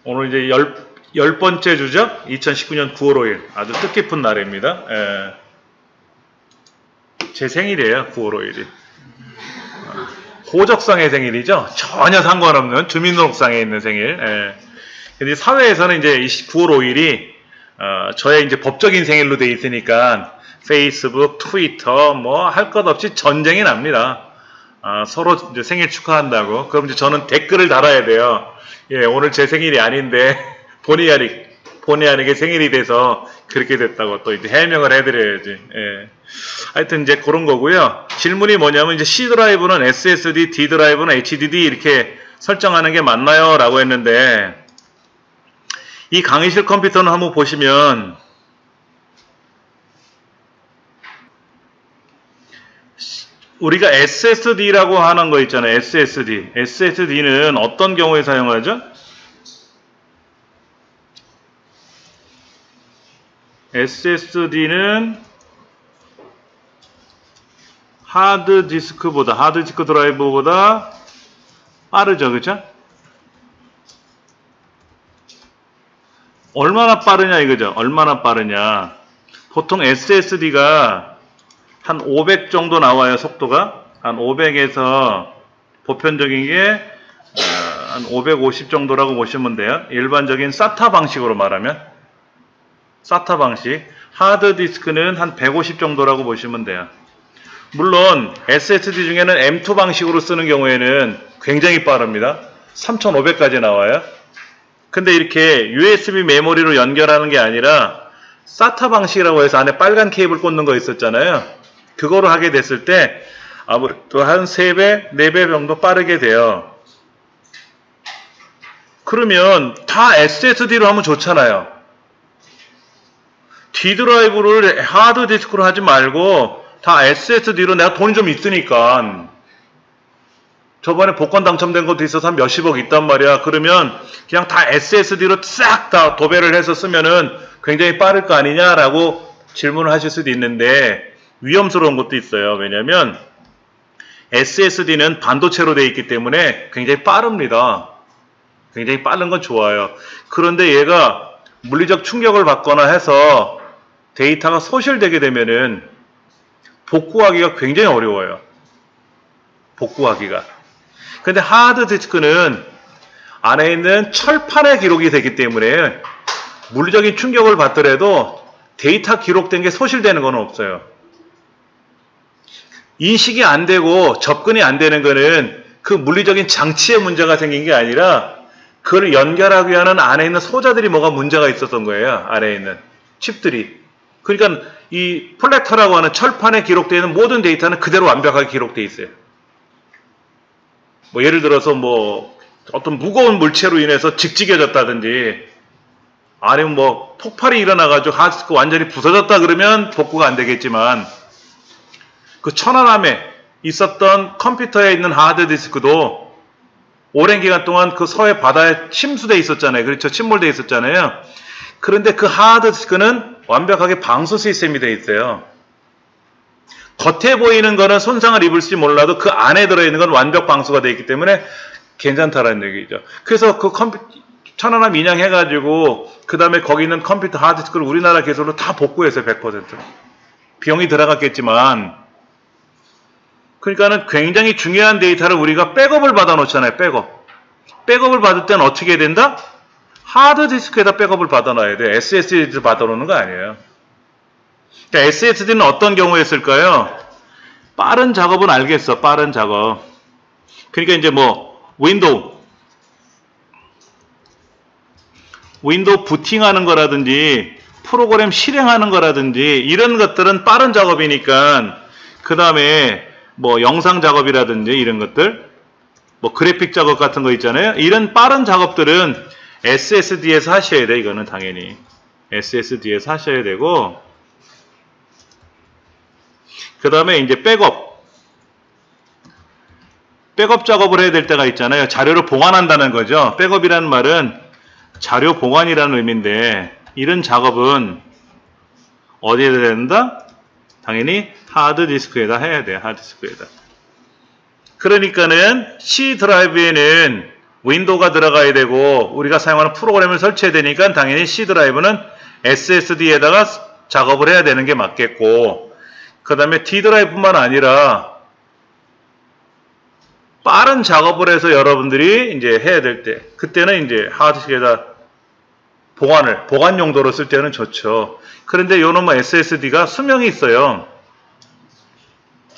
오늘 이제 열 번째 주죠? 2019년 9월 5일. 아주 뜻깊은 날입니다. 예. 제 생일이에요, 9월 5일이. 호적상의 생일이죠? 전혀 상관없는 주민등록상에 있는 생일. 예. 근데 사회에서는 이제 9월 5일이 저의 이제 법적인 생일로 돼 있으니까 페이스북, 트위터 뭐 할 것 없이 전쟁이 납니다. 서로 이제 생일 축하한다고. 그럼 이제 저는 댓글을 달아야 돼요. 예, 오늘 제 생일이 아닌데 본의 아니게 생일이 돼서 그렇게 됐다고 또 이제 해명을 해드려야지. 예. 하여튼 이제 그런 거고요. 질문이 뭐냐면 이제 C 드라이브는 SSD, D 드라이브는 HDD 이렇게 설정하는 게 맞나요? 라고 했는데 이 강의실 컴퓨터는 한번 보시면 우리가 SSD라고 하는 거 있잖아요. SSD. SSD는 어떤 경우에 사용하죠? SSD는 하드디스크 드라이브보다 빠르죠. 그죠? 얼마나 빠르냐 이거죠. 얼마나 빠르냐. 보통 SSD가 한 500 정도 나와요. 속도가. 한 500에서 보편적인 게 한 550 정도라고 보시면 돼요. 일반적인 SATA 방식으로 말하면. SATA 방식. 하드디스크는 한 150 정도라고 보시면 돼요. 물론 SSD 중에는 M2 방식으로 쓰는 경우에는 굉장히 빠릅니다. 3500까지 나와요. 근데 이렇게 USB 메모리로 연결하는 게 아니라 SATA 방식이라고 해서 안에 빨간 케이블 꽂는 거 있었잖아요. 그거로 하게 됐을 때 아무래도 한 3배, 4배 정도 빠르게 돼요. 그러면 다 SSD로 하면 좋잖아요. D 드라이브를 하드디스크로 하지 말고 다 SSD로 내가 돈이 좀 있으니까 저번에 복권 당첨된 것도 있어서 한 몇십억 있단 말이야. 그러면 그냥 다 SSD로 싹 다 도배를 해서 쓰면은 굉장히 빠를 거 아니냐라고 질문을 하실 수도 있는데 위험스러운 것도 있어요. 왜냐하면 SSD는 반도체로 되어 있기 때문에 굉장히 빠릅니다. 굉장히 빠른 건 좋아요. 그런데 얘가 물리적 충격을 받거나 해서 데이터가 소실되게 되면은 복구하기가 굉장히 어려워요. 복구하기가. 근데 하드디스크는 안에 있는 철판에 기록이 되기 때문에 물리적인 충격을 받더라도 데이터 기록된 게 소실되는 건 없어요. 인식이 안 되고 접근이 안 되는 거는 그 물리적인 장치에 문제가 생긴 게 아니라 그걸 연결하기 위한 안에 있는 소자들이 뭐가 문제가 있었던 거예요. 안에 있는 칩들이. 그러니까 이 플래터라고 하는 철판에 기록되어 있는 모든 데이터는 그대로 완벽하게 기록되어 있어요. 뭐 예를 들어서 뭐 어떤 무거운 물체로 인해서 직직해졌다든지 아니면 뭐 폭발이 일어나가지고 하드디스크 완전히 부서졌다 그러면 복구가 안 되겠지만 그 천안함에 있었던 컴퓨터에 있는 하드디스크도 오랜 기간 동안 그 서해 바다에 침수돼 있었잖아요. 그렇죠? 침몰돼 있었잖아요. 그런데 그 하드디스크는 완벽하게 방수 시스템이 되어 있어요. 겉에 보이는 거는 손상을 입을지 몰라도 그 안에 들어있는 건 완벽 방수가 되어 있기 때문에 괜찮다라는 얘기죠. 그래서 그 천안함 인양해가지고 그 다음에 거기 있는 컴퓨터 하드디스크를 우리나라 기술로 다 복구했어요. 100%. 비용이 들어갔겠지만 그러니까는 굉장히 중요한 데이터를 우리가 백업을 받아 놓잖아요. 백업을 받을 때는 어떻게 해야 된다? 하드디스크에다 백업을 받아 놔야 돼. SSD를 받아 놓는 거 아니에요. 그러니까 SSD는 어떤 경우에 쓸까요? 빠른 작업은 알겠어. 빠른 작업. 그러니까 이제 뭐 윈도우 부팅하는 거라든지 프로그램 실행하는 거라든지 이런 것들은 빠른 작업이니까 그 다음에 뭐 영상 작업이라든지 이런 것들 뭐 그래픽 작업 같은 거 있잖아요. 이런 빠른 작업들은 SSD에서 하셔야 돼. 이거는 당연히 SSD에서 하셔야 되고 그 다음에 이제 백업 작업을 해야 될 때가 있잖아요. 자료를 보관한다는 거죠. 백업이라는 말은 자료 보관이라는 의미인데 이런 작업은 어디에 해야 된다? 당연히 하드디스크에다 해야 돼요. 하드디스크에다. 그러니까는 C 드라이브에는 윈도우가 들어가야 되고 우리가 사용하는 프로그램을 설치해야 되니까 당연히 C 드라이브는 SSD에다가 작업을 해야 되는 게 맞겠고, 그 다음에 D 드라이브뿐만 아니라 빠른 작업을 해서 여러분들이 이제 해야 될 때, 그때는 이제 하드디스크에다 보관 용도로 쓸 때는 좋죠. 그런데 요놈의 SSD가 수명이 있어요.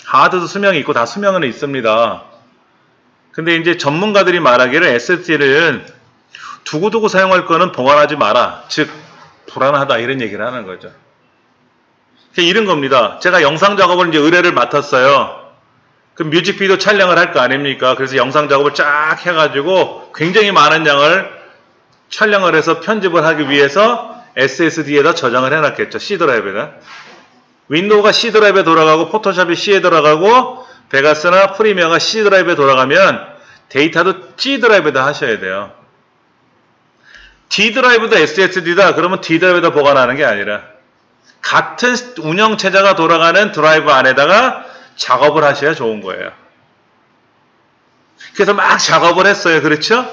하드도 수명이 있고 다 수명은 있습니다. 근데 이제 전문가들이 말하기를 SSD를 두고두고 사용할 거는 보관하지 마라. 즉, 불안하다. 이런 얘기를 하는 거죠. 이런 겁니다. 제가 영상 작업을 이제 의뢰를 맡았어요. 그 뮤직비디오 촬영을 할 거 아닙니까? 그래서 영상 작업을 쫙 해가지고 굉장히 많은 양을 촬영을 해서 편집을 하기 위해서 SSD에다 저장을 해놨겠죠. C 드라이브에다. 윈도우가 C 드라이브에 돌아가고 포토샵이 C에 돌아가고 베가스나 프리미어가 C 드라이브에 돌아가면 데이터도 C 드라이브에다 하셔야 돼요. D 드라이브도 SSD다 그러면 D 드라이브에다 보관하는 게 아니라 같은 운영체제가 돌아가는 드라이브 안에다가 작업을 하셔야 좋은 거예요. 그래서 막 작업을 했어요. 그렇죠?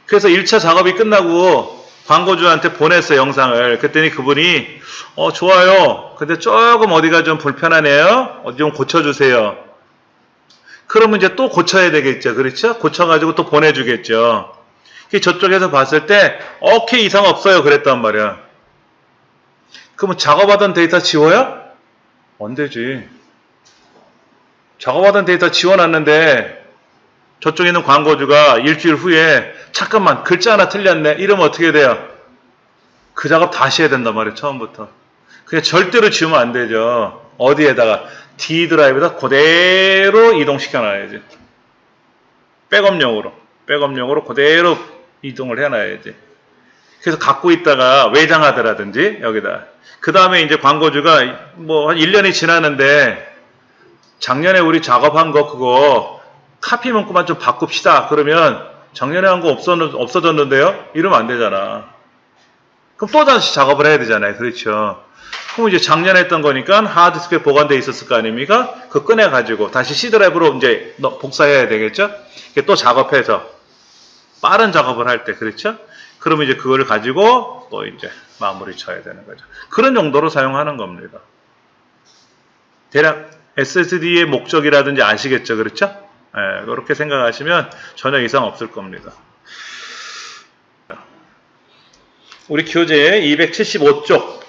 그래서 1차 작업이 끝나고 광고주한테 보냈어요. 영상을. 그랬더니 그분이 좋아요. 근데 조금 어디가 좀 불편하네요. 어디 좀 고쳐주세요. 그러면 이제 또 고쳐야 되겠죠. 그렇죠? 고쳐가지고 또 보내주겠죠. 저쪽에서 봤을 때 오케이 이상 없어요. 그랬단 말이야. 그러면 작업하던 데이터 지워요? 안 되지. 작업하던 데이터 지워놨는데 저쪽에 있는 광고주가 일주일 후에 잠깐만 글자 하나 틀렸네 이러면 어떻게 돼요? 그 작업 다시 해야 된단 말이에요. 처음부터. 그냥 절대로 지우면 안 되죠. 어디에다가? D 드라이브에다 그대로 이동시켜 놔야지. 백업용으로 그대로 이동을 해놔야지. 그래서 갖고 있다가 외장하드라든지 여기다. 그 다음에 이제 광고주가 뭐 한 1년이 지났는데 작년에 우리 작업한 거 그거 카피 문구만 좀 바꿉시다. 그러면 작년에 한 거 없어졌는데요? 이러면 안 되잖아. 그럼 또 다시 작업을 해야 되잖아요. 그렇죠. 그럼 이제 작년에 했던 거니까 하드디스크에 보관되어 있었을 거 아닙니까? 그거 꺼내가지고 다시 C 드라이브로 이제 복사해야 되겠죠? 또 작업해서 빠른 작업을 할 때, 그렇죠? 그러면 이제 그거를 가지고 또 이제 마무리 쳐야 되는 거죠. 그런 용도로 사용하는 겁니다. 대략 SSD의 목적이라든지 아시겠죠? 그렇죠? 예, 그렇게 생각하시면 전혀 이상 없을 겁니다. 우리 교재 275쪽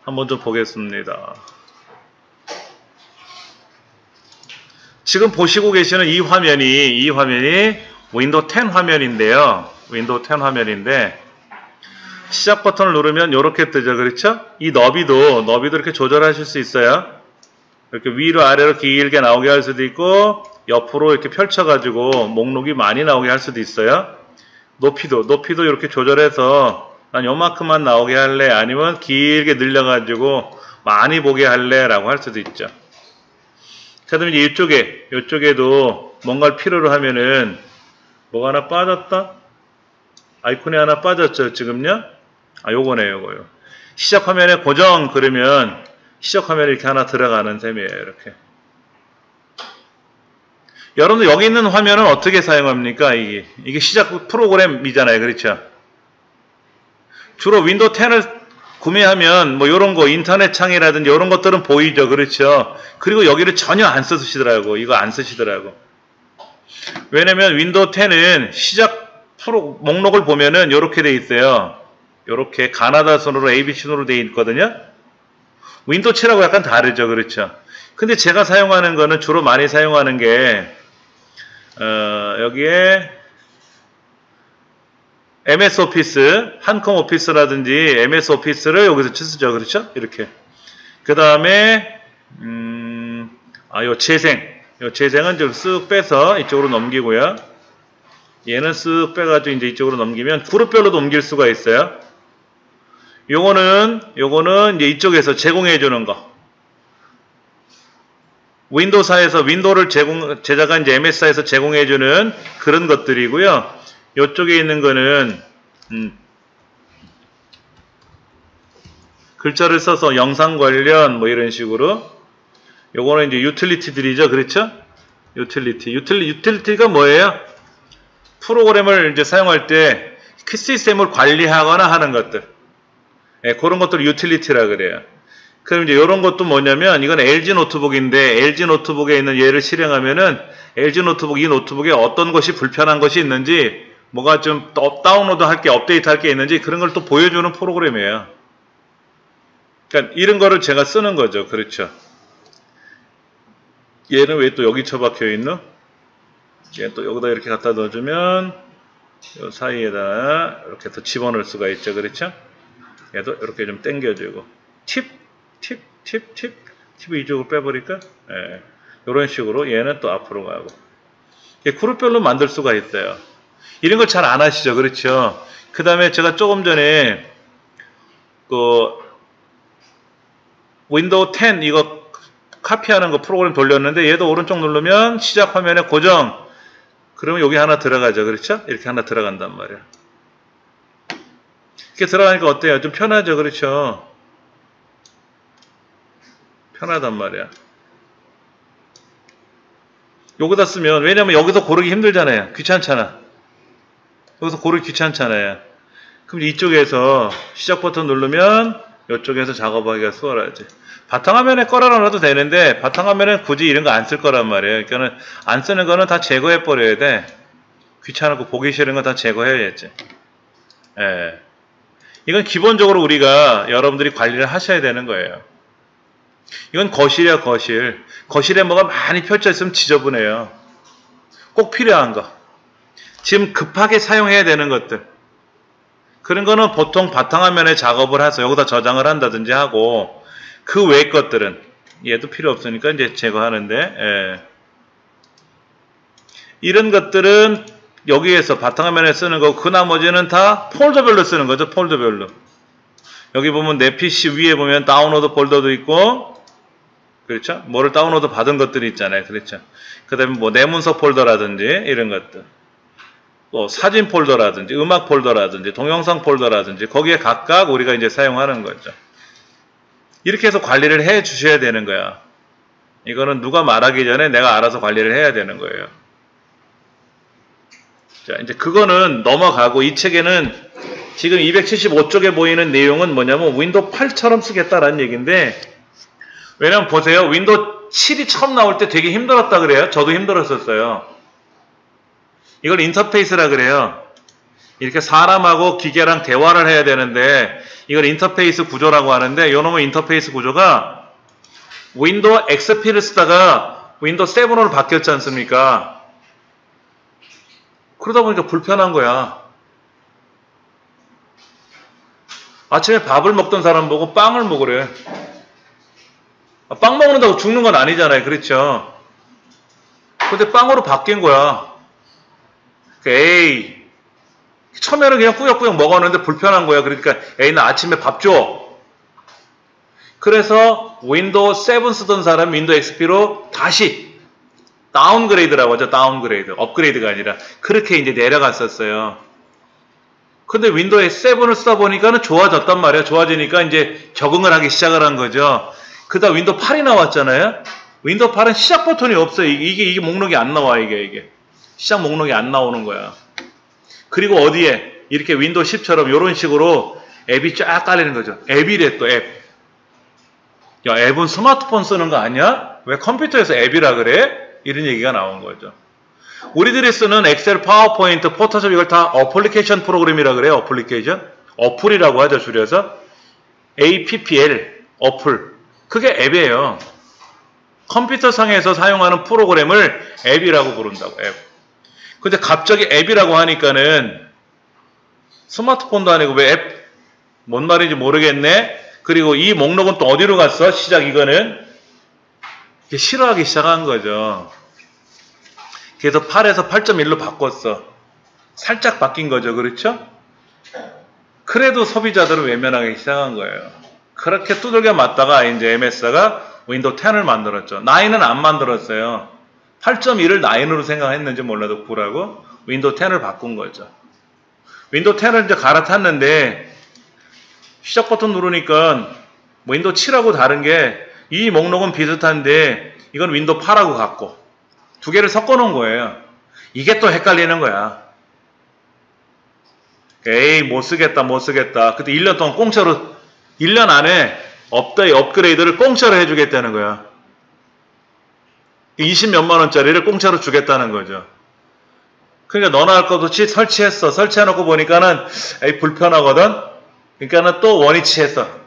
한번 좀 보겠습니다. 지금 보시고 계시는 이 화면이 윈도우 10 화면인데요. 윈도우 10 화면인데 시작 버튼을 누르면 이렇게 뜨죠. 그렇죠? 이 너비도 이렇게 조절하실 수 있어요. 이렇게 위로 아래로 길게 나오게 할 수도 있고 옆으로 이렇게 펼쳐가지고 목록이 많이 나오게 할 수도 있어요. 높이도 이렇게 조절해서 난 요만큼만 나오게 할래 아니면 길게 늘려가지고 많이 보게 할래 라고 할 수도 있죠. 그 다음에 이제 이쪽에도 뭔가를 필요로 하면은 뭐가 하나 빠졌다? 아이콘이 하나 빠졌죠. 지금요? 요거요. 시작 화면에 고정 그러면 시작 화면에 이렇게 하나 들어가는 셈이에요. 이렇게. 여러분들 여기 있는 화면은 어떻게 사용합니까? 이게 시작 프로그램이잖아요. 그렇죠? 주로 윈도우 10을 구매하면 뭐 이런 거 인터넷 창이라든지 이런 것들은 보이죠. 그렇죠? 그리고 여기를 전혀 안 쓰시더라고. 이거 안 쓰시더라고. 왜냐면 윈도우 10은 시작 목록을 보면은 이렇게 돼 있어요. 이렇게 가나다 순으로 ABC 순으로 돼 있거든요. 윈도우 7하고 약간 다르죠. 그렇죠? 근데 제가 사용하는 거는 주로 많이 사용하는 게 여기에 MS 오피스, 한컴 오피스라든지 MS 오피스를 여기서 쓰죠. 그렇죠? 이렇게. 그 다음에 요 재생은 좀 쓱 빼서 이쪽으로 넘기고요. 얘는 쓱 빼가지고 이제 이쪽으로 넘기면 그룹별로도 옮길 수가 있어요. 요거는 이제 이쪽에서 제공해 주는 거. 윈도우사에서 윈도우를 제작한 이제 MS사에서 제공해 주는 그런 것들이고요. 요쪽에 있는 거는 글자를 써서 영상 관련 뭐 이런 식으로 요거는 이제 유틸리티들이죠. 그렇죠? 유틸리티가 뭐예요? 프로그램을 이제 사용할 때 시스템을 관리하거나 하는 것들. 예, 그런 것들을 유틸리티라 그래요. 그럼 이제 이런 것도 뭐냐면 이건 LG 노트북인데 LG 노트북에 있는 얘를 실행하면은 LG 노트북 이 노트북에 어떤 것이 불편한 것이 있는지 뭐가 좀 다운로드 할 게 업데이트 할 게 있는지 그런 걸 또 보여주는 프로그램이에요. 그러니까 이런 거를 제가 쓰는 거죠. 그렇죠. 얘는 왜 또 여기 처박혀 있노? 얘는 또 여기다 이렇게 갖다 넣어주면 요 사이에다 이렇게 또 집어넣을 수가 있죠. 그렇죠? 얘도 이렇게 좀 당겨주고 팁을 이쪽으로 빼버릴까? 예. 이런 식으로 얘는 또 앞으로 가고 그룹별로 만들 수가 있어요. 이런 걸 잘 안 하시죠. 그렇죠? 그 다음에 제가 조금 전에 그 윈도우 10 이거 카피하는 거 프로그램 돌렸는데 얘도 오른쪽 누르면 시작 화면에 고정 그러면 여기 하나 들어가죠. 그렇죠? 이렇게 하나 들어간단 말이야. 이렇게 들어가니까 어때요? 좀 편하죠. 그렇죠? 편하단 말이야. 여기다 쓰면 왜냐면 여기서 고르기 힘들잖아요. 귀찮잖아. 여기서 고르기 귀찮잖아요. 그럼 이쪽에서 시작 버튼 누르면 이쪽에서 작업하기가 수월하지. 바탕화면에 깔아놔도 되는데 바탕화면에 굳이 이런 거 안 쓸 거란 말이에요. 그러니까 안 쓰는 거는 다 제거해 버려야 돼. 귀찮고 보기 싫은 거 다 제거해야지. 예. 이건 기본적으로 우리가 여러분들이 관리를 하셔야 되는 거예요. 이건 거실이야, 거실. 거실에 뭐가 많이 펼쳐 있으면 지저분해요. 꼭 필요한 거. 지금 급하게 사용해야 되는 것들. 그런 거는 보통 바탕화면에 작업을 해서 여기다 저장을 한다든지 하고 그 외의 것들은 얘도 필요 없으니까 이제 제거하는데 예. 이런 것들은 여기에서 바탕화면에 쓰는 거고 그 나머지는 다 폴더별로 쓰는 거죠. 폴더별로. 여기 보면 내 PC 위에 보면 다운로드 폴더도 있고 그렇죠? 뭐를 다운로드 받은 것들이 있잖아요. 그렇죠? 그 다음에 뭐 내문서 폴더라든지 이런 것들 또 사진 폴더라든지 음악 폴더라든지 동영상 폴더라든지 거기에 각각 우리가 이제 사용하는 거죠. 이렇게 해서 관리를 해 주셔야 되는 거야. 이거는 누가 말하기 전에 내가 알아서 관리를 해야 되는 거예요. 자, 이제 그거는 넘어가고 이 책에는 지금 275쪽에 보이는 내용은 뭐냐면 윈도우 8처럼 쓰겠다라는 얘기인데 왜냐면 보세요. 윈도우 7이 처음 나올 때 되게 힘들었다 그래요. 저도 힘들었었어요. 이걸 인터페이스라 그래요. 이렇게 사람하고 기계랑 대화를 해야 되는데 이걸 인터페이스 구조라고 하는데 이놈의 인터페이스 구조가 윈도우 XP를 쓰다가 윈도우 7으로 바뀌었지 않습니까? 그러다 보니까 불편한 거야. 아침에 밥을 먹던 사람 보고 빵을 먹으래. 빵 먹는다고 죽는 건 아니잖아요. 그렇죠? 근데 빵으로 바뀐 거야. 에이, 처음에는 그냥 꾸역꾸역 먹었는데 불편한 거야. 그러니까 에이, 나 아침에 밥 줘. 그래서 윈도우 7 쓰던 사람 윈도우 XP로 다시 다운그레이드라고 하죠. 다운그레이드. 업그레이드가 아니라 그렇게 이제 내려갔었어요. 근데 윈도우 7을 쓰다 보니까는 좋아졌단 말이야. 좋아지니까 이제 적응을 하기 시작을 한 거죠. 그다음 윈도우 8이 나왔잖아요. 윈도우 8은 시작 버튼이 없어요. 이게 목록이 안 나와. 이게 시작 목록이 안 나오는 거야. 그리고 어디에 이렇게 윈도우 10처럼 이런 식으로 앱이 쫙 깔리는 거죠. 앱이래 또 앱. 야, 앱은 스마트폰 쓰는 거 아니야? 왜 컴퓨터에서 앱이라 그래? 이런 얘기가 나온 거죠. 우리들이 쓰는 엑셀, 파워포인트, 포토샵 이걸 다 어플리케이션 프로그램이라 그래요. 어플리케이션. 어플이라고 하죠. 줄여서. APPL. 어플. 그게 앱이에요. 컴퓨터 상에서 사용하는 프로그램을 앱이라고 부른다고. 앱. 근데 갑자기 앱이라고 하니까는 스마트폰도 아니고 왜 앱? 뭔 말인지 모르겠네. 그리고 이 목록은 또 어디로 갔어? 시작 이거는. 싫어하기 시작한 거죠. 그래서 8에서 8.1로 바꿨어. 살짝 바뀐 거죠. 그렇죠? 그래도 소비자들은 외면하기 시작한 거예요. 그렇게 두들겨 맞다가 이제 MS가 윈도우 10을 만들었죠. 9은 안 만들었어요. 8.1을 9으로 생각했는지 몰라도 9라고 윈도우 10을 바꾼 거죠. 윈도우 10을 이제 갈아탔는데 시작 버튼 누르니까 윈도우 7하고 다른 게 이 목록은 비슷한데 이건 윈도우 8하고 같고 두 개를 섞어 놓은 거예요. 이게 또 헷갈리는 거야. 에이 못 쓰겠다 못 쓰겠다. 그때 1년 동안 공짜로 1년 안에 업그레이드를 공짜로 해주겠다는 거야. 20몇만 원짜리를 공짜로 주겠다는 거죠. 그러니까 너나 할 것 없이 설치했어. 설치해놓고 보니까는 에이 불편하거든. 그러니까는 또 원위치했어.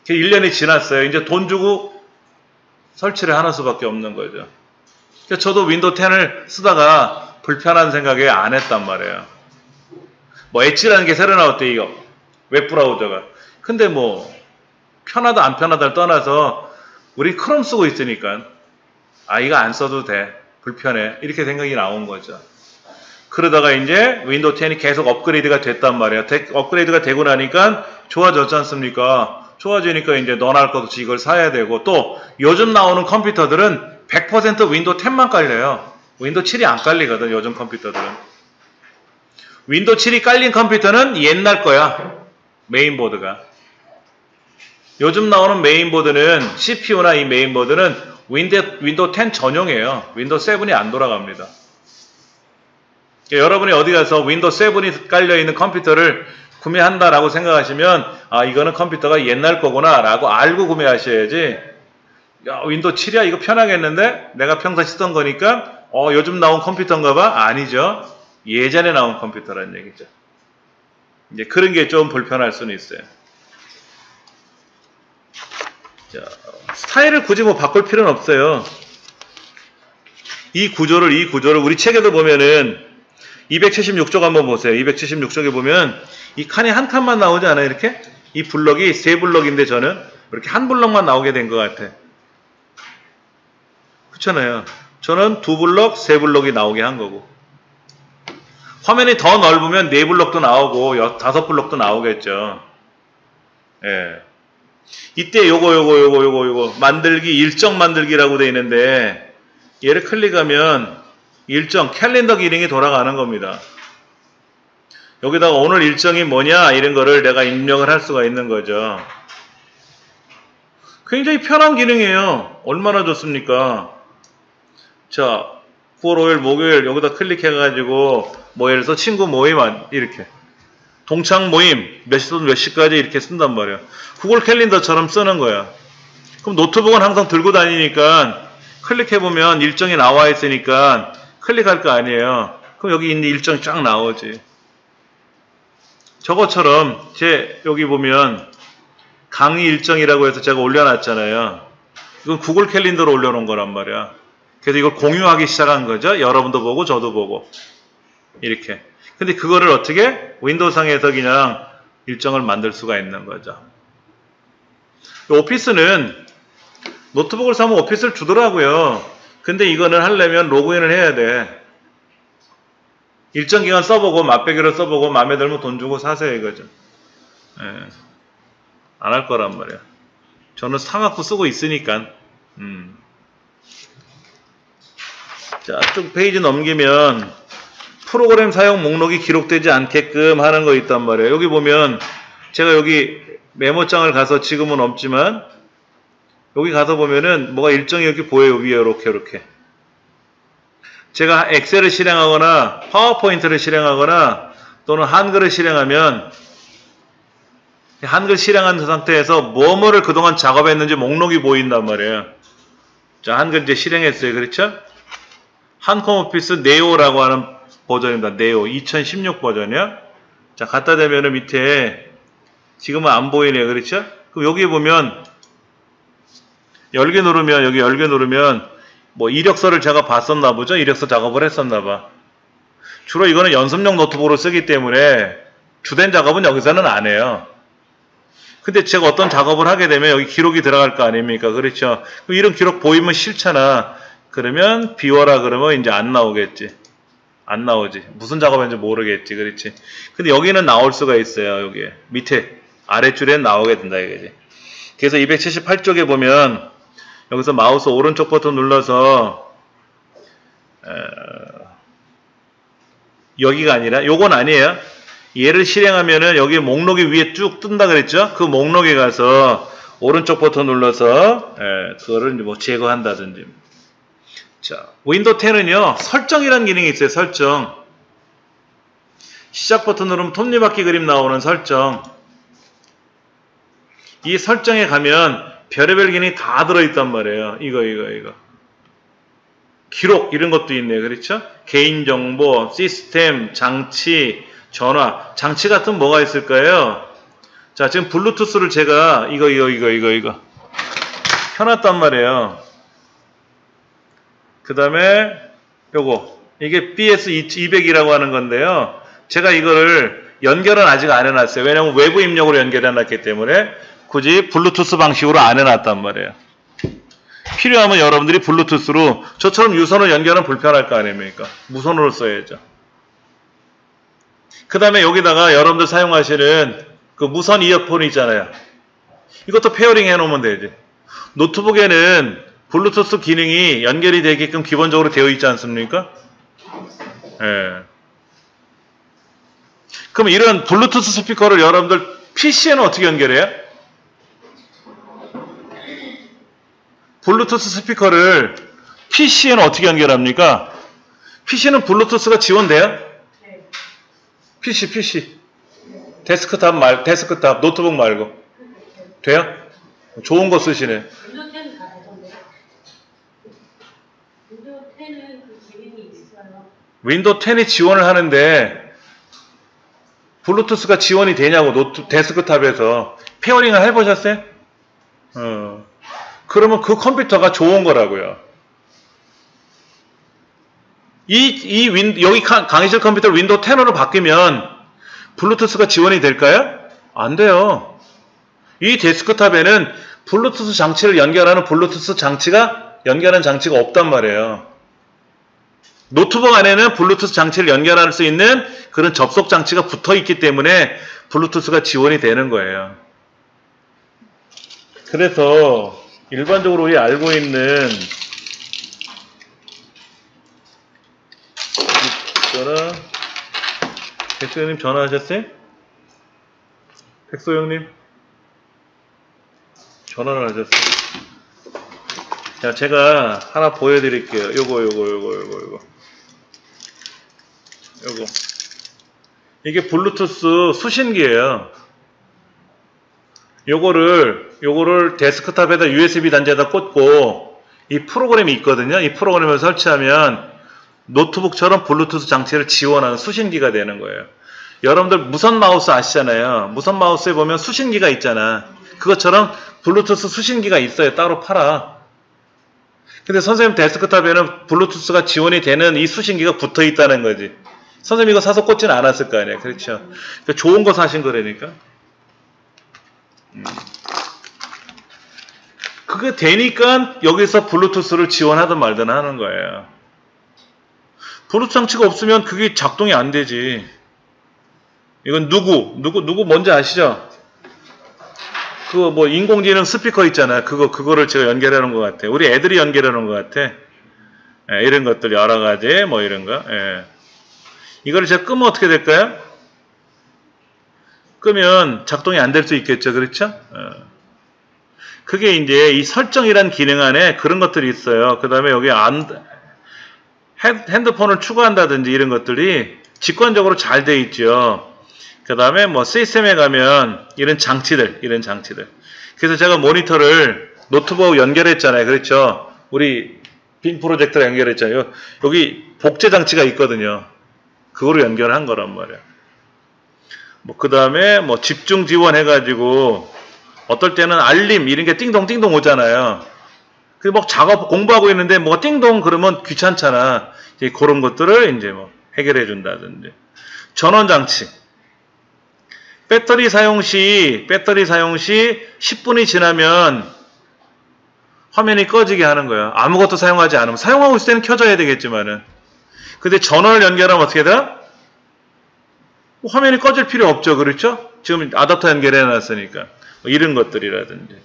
1년이 지났어요. 이제 돈 주고 설치를 하는 수밖에 없는 거죠. 그러니까 저도 윈도우 10을 쓰다가 불편한 생각에 안 했단 말이에요. 뭐 엣지라는 게 새로 나왔대 이거 웹브라우저가. 근데 뭐 편하다 안 편하다를 떠나서 우리 크롬 쓰고 있으니까 아 이거 안 써도 돼 불편해 이렇게 생각이 나온 거죠. 그러다가 이제 윈도우 10이 계속 업그레이드가 됐단 말이에요. 업그레이드가 되고 나니까 좋아졌지 않습니까? 좋아지니까 이제 너나 할 것 없이 이걸 사야 되고 또 요즘 나오는 컴퓨터들은 100% 윈도우 10만 깔려요. 윈도우 7이 안 깔리거든 요즘 컴퓨터들은. 윈도우 7이 깔린 컴퓨터는 옛날 거야. 메인보드가. 요즘 나오는 메인보드는 CPU나 이 메인보드는 윈도우 10 전용이에요. 윈도우 7이 안 돌아갑니다. 여러분이 어디 가서 윈도우 7이 깔려있는 컴퓨터를 구매한다라고 생각하시면 아 이거는 컴퓨터가 옛날 거구나 라고 알고 구매하셔야지 야 윈도우 7이야 이거 편하겠는데 내가 평소 쓰던 거니까 요즘 나온 컴퓨터인가 봐? 아니죠. 예전에 나온 컴퓨터라는 얘기죠. 이제 그런 게 좀 불편할 수는 있어요. 자, 스타일을 굳이 뭐 바꿀 필요는 없어요. 이 구조를 우리 책에도 보면은 276쪽 한번 보세요. 276쪽에 보면 이 칸이 한 칸만 나오지 않아요? 이렇게? 이 블럭이 세 블럭인데 저는 이렇게 한 블럭만 나오게 된 것 같아. 그렇잖아요. 저는 두 블럭, 세 블럭이 나오게 한 거고. 화면이 더 넓으면 네 블럭도 나오고 다섯 블럭도 나오겠죠. 예. 이때 요거 만들기 일정 만들기라고 되어 있는데 얘를 클릭하면 일정 캘린더 기능이 돌아가는 겁니다. 여기다가 오늘 일정이 뭐냐 이런 거를 내가 입력을 할 수가 있는 거죠. 굉장히 편한 기능이에요. 얼마나 좋습니까? 자 9월 5일 목요일 여기다 클릭해가지고 뭐 예를 들어서 친구 모임 이렇게 동창 모임 몇 시부터 몇 시까지 이렇게 쓴단 말이야. 구글 캘린더처럼 쓰는 거야. 그럼 노트북은 항상 들고 다니니까 클릭해보면 일정이 나와 있으니까 클릭할 거 아니에요. 그럼 여기 있는 일정이 쫙 나오지. 저것처럼 여기 보면 강의 일정이라고 해서 제가 올려놨잖아요. 이건 구글 캘린더로 올려놓은 거란 말이야. 그래서 이걸 공유하기 시작한 거죠. 여러분도 보고 저도 보고 이렇게. 근데 그거를 어떻게 윈도우 상에서 그냥 일정을 만들 수가 있는 거죠. 오피스는 노트북을 사면 오피스를 주더라고요. 근데 이거는 하려면 로그인을 해야 돼. 일정 기간 써보고 맛배기로 써보고 마음에 들면 돈 주고 사세요 이거죠. 예. 안 할 거란 말이야. 저는 사갖고 쓰고 있으니까. 자, 쭉 페이지 넘기면 프로그램 사용 목록이 기록되지 않게끔 하는 거 있단 말이에요. 여기 보면 제가 여기 메모장을 가서 지금은 없지만 여기 가서 보면은 뭐가 일정이 여기 보여요. 위에 이렇게 제가 엑셀을 실행하거나 파워포인트를 실행하거나 또는 한글을 실행하면 한글 실행한 상태에서 뭐뭐를 그동안 작업했는지 목록이 보인단 말이에요. 자, 한글 이제 실행했어요. 그렇죠? 한컴오피스 네오라고 하는 버전입니다. 네오 2016 버전이요. 자, 갖다 대면은 밑에 지금은 안 보이네요. 그렇죠? 그럼 여기 보면 열개 누르면 여기 열개 누르면 뭐 이력서를 제가 봤었나 보죠. 이력서 작업을 했었나 봐. 주로 이거는 연습용 노트북으로 쓰기 때문에 주된 작업은 여기서는 안 해요. 근데 제가 어떤 작업을 하게 되면 여기 기록이 들어갈 거 아닙니까? 그렇죠? 그럼 이런 기록 보이면 싫잖아. 그러면 비워라 그러면 이제 안 나오겠지. 안 나오지. 무슨 작업인지 모르겠지. 그렇지? 근데 여기는 나올 수가 있어요. 여기에. 밑에 아랫줄에는 나오게 된다 이거지. 그래서 278쪽에 보면 여기서 마우스 오른쪽 버튼 눌러서 여기가 아니라 요건 아니에요. 얘를 실행하면은 여기 목록이 위에 쭉 뜬다 그랬죠? 그 목록에 가서 오른쪽 버튼 눌러서 그거를 뭐 제거한다든지. 자, 윈도우 10은요 설정이라는 기능이 있어요. 설정. 시작 버튼 누르면 톱니바퀴 그림 나오는 설정. 이 설정에 가면 별의별 기능이 다 들어있단 말이에요. 이거. 기록 이런 것도 있네요. 그렇죠? 개인정보, 시스템, 장치, 전화. 장치 같은 뭐가 있을까요? 자, 지금 블루투스를 제가 이거 켜놨단 말이에요. 그 다음에 요거 이게 BS200이라고 하는 건데요. 제가 이거를 연결은 아직 안 해놨어요. 왜냐면 외부 입력으로 연결해놨기 때문에 굳이 블루투스 방식으로 안 해놨단 말이에요. 필요하면 여러분들이 블루투스로 저처럼 유선으로 연결하면 불편할 거 아닙니까? 무선으로 써야죠. 그 다음에 여기다가 여러분들 사용하시는 그 무선 이어폰 있잖아요. 이것도 페어링 해놓으면 되지. 노트북에는 블루투스 기능이 연결이 되게끔 기본적으로 되어 있지 않습니까? 예. 그럼 이런 블루투스 스피커를 여러분들 PC에는 어떻게 연결해요? 블루투스 스피커를 PC에는 어떻게 연결합니까? PC는 블루투스가 지원돼요? PC. 데스크탑, 노트북 말고. 돼요? 좋은 거 쓰시네. 윈도우 10은 다 되던데요? 윈도우 10은 그 기능이 있어요. 윈도우 10이 지원을 하는데 블루투스가 지원이 되냐고 데스크탑에서 페어링을 해보셨어요? 그러면 그 컴퓨터가 좋은 거라고요. 여기 강의실 컴퓨터 윈도우 10으로 바뀌면 블루투스가 지원이 될까요? 안 돼요. 이 데스크탑에는 블루투스 장치를 연결하는 블루투스 장치가 연결하는 장치가 없단 말이에요. 노트북 안에는 블루투스 장치를 연결할 수 있는 그런 접속 장치가 붙어 있기 때문에 블루투스가 지원이 되는 거예요. 그래서 일반적으로 우리 알고 있는 전화 백소영님 전화하셨어요? 백소영님 전화를 하셨어요. 자, 제가 하나 보여드릴게요. 요거. 이게 블루투스 수신기예요. 요거를 데스크탑에다 USB 단자에다 꽂고 이 프로그램이 있거든요. 이 프로그램을 설치하면 노트북처럼 블루투스 장치를 지원하는 수신기가 되는 거예요. 여러분들 무선 마우스 아시잖아요. 무선 마우스에 보면 수신기가 있잖아. 그것처럼 블루투스 수신기가 있어요. 따로 팔아. 근데 선생님 데스크탑에는 블루투스가 지원이 되는 이 수신기가 붙어 있다는 거지. 선생님 이거 사서 꽂지는 않았을 거 아니에요. 그렇죠? 그러니까 좋은 거 사신 거라니까. 그게 되니까 여기서 블루투스를 지원하든 말든 하는 거예요. 블루투스 장치가 없으면 그게 작동이 안 되지. 이건 누구 뭔지 아시죠? 그거 뭐 인공지능 스피커 있잖아요. 그거를 제가 연결해 놓은 것 같아. 우리 애들이 연결해 놓은 것 같아. 예, 이런 것들 여러 가지 뭐 이런 거. 예. 이거를 제가 끄면 어떻게 될까요? 끄면 작동이 안 될 수 있겠죠. 그렇죠? 그게 이제 이 설정이란 기능 안에 그런 것들이 있어요. 그 다음에 여기 핸드폰을 추가한다든지 이런 것들이 직관적으로 잘 돼 있죠. 그 다음에 뭐 시스템에 가면 이런 장치들. 그래서 제가 모니터를 노트북하고 연결했잖아요. 그렇죠? 우리 빔 프로젝터랑 연결했잖아요. 여기 복제 장치가 있거든요. 그거로 연결한 거란 말이에요. 뭐 그 다음에 뭐 집중 지원 해가지고 어떨 때는 알림 이런 게 띵동띵동 오잖아요. 그 뭐 작업 공부하고 있는데 뭐가 띵동 그러면 귀찮잖아. 이제 그런 것들을 이제 뭐 해결해 준다든지. 전원 장치. 배터리 사용 시 10분이 지나면 화면이 꺼지게 하는 거야. 아무것도 사용하지 않으면. 사용하고 있을 때는 켜져야 되겠지만은. 근데 전원을 연결하면 어떻게 돼? 뭐 화면이 꺼질 필요 없죠. 그렇죠? 지금 아답터 연결해 놨으니까. 뭐 이런 것들이라든지.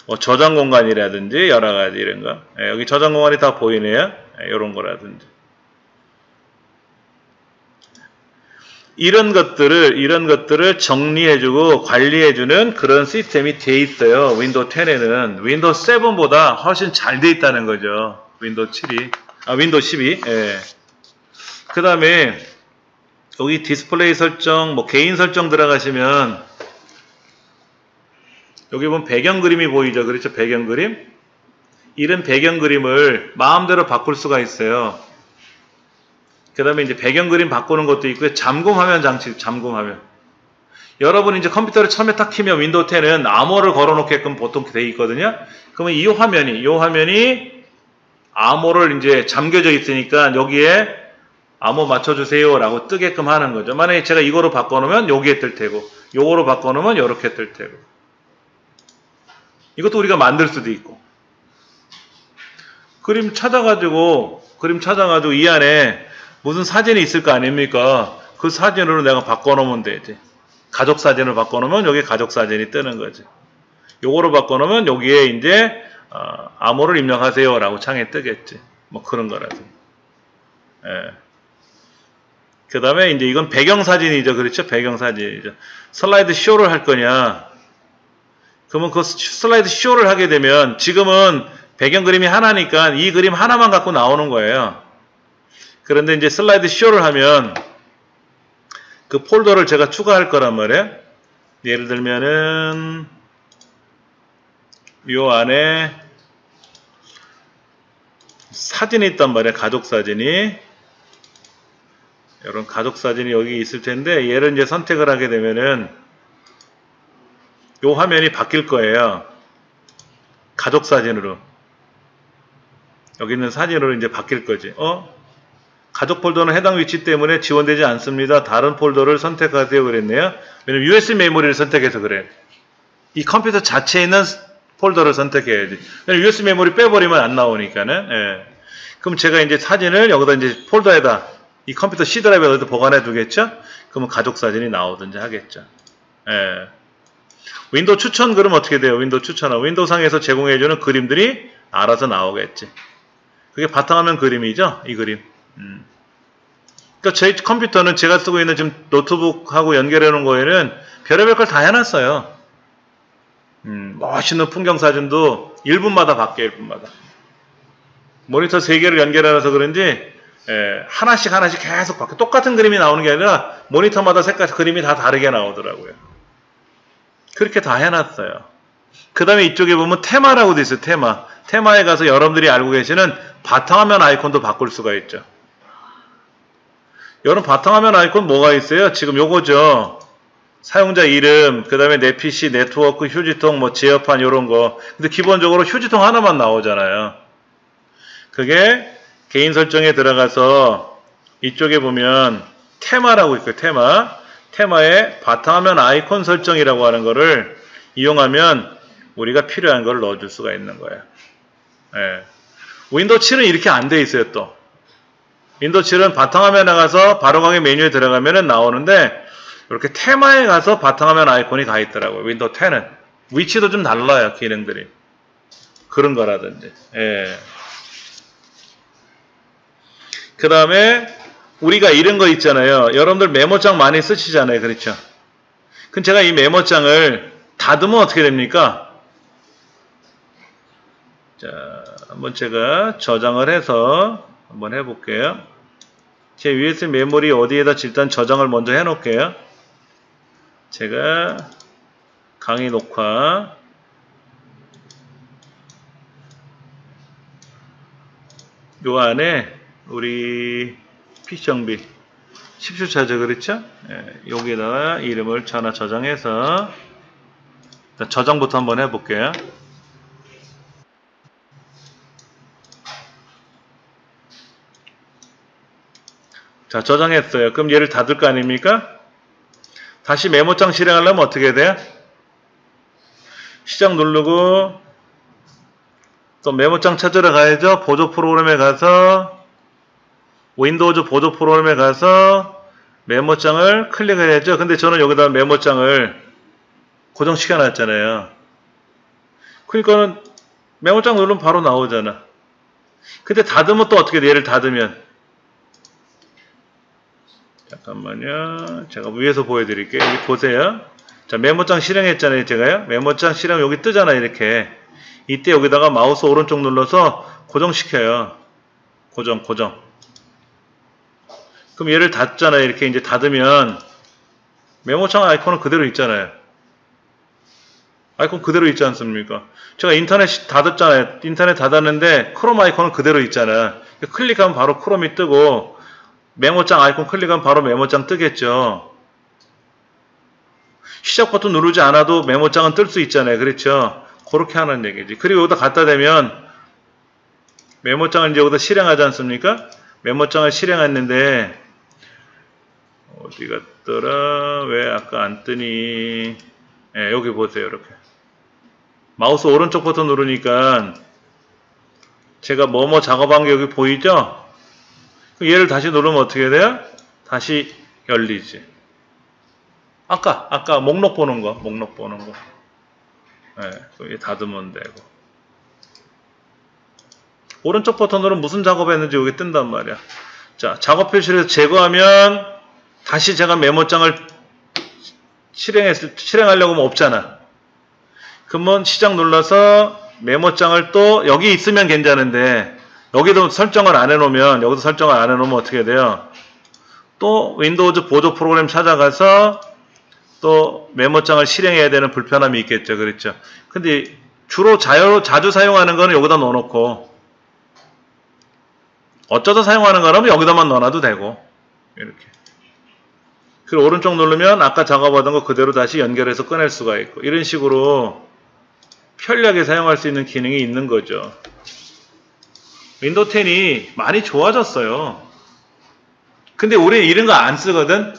뭐 저장 공간이라든지 여러 가지 이런 거. 예, 여기 저장 공간이 다 보이네요. 예, 이런 거라든지. 이런 것들을 정리해주고 관리해주는 그런 시스템이 돼 있어요. 윈도우 10에는. 윈도우 7보다 훨씬 잘 돼 있다는 거죠. 윈도우 7이. 윈도우 12. 예. 그 다음에, 여기 디스플레이 설정, 뭐 개인 설정 들어가시면, 여기 보면 배경 그림이 보이죠. 그렇죠? 배경 그림. 이런 배경 그림을 마음대로 바꿀 수가 있어요. 그 다음에 이제 배경 그림 바꾸는 것도 있고요. 잠금화면 장치, 잠금화면. 여러분이 이제 컴퓨터를 처음에 딱 키면 윈도우 10은 암호를 걸어놓게끔 보통 돼 있거든요. 그러면 이 화면이 암호를 이제 잠겨져 있으니까 여기에 암호 맞춰주세요 라고 뜨게끔 하는 거죠. 만약에 제가 이거로 바꿔놓으면 여기에 뜰 테고, 요거로 바꿔놓으면 이렇게 뜰 테고. 이것도 우리가 만들 수도 있고. 그림 찾아가지고 이 안에 무슨 사진이 있을 거 아닙니까? 그 사진으로 내가 바꿔놓으면 되지. 가족 사진을 바꿔놓으면 여기 가족 사진이 뜨는 거지. 요거로 바꿔놓으면 여기에 이제 암호를 입력하세요 라고 창에 뜨겠지. 뭐 그런 거라서. 예. 그 다음에 이제 이건 배경사진이죠. 그렇죠? 배경사진이죠. 슬라이드 쇼를 할 거냐. 그러면 그 슬라이드 쇼를 하게 되면 지금은 배경 그림이 하나니까 이 그림 하나만 갖고 나오는 거예요. 그런데 이제 슬라이드 쇼를 하면 그 폴더를 제가 추가할 거란 말이에요. 예를 들면은 요 안에 사진이 있단 말이에요. 가족 사진이. 이런 가족 사진이 여기 있을 텐데 얘를 이제 선택을 하게 되면은 요 화면이 바뀔 거예요. 가족 사진으로. 여기 있는 사진으로 이제 바뀔 거지. 가족 폴더는 해당 위치 때문에 지원되지 않습니다. 다른 폴더를 선택하세요 그랬네요. 왜냐면 USB 메모리를 선택해서 그래. 이 컴퓨터 자체에 있는 폴더를 선택해야지. 왜냐면 USB 메모리 빼버리면 안 나오니까는. 예. 그럼 제가 이제 사진을 여기다 이제 폴더에다 이 컴퓨터 C 드라이브에 어디다 보관해 두겠죠? 그러면 가족 사진이 나오든지 하겠죠. 예. 윈도우 추천 그럼 어떻게 돼요? 윈도우 추천은 윈도우 상에서 제공해주는 그림들이 알아서 나오겠지. 그게 바탕화면 그림이죠? 이 그림. 그러니까 저희 컴퓨터는 제가 쓰고 있는 지금 노트북하고 연결해 놓은 거에는 별의별 걸 다 해놨어요. 멋있는 풍경 사진도 1분마다 바뀌어요. 1분마다. 모니터 3개를 연결해 놔서 그런지 하나씩 계속 바뀌어. 똑같은 그림이 나오는 게 아니라 모니터마다 색깔 그림이 다 다르게 나오더라고요. 그렇게 다 해놨어요. 그 다음에 이쪽에 보면 테마라고 돼 있어요. 테마. 테마에 가서 여러분들이 알고 계시는 바탕화면 아이콘도 바꿀 수가 있죠. 여러분 바탕화면 아이콘 뭐가 있어요? 지금 요거죠. 사용자 이름, 그 다음에 내 PC, 네트워크, 휴지통, 뭐 제어판 요런 거. 근데 기본적으로 휴지통 하나만 나오잖아요. 그게 개인 설정에 들어가서 이쪽에 보면 테마라고 있고요. 테마. 테마에 바탕화면 아이콘 설정이라고 하는 거를 이용하면 우리가 필요한 걸 넣어줄 수가 있는 거예요. 예. 윈도우 7은 이렇게 안 돼 있어요, 또. 윈도우 7은 바탕화면에 가서 바로가기 메뉴에 들어가면은 나오는데, 이렇게 테마에 가서 바탕화면 아이콘이 가 있더라고요. 윈도우 10은. 위치도 좀 달라요, 기능들이. 그런 거라든지. 예. 그 다음에, 우리가 이런 거 있잖아요. 여러분들 메모장 많이 쓰시잖아요. 그렇죠? 그럼 제가 이 메모장을 닫으면 어떻게 됩니까? 자, 한번 제가 저장을 해서 한번 해볼게요. 제 USB 메모리 어디에다 일단 저장을 먼저 해놓을게요. 제가 강의 녹화 요 안에 우리 PC 정비 10초 차죠, 그렇죠? 예, 여기에다가 이름을 하나 저장해서 저장부터 한번 해볼게요. 자, 저장했어요. 그럼 얘를 닫을 거 아닙니까? 다시 메모장 실행하려면 어떻게 돼요? 시작 누르고 또 메모장 찾으러 가야죠. 보조 프로그램에 가서 윈도우즈 보조 프로그램에 가서 메모장을 클릭해야죠. 근데 저는 여기다 메모장을 고정시켜 놨잖아요. 그러니까는 메모장 누르면 바로 나오잖아. 근데 닫으면 또 어떻게 돼? 얘를 닫으면 잠깐만요. 제가 위에서 보여드릴게요. 여기 보세요. 자, 메모장 실행했잖아요. 제가요. 메모장 실행 여기 뜨잖아요. 이렇게. 이때 여기다가 마우스 오른쪽 눌러서 고정시켜요. 고정. 그럼 얘를 닫잖아요. 이렇게 이제 닫으면 메모장 아이콘은 그대로 있잖아요. 아이콘 그대로 있지 않습니까? 제가 인터넷 닫았잖아요. 인터넷 닫았는데 크롬 아이콘은 그대로 있잖아요. 클릭하면 바로 크롬이 뜨고 메모장 아이콘 클릭하면 바로 메모장 뜨겠죠. 시작 버튼 누르지 않아도 메모장은 뜰 수 있잖아요. 그렇죠? 그렇게 하는 얘기지. 그리고 여기다 갖다 대면 메모장을 이제 여기다 실행하지 않습니까? 메모장을 실행했는데 어디 갔더라? 왜 아까 안 뜨니? 네, 여기 보세요. 이렇게 마우스 오른쪽 버튼 누르니까 제가 뭐뭐 작업한 게 여기 보이죠? 얘를 다시 누르면 어떻게 돼요? 다시 열리지. 아까 목록 보는 거. 네, 여기 닫으면 되고. 오른쪽 버튼으로 무슨 작업했는지 여기 뜬단 말이야. 자, 작업 표시를 제거하면 다시 제가 메모장을 실행하려고 하면 없잖아. 그러면 시작 눌러서 메모장을 또 여기 있으면 괜찮은데 여기도 설정을 안 해놓으면 여기도 설정을 안 해놓으면 어떻게 돼요? 또 윈도우즈 보조 프로그램 찾아가서 또 메모장을 실행해야 되는 불편함이 있겠죠. 그렇죠? 근데 주로 자주 사용하는 거는 여기다 넣어놓고 어쩌다 사용하는 거라면 여기다만 넣어놔도 되고 이렇게. 그리고 오른쪽 누르면 아까 작업하던 거 그대로 다시 연결해서 꺼낼 수가 있고 이런 식으로 편리하게 사용할 수 있는 기능이 있는 거죠. 윈도우 10이 많이 좋아졌어요. 근데 우리는 이런 거 안 쓰거든.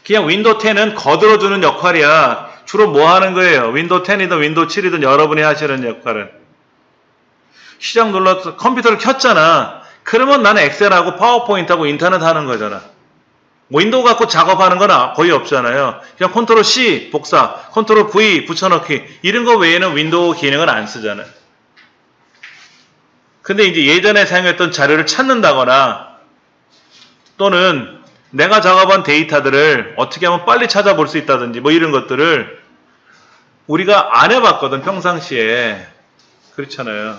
그냥 윈도우 10은 거들어주는 역할이야. 주로 뭐 하는 거예요? 윈도우 10이든 윈도우 7이든 여러분이 하시는 역할은 시작 눌러서 컴퓨터를 켰잖아. 그러면 나는 엑셀하고 파워포인트하고 인터넷 하는 거잖아. 윈도우 갖고 작업하는 건 거의 없잖아요. 그냥 컨트롤 C 복사, 컨트롤 V 붙여넣기 이런 거 외에는 윈도우 기능은 안 쓰잖아요. 근데 이제 예전에 사용했던 자료를 찾는다거나 또는 내가 작업한 데이터들을 어떻게 하면 빨리 찾아볼 수 있다든지 뭐 이런 것들을 우리가 안 해봤거든 평상시에. 그렇잖아요.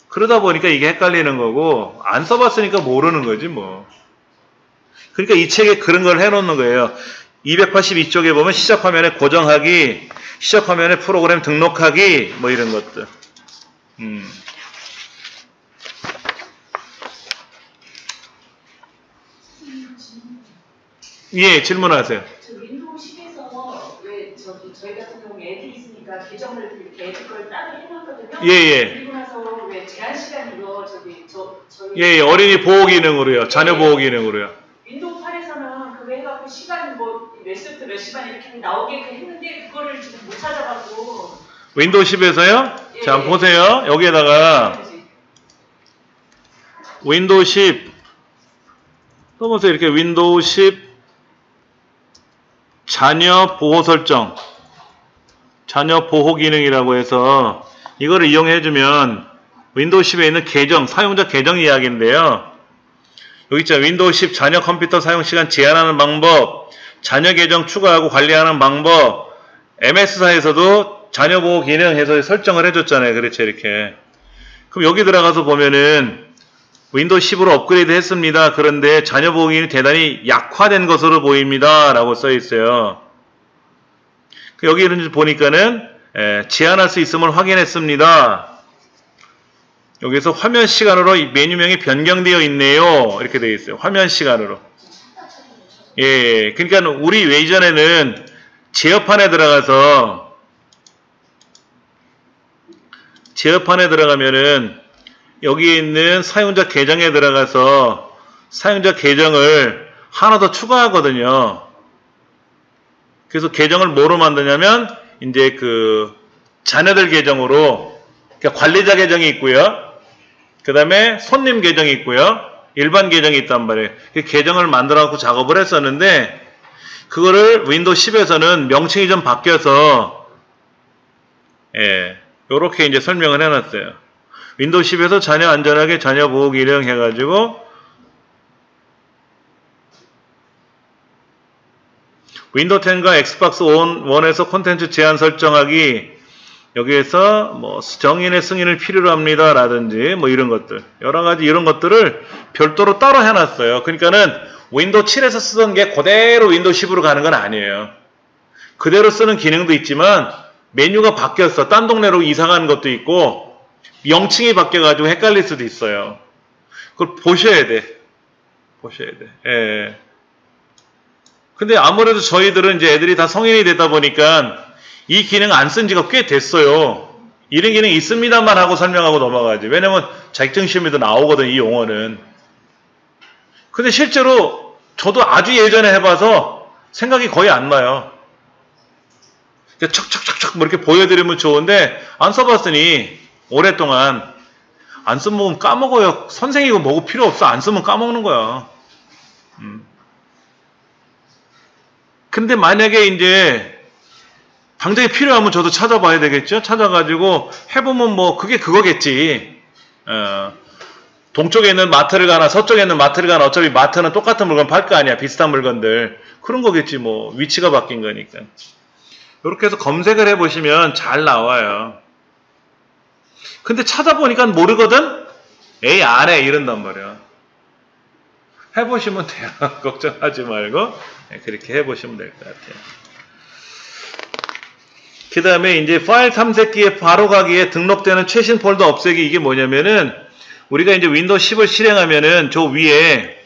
그러다 보니까 이게 헷갈리는 거고 안 써봤으니까 모르는 거지 뭐. 그러니까 이 책에 그런 걸 해놓는 거예요. 282쪽에 보면 시작 화면에 고정하기, 시작 화면에 프로그램 등록하기 뭐 이런 것들. 예, 질문하세요. 저 윈도우 10에서 왜 저희 같은 경우에 애들이 있으니까 계정을 이렇게 애들 걸 따로 해놨거든요. 예. 그리고 나서 왜 제한 시간으로 저희 예, 어린이 보호 기능으로요. 자녀 보호 기능으로요. 윈도우 8에서는 그거 해갖고 시간 뭐 몇 시부터 몇 시만 이렇게 나오게 했는데 그거를 지금 못 찾아갖고. 윈도우 10에서요? 예, 자, 보세요. 여기에다가 윈도우 10 또 보세요. 이렇게 윈도우 10 자녀 보호 설정, 자녀 보호 기능이라고 해서 이거를 이용해주면 윈도우 10에 있는 계정, 사용자 계정 이야기인데요. 여기 있죠. 윈도우 10 자녀 컴퓨터 사용 시간 제한하는 방법, 자녀 계정 추가하고 관리하는 방법, MS사에서도 자녀 보호 기능 해서 설정을 해줬잖아요. 그렇죠. 이렇게. 그럼 여기 들어가서 보면은 윈도우 10으로 업그레이드 했습니다. 그런데 자녀 보호 기능이 대단히 약화된 것으로 보입니다. 라고 써 있어요. 여기 이런 보니까는 제한할 수 있음을 확인했습니다. 여기서 화면 시간으로 메뉴명이 변경되어 있네요. 이렇게 되어 있어요. 화면 시간으로. 예, 그러니까 우리 예전에는 제어판에 들어가면은 여기에 있는 사용자 계정에 들어가서 사용자 계정을 하나 더 추가하거든요. 그래서 계정을 뭐로 만드냐면 이제 그 자녀들 계정으로, 그러니까 관리자 계정이 있고요. 그 다음에 손님 계정이 있고요. 일반 계정이 있단 말이에요. 그 계정을 만들어 갖고 작업을 했었는데 그거를 윈도우 10에서는 명칭이 좀 바뀌어서 요렇게 이제 설명을 해놨어요. 윈도우 10에서 자녀 안전하게 자녀 보호 기능 해가지고 윈도우 10과 엑스박스 원에서 콘텐츠 제한 설정하기, 여기에서 뭐 정인의 승인을 필요로 합니다 라든지 뭐 이런 것들, 여러 가지 이런 것들을 별도로 따로 해놨어요. 그러니까는 윈도우 7에서 쓰던 게 그대로 윈도우 10으로 가는 건 아니에요. 그대로 쓰는 기능도 있지만 메뉴가 바뀌었어. 딴 동네로 이사간 것도 있고 명칭이 바뀌어가지고 헷갈릴 수도 있어요. 그걸 보셔야 돼. 보셔야 돼. 예. 근데 아무래도 저희들은 이제 애들이 다 성인이 되다 보니까 이 기능 안 쓴 지가 꽤 됐어요. 이런 기능 있습니다만 하고 설명하고 넘어가지. 왜냐면 자격증시험에도 나오거든, 이 용어는. 근데 실제로 저도 아주 예전에 해봐서 생각이 거의 안 나요. 척척척척 뭐 이렇게 보여드리면 좋은데 안 써봤으니 오랫동안 안 쓰면 까먹어요. 선생이고 뭐고 필요 없어. 안 쓰면 까먹는 거야. 근데 만약에 이제 당장에 필요하면 저도 찾아봐야 되겠죠. 찾아가지고 해보면 뭐 그게 그거겠지. 동쪽에 있는 마트를 가나 서쪽에 있는 마트를 가나 어차피 마트는 똑같은 물건 팔 거 아니야. 비슷한 물건들. 그런 거겠지 뭐. 위치가 바뀐 거니까. 이렇게 해서 검색을 해보시면 잘 나와요. 근데 찾아보니까 모르거든? 에이 안 해 이런단 말이야. 해보시면 돼요. 걱정하지 말고 그렇게 해보시면 될 것 같아요. 그 다음에 이제 파일 탐색기에 바로 가기에 등록되는 최신 폴더 없애기, 이게 뭐냐면은 우리가 이제 윈도우 10을 실행하면은 저 위에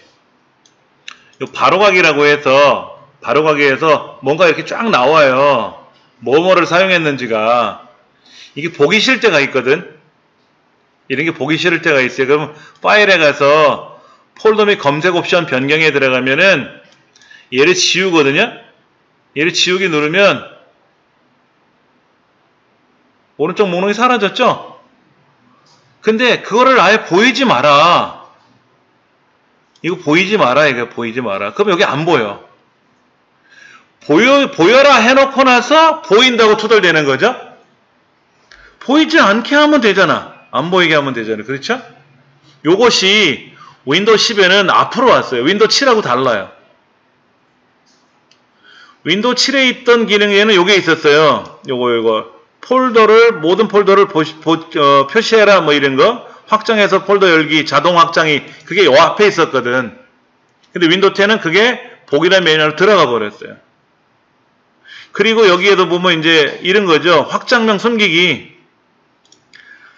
요 바로 가기라고 해서 바로 가기에서 뭔가 이렇게 쫙 나와요. 뭐뭐를 사용했는지가. 이게 보기 싫을 때가 있거든. 이런 게 보기 싫을 때가 있어요. 그럼 파일에 가서 폴더 및 검색 옵션 변경에 들어가면은 얘를 지우거든요. 얘를 지우기 누르면 오른쪽 목록이 사라졌죠? 근데 그거를 아예 보이지 마라. 이거 보이지 마라. 이거 보이지 마라. 그럼 여기 안 보여. 보여라 해놓고 나서 보인다고 투덜대는 거죠? 보이지 않게 하면 되잖아. 안 보이게 하면 되잖아요. 그렇죠? 요것이 윈도우 10에는 앞으로 왔어요. 윈도우 7하고 달라요. 윈도우 7에 있던 기능에는 요게 있었어요. 요거. 모든 폴더를 표시해라 뭐 이런 거. 확장해서 폴더 열기, 자동 확장이, 그게 요 앞에 있었거든. 근데 윈도우 10은 그게 보기란 메뉴로 들어가 버렸어요. 그리고 여기에도 보면 이제 이런 거죠. 확장명 숨기기.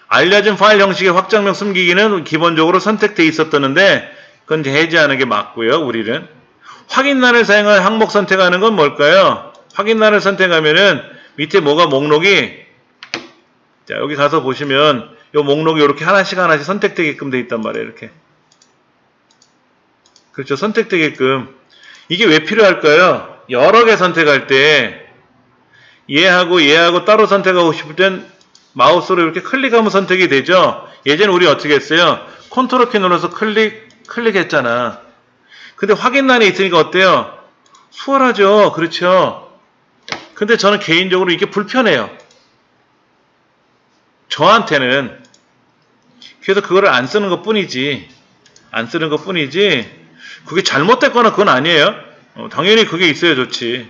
알려진 파일 형식의 확장명 숨기기는 기본적으로 선택되어 있었다는데 그건 이제 해제하는 게 맞고요. 우리는 확인란을 사용한 항목 선택하는 건 뭘까요? 확인란을 선택하면은 밑에 뭐가 목록이, 자 여기 가서 보시면 요 목록이 이렇게 하나씩 선택되게끔 돼 있단 말이에요. 이렇게. 그렇죠. 선택되게끔. 이게 왜 필요할까요? 여러 개 선택할 때 얘하고 따로 선택하고 싶을 땐 마우스로 이렇게 클릭하면 선택이 되죠. 예전에 우리 어떻게 했어요? 컨트롤 키 눌러서 클릭했잖아. 근데 확인란이 있으니까 어때요? 수월하죠. 그렇죠. 근데 저는 개인적으로 이게 불편해요. 저한테는. 그래서 그거를 안 쓰는 것 뿐이지. 그게 잘못됐거나 그건 아니에요. 당연히 그게 있어야 좋지.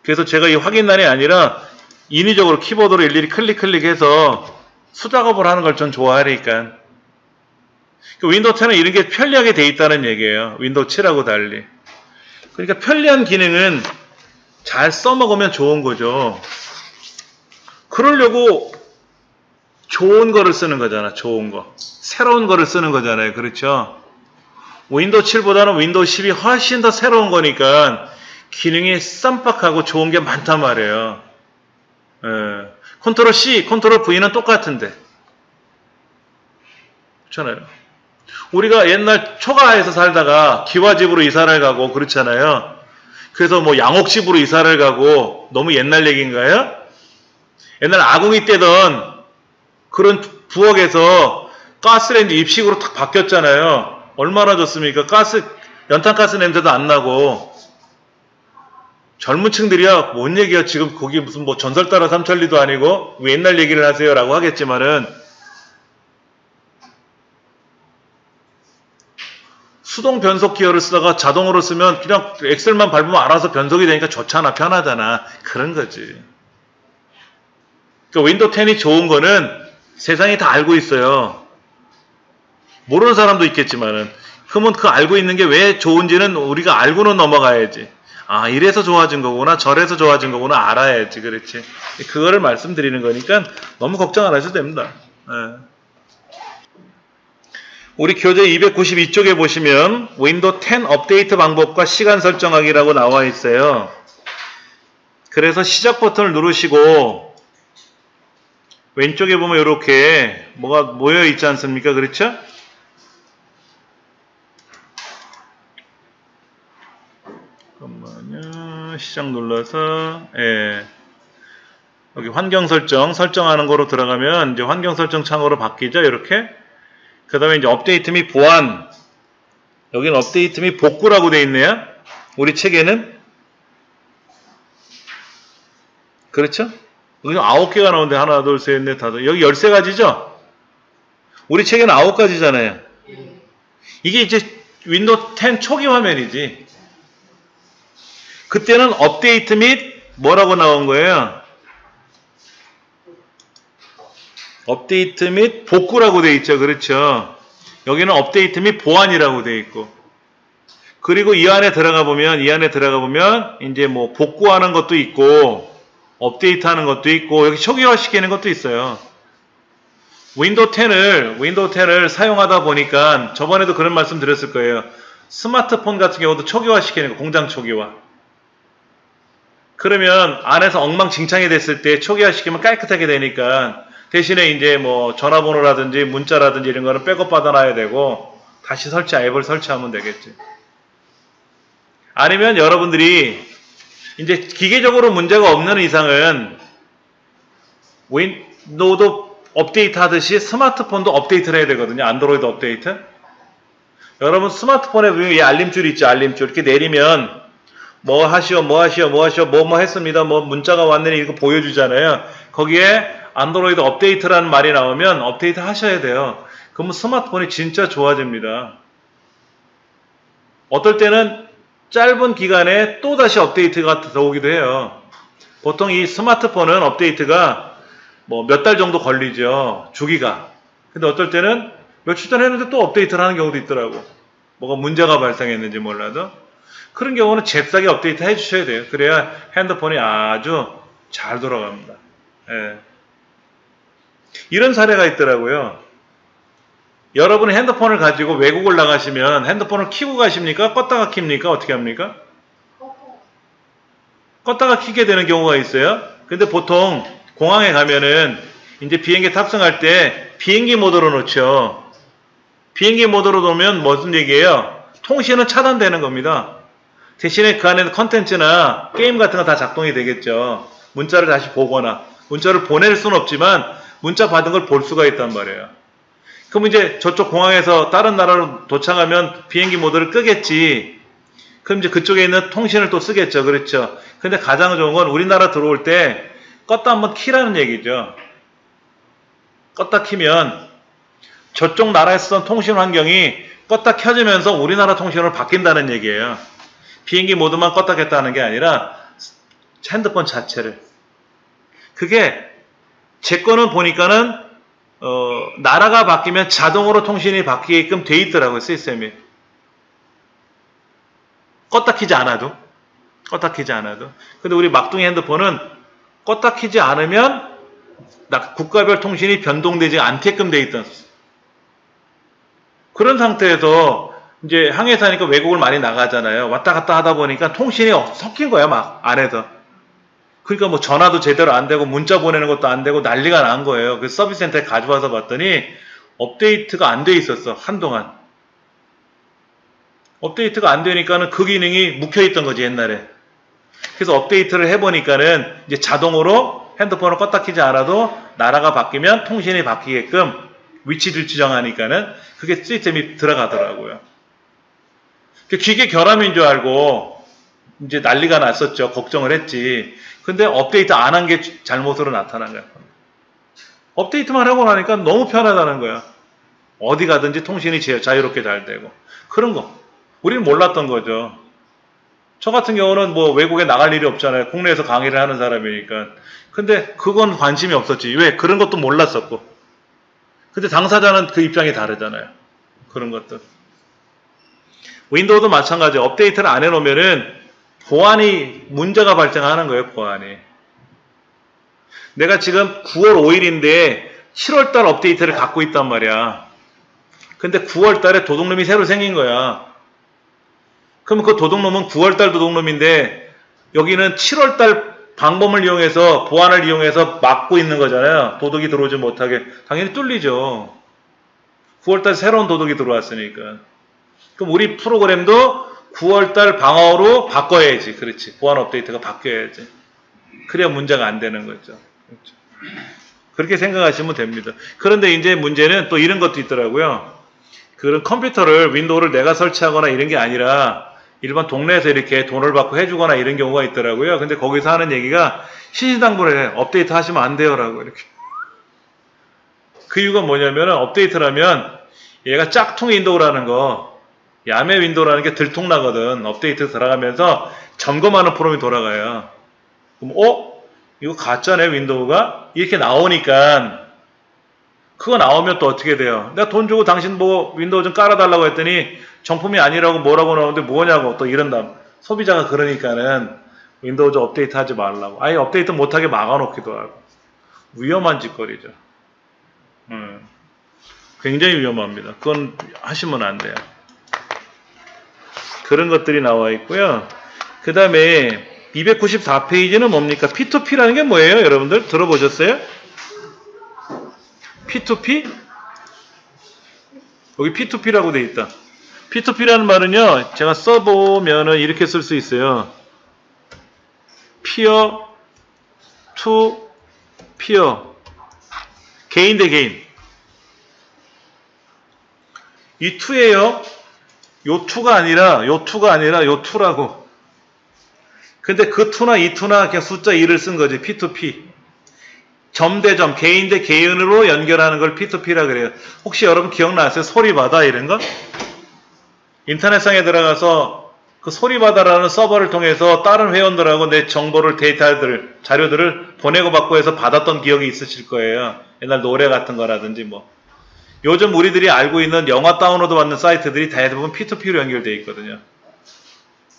그래서 제가 이 확인란이 아니라 인위적으로 키보드로 일일이 클릭해서 수작업을 하는 걸 전 좋아하니까. 윈도우 10은 이런 게 편리하게 돼 있다는 얘기예요. 윈도우 7하고 달리. 그러니까 편리한 기능은 잘 써먹으면 좋은 거죠. 그러려고 좋은 거를 쓰는 거잖아. 좋은 거. 새로운 거를 쓰는 거잖아요. 그렇죠? 윈도우 7보다는 윈도우 10이 훨씬 더 새로운 거니까 기능이 쌈박하고 좋은 게 많단 말이에요. 컨트롤 C, 컨트롤 V는 똑같은데. 그렇잖아요. 우리가 옛날 초가에서 살다가 기와집으로 이사를 가고 그렇잖아요. 그래서 뭐 양옥집으로 이사를 가고, 너무 옛날 얘기인가요? 옛날 아궁이 떼던 그런 부엌에서 가스레인지 입식으로 탁 바뀌었잖아요. 얼마나 좋습니까? 연탄가스 냄새도 안 나고. 젊은 층들이야 뭔 얘기야, 지금 거기 무슨 뭐 전설 따라 삼천리도 아니고 왜 옛날 얘기를 하세요 라고 하겠지만은 수동 변속 기어를 쓰다가 자동으로 쓰면 그냥 엑셀만 밟으면 알아서 변속이 되니까 좋잖아. 편하잖아. 그런 거지. 그러니까 윈도우 10이 좋은 거는 세상이 다 알고 있어요. 모르는 사람도 있겠지만은. 그러면 그 알고 있는 게 왜 좋은지는 우리가 알고는 넘어가야지. 아, 이래서 좋아진 거구나, 저래서 좋아진 거구나 알아야지. 그렇지. 그거를 말씀드리는 거니까 너무 걱정 안 하셔도 됩니다. 예. 우리 교재 292쪽에 보시면 윈도우 10 업데이트 방법과 시간 설정하기라고 나와 있어요. 그래서 시작 버튼을 누르시고 왼쪽에 보면 이렇게 뭐가 모여 있지 않습니까? 그렇죠? 잠깐만요. 시작 눌러서 예. 여기 환경 설정하는 거로 들어가면 이제 환경 설정 창으로 바뀌죠. 이렇게. 그 다음에 이제 업데이트 및 보안. 여기는 업데이트 및 복구라고 되어 있네요. 우리 책에는. 그렇죠? 여기 9개가 나오는데 하나, 둘, 셋, 넷, 다섯. 여기 13가지죠? 우리 책에는 9가지잖아요. 이게 이제 윈도우 10 초기 화면이지. 그때는 업데이트 및 뭐라고 나온 거예요? 업데이트 및 복구라고 되어 있죠. 그렇죠. 여기는 업데이트 및 보안이라고 되어 있고. 그리고 이 안에 들어가 보면 이제 뭐 복구하는 것도 있고 업데이트 하는 것도 있고 여기 초기화 시키는 것도 있어요. 윈도우 10을 사용하다 보니까 저번에도 그런 말씀 드렸을 거예요. 스마트폰 같은 경우도 초기화 시키는 거, 공장 초기화. 그러면 안에서 엉망진창이 됐을 때 초기화 시키면 깨끗하게 되니까 대신에 이제 뭐 전화번호라든지 문자라든지 이런 거는 백업 받아놔야 되고 다시 앱을 설치하면 되겠지. 아니면 여러분들이 이제 기계적으로 문제가 없는 이상은 윈도우도 업데이트 하듯이 스마트폰도 업데이트를 해야 되거든요. 안드로이드 업데이트. 여러분 스마트폰에 보면 이 알림줄 있죠. 알림줄 이렇게 내리면 뭐 했습니다. 뭐 문자가 왔느니 이거 보여주잖아요. 거기에 안드로이드 업데이트라는 말이 나오면 업데이트 하셔야 돼요. 그러면 스마트폰이 진짜 좋아집니다. 어떨 때는 짧은 기간에 또다시 업데이트가 들어오기도 해요. 보통 이 스마트폰은 업데이트가 뭐 몇 달 정도 걸리죠. 주기가. 근데 어떨 때는 며칠 전에 했는데 또 업데이트를 하는 경우도 있더라고. 뭐가 문제가 발생했는지 몰라도. 그런 경우는 잽싸게 업데이트 해주셔야 돼요. 그래야 핸드폰이 아주 잘 돌아갑니다. 예. 이런 사례가 있더라고요. 여러분이 핸드폰을 가지고 외국을 나가시면 핸드폰을 켜고 가십니까? 껐다가 킵니까? 어떻게 합니까? 껐다가 켜게 되는 경우가 있어요. 근데 보통 공항에 가면은 이제 비행기 탑승할 때 비행기 모드로 놓죠. 비행기 모드로 놓으면 무슨 얘기예요? 통신은 차단되는 겁니다. 대신에 그 안에는 컨텐츠나 게임 같은 거 다 작동이 되겠죠. 문자를 다시 보거나 문자를 보낼 수는 없지만 문자 받은 걸 볼 수가 있단 말이에요. 그럼 이제 저쪽 공항에서 다른 나라로 도착하면 비행기 모드를 끄겠지. 그럼 이제 그쪽에 있는 통신을 또 쓰겠죠. 그렇죠. 근데 가장 좋은 건 우리나라 들어올 때 껐다 한번 키라는 얘기죠. 껐다 키면 저쪽 나라에 쓰던 통신 환경이 껐다 켜지면서 우리나라 통신으로 바뀐다는 얘기예요. 비행기 모드만 껐다 켰다 하는 게 아니라 핸드폰 자체를. 그게 제 거는 보니까는 나라가 바뀌면 자동으로 통신이 바뀌게끔 돼 있더라고요. 시스템이. 껐다 키지 않아도. 근데 우리 막둥이 핸드폰은 껐다 키지 않으면 국가별 통신이 변동되지 않게끔 돼 있던. 그런 상태에서 이제 항해사니까 외국을 많이 나가잖아요. 왔다 갔다 하다 보니까 통신이 섞인 거야, 막 안에서. 그러니까 뭐 전화도 제대로 안 되고 문자 보내는 것도 안 되고 난리가 난 거예요. 그래서 서비스 센터에 가져와서 봤더니 업데이트가 안 돼 있었어. 한동안. 업데이트가 안 되니까는 그 기능이 묵혀있던 거지, 옛날에. 그래서 업데이트를 해보니까는 이제 자동으로 핸드폰을 껐다 키지 않아도 나라가 바뀌면 통신이 바뀌게끔 위치를 지정하니까는 그게 시스템이 들어가더라고요. 기계 결함인 줄 알고 이제 난리가 났었죠. 걱정을 했지. 근데 업데이트 안 한 게 잘못으로 나타난 거야. 업데이트만 하고 나니까 너무 편하다는 거야. 어디 가든지 통신이 자유롭게 잘 되고. 그런 거. 우리는 몰랐던 거죠. 저 같은 경우는 뭐 외국에 나갈 일이 없잖아요. 국내에서 강의를 하는 사람이니까. 근데 그건 관심이 없었지. 왜? 그런 것도 몰랐었고. 근데 당사자는 그 입장이 다르잖아요. 그런 것들. 윈도우도 마찬가지. 업데이트를 안 해놓으면은 보안이 문제가 발생하는 거예요. 보안이. 내가 지금 9월 5일인데 7월달 업데이트를 갖고 있단 말이야. 근데 9월달에 도둑놈이 새로 생긴 거야. 그럼 그 도둑놈은 9월달 도둑놈인데 여기는 7월달 방범을 이용해서 보안을 이용해서 막고 있는 거잖아요. 도둑이 들어오지 못하게. 당연히 뚫리죠. 9월달 새로운 도둑이 들어왔으니까. 그럼 우리 프로그램도 9월달 방어로 바꿔야지. 그렇지. 보안 업데이트가 바뀌어야지. 그래야 문제가 안 되는 거죠. 그렇죠. 그렇게 생각하시면 됩니다. 그런데 이제 문제는 또 이런 것도 있더라고요. 그런 컴퓨터를 윈도우를 내가 설치하거나 이런 게 아니라 일반 동네에서 이렇게 돈을 받고 해주거나 이런 경우가 있더라고요. 근데 거기서 하는 얘기가 신신당부를 업데이트 하시면 안 돼요라고 이렇게. 그 이유가 뭐냐면 업데이트를 하면 얘가 짝퉁 윈도우라는 거, 야매 윈도우라는 게 들통나거든. 업데이트 들어가면서 점검하는 프로그램이 돌아가요. 그럼 이거 가짜네 윈도우가? 이렇게 나오니까 그거 나오면 또 어떻게 돼요? 내가 돈 주고 당신 뭐 윈도우 좀 깔아달라고 했더니 정품이 아니라고 뭐라고 나오는데 뭐냐고 또 이런다. 소비자가 그러니까는 윈도우 좀 업데이트 하지 말라고. 아예 업데이트 못하게 막아놓기도 하고. 위험한 짓거리죠. 굉장히 위험합니다. 그건 하시면 안 돼요. 그런 것들이 나와 있고요. 그 다음에 294페이지는 뭡니까? P2P라는 게 뭐예요? 여러분들 들어보셨어요? P2P? 여기 P2P라고 돼 있다. P2P라는 말은요, 제가 써보면은 이렇게 쓸 수 있어요. Peer to Peer. 개인 대 개인. 이 2예요. 요 2가 아니라, 요 2라고. 근데 그 2나 이 2나 그냥 숫자 2를 쓴 거지. P2P. 점 대 점, 개인 대 개인으로 연결하는 걸 P2P라 그래요. 혹시 여러분 기억나세요? 소리바다 이런 거? 인터넷상에 들어가서 그 소리바다라는 서버를 통해서 다른 회원들하고 내 정보를, 데이터들, 자료들을 보내고 받고 해서 받았던 기억이 있으실 거예요. 옛날 노래 같은 거라든지 뭐. 요즘 우리들이 알고 있는 영화 다운로드 받는 사이트들이 대부분 P2P로 연결되어 있거든요.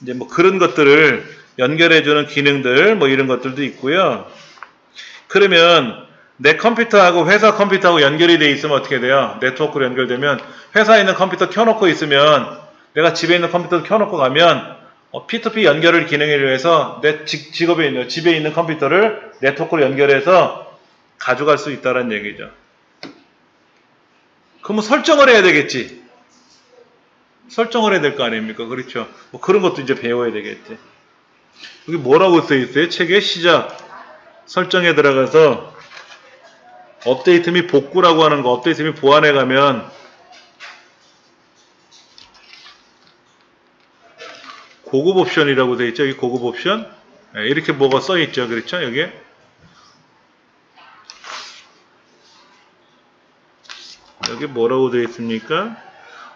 이제 뭐 그런 것들을 연결해주는 기능들, 뭐 이런 것들도 있고요. 그러면 내 컴퓨터하고 회사 컴퓨터하고 연결이 돼 있으면 어떻게 돼요? 네트워크로 연결되면 회사에 있는 컴퓨터 켜놓고 있으면 내가 집에 있는 컴퓨터 켜놓고 가면 P2P 연결을 기능에 의해서 내 직업에 있는 집에 있는 컴퓨터를 네트워크로 연결해서 가져갈 수 있다는 얘기죠. 그러면 설정을 해야 되겠지. 설정을 해야 될 거 아닙니까? 그렇죠. 뭐 그런 것도 이제 배워야 되겠지. 여기 뭐라고 써 있어요? 책의 시작. 설정에 들어가서 업데이트 및 복구라고 하는 거, 업데이트 및 보완해 가면 고급 옵션이라고 되어 있죠. 여기 고급 옵션. 네, 이렇게 뭐가 써 있죠. 그렇죠. 여기에. 여기 뭐라고 되어 있습니까?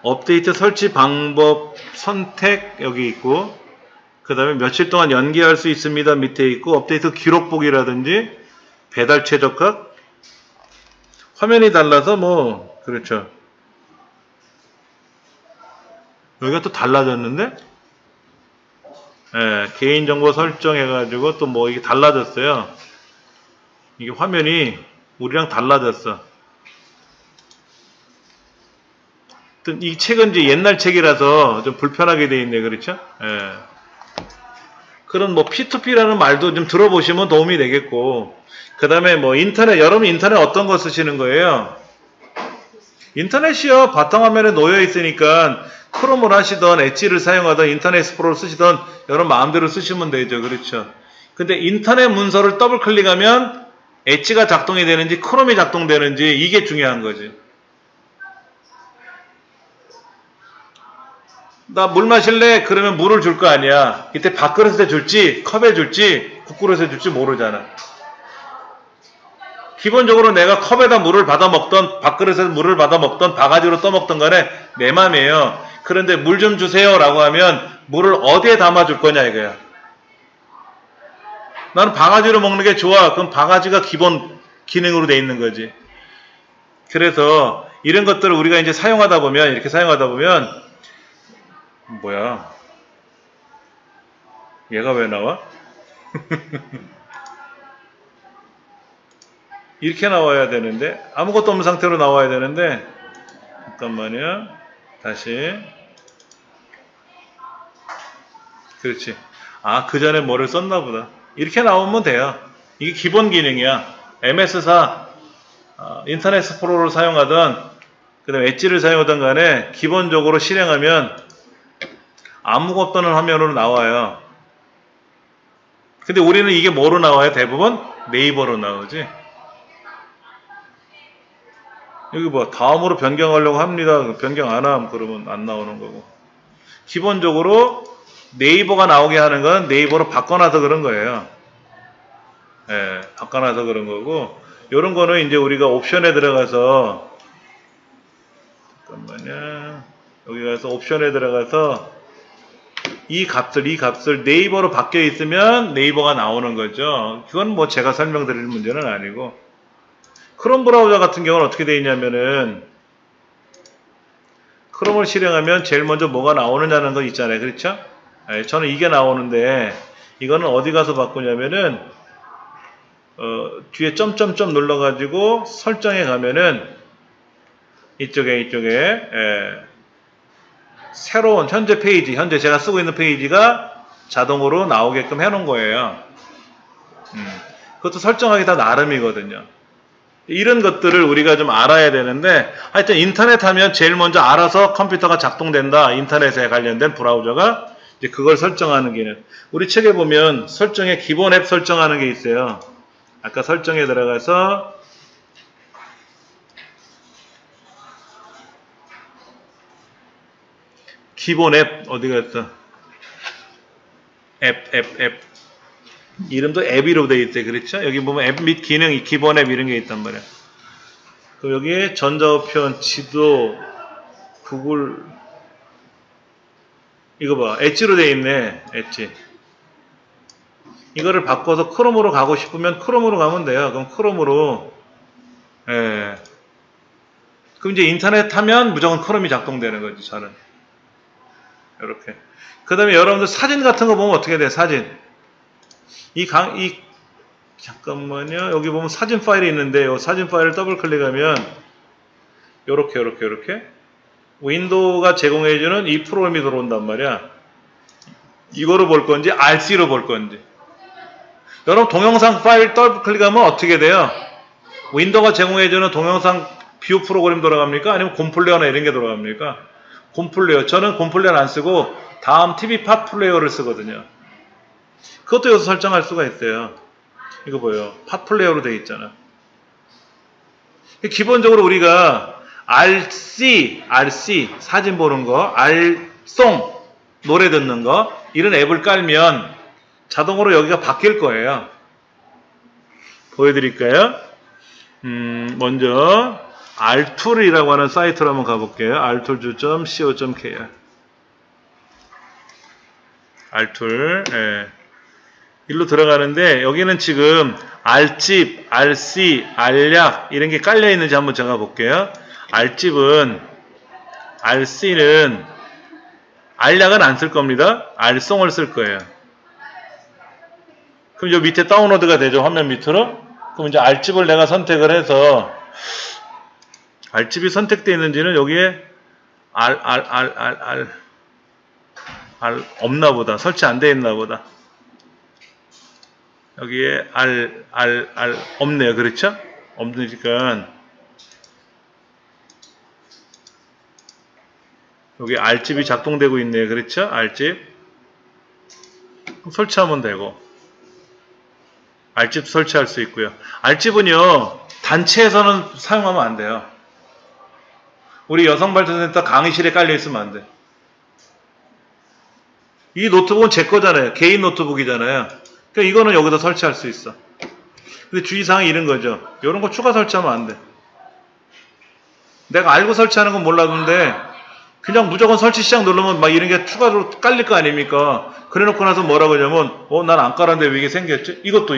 업데이트 설치 방법 선택 여기 있고, 그 다음에 며칠 동안 연기할 수 있습니다 밑에 있고, 업데이트 기록보기라든지 배달 최적화, 화면이 달라서 뭐 그렇죠. 여기가 또 달라졌는데, 예, 개인정보 설정해가지고 또 뭐 이게 달라졌어요. 이게 화면이 우리랑 달라졌어. 이 책은 이제 옛날 책이라서 좀 불편하게 돼 있네, 그렇죠? 예. 그런 뭐 P2P라는 말도 좀 들어보시면 도움이 되겠고, 그 다음에 뭐 인터넷, 여러분 인터넷 어떤 거 쓰시는 거예요? 인터넷이요. 바탕화면에 놓여 있으니까 크롬을 하시던 엣지를 사용하던 인터넷 익스플로러를 쓰시던 여러분 마음대로 쓰시면 되죠. 그렇죠? 근데 인터넷 문서를 더블 클릭하면 엣지가 작동이 되는지 크롬이 작동되는지 이게 중요한 거지. 나 물 마실래? 그러면 물을 줄 거 아니야. 이때 밥그릇에 줄지 컵에 줄지 국그릇에 줄지 모르잖아. 기본적으로 내가 컵에다 물을 받아 먹던 밥그릇에서 물을 받아 먹던 바가지로 떠먹던 간에 내 맘이에요. 그런데 물 좀 주세요 라고 하면 물을 어디에 담아줄 거냐 이거야. 나는 바가지로 먹는 게 좋아. 그럼 바가지가 기본 기능으로 돼 있는 거지. 그래서 이런 것들을 우리가 이제 사용하다 보면, 이렇게 사용하다 보면, 뭐야? 얘가 왜 나와? 이렇게 나와야 되는데, 아무것도 없는 상태로 나와야 되는데, 잠깐만요. 다시. 그렇지. 아, 그 전에 뭐를 썼나 보다. 이렇게 나오면 돼요. 이게 기본 기능이야. MS사 인터넷 익스플로러를 사용하든 그 다음에 엣지를 사용하든 간에 기본적으로 실행하면 아무것도 없는 화면으로 나와요. 근데 우리는 이게 뭐로 나와요? 대부분 네이버로 나오지. 여기 뭐 다음으로 변경하려고 합니다. 변경 안 하면 그러면 안 나오는 거고. 기본적으로 네이버가 나오게 하는 건 네이버로 바꿔놔서 그런 거예요. 예, 바꿔놔서 그런 거고, 요런 거는 이제 우리가 옵션에 들어가서, 잠깐만요. 여기 가서 옵션에 들어가서 이 값을 네이버로 바뀌어 있으면 네이버가 나오는 거죠. 그건 뭐 제가 설명드릴 문제는 아니고. 크롬 브라우저 같은 경우는 어떻게 되어 있냐면은, 크롬을 실행하면 제일 먼저 뭐가 나오느냐는 거 있잖아요. 그렇죠? 예, 저는 이게 나오는데, 이거는 어디 가서 바꾸냐면은, 뒤에 점점점 눌러가지고 설정에 가면은, 이쪽에, 새로운 현재 페이지, 현재 제가 쓰고 있는 페이지가 자동으로 나오게끔 해놓은 거예요. 그것도 설정하기 다 나름이거든요. 이런 것들을 우리가 좀 알아야 되는데, 하여튼 인터넷 하면 제일 먼저 알아서 컴퓨터가 작동된다. 인터넷에 관련된 브라우저가 이제 그걸 설정하는 기능. 우리 책에 보면 설정에 기본 앱 설정하는 게 있어요. 아까 설정에 들어가서 기본 앱 어디 갔어? 앱 이름도 앱이로 되어 있대. 그렇죠? 여기 보면 앱 및 기능, 기본 앱 이런 게 있단 말이야. 그럼 여기에 전자우편, 지도, 구글, 이거 봐. 엣지로 되어 있네. 엣지. 이거를 바꿔서 크롬으로 가고 싶으면 크롬으로 가면 돼요. 그럼 크롬으로, 예. 그럼 이제 인터넷 하면 무조건 크롬이 작동되는 거지, 저는. 이렇게. 그 다음에 여러분들 사진 같은 거 보면 어떻게 돼, 사진. 잠깐만요. 여기 보면 사진 파일이 있는데, 이 사진 파일을 더블 클릭하면, 요렇게. 윈도우가 제공해주는 이 프로그램이 들어온단 말이야. 이거로 볼 건지, RC로 볼 건지. 여러분, 동영상 파일 더블 클릭하면 어떻게 돼요? 윈도우가 제공해주는 동영상 뷰 프로그램 돌아갑니까? 아니면 곰플레어나 이런 게 돌아갑니까? 곰플레어. 저는 곰플레어는 안 쓰고, 다음 TV 팟 플레이어를 쓰거든요. 그것도 여기서 설정할 수가 있어요. 이거 보여요. 팟 플레이어로 되어 있잖아. 기본적으로 우리가 RC, 사진 보는 거, R송, 노래 듣는 거, 이런 앱을 깔면 자동으로 여기가 바뀔 거예요. 보여드릴까요? 먼저 rtool이라고 하는 사이트로 한번 가볼게요. rtool.co.kr rtool, 예. 일로 들어가는데 여기는 지금 R집, RC, R약 이런 게 깔려 있는지 한번 제가 볼게요. R집은 RC는 R약은 안 쓸 겁니다. R송을 쓸 거예요. 그럼 요 밑에 다운로드가 되죠. 화면 밑으로. 그럼 이제 R집을 내가 선택을 해서 R집이 선택되어 있는지는 여기에 R 없나 보다. 설치 안 되어 있나 보다. 여기에 R 없네요. 그렇죠? 없으니까 여기 R집이 작동되고 있네요. 그렇죠? R집 설치하면 되고 R집 설치할 수 있고요. R집은요 단체에서는 사용하면 안 돼요. 우리 여성발전센터 강의실에 깔려 있으면 안 돼. 이 노트북은 제 거잖아요. 개인 노트북이잖아요. 그러니까 이거는 여기다 설치할 수 있어. 근데 주의사항이 이런 거죠. 이런 거 추가 설치하면 안 돼. 내가 알고 설치하는 건 몰랐는데 그냥 무조건 설치 시작 누르면 막 이런 게 추가로 깔릴 거 아닙니까? 그래 놓고 나서 뭐라고 하냐면, 난 안 깔았는데 왜 이게 생겼지? 이것도.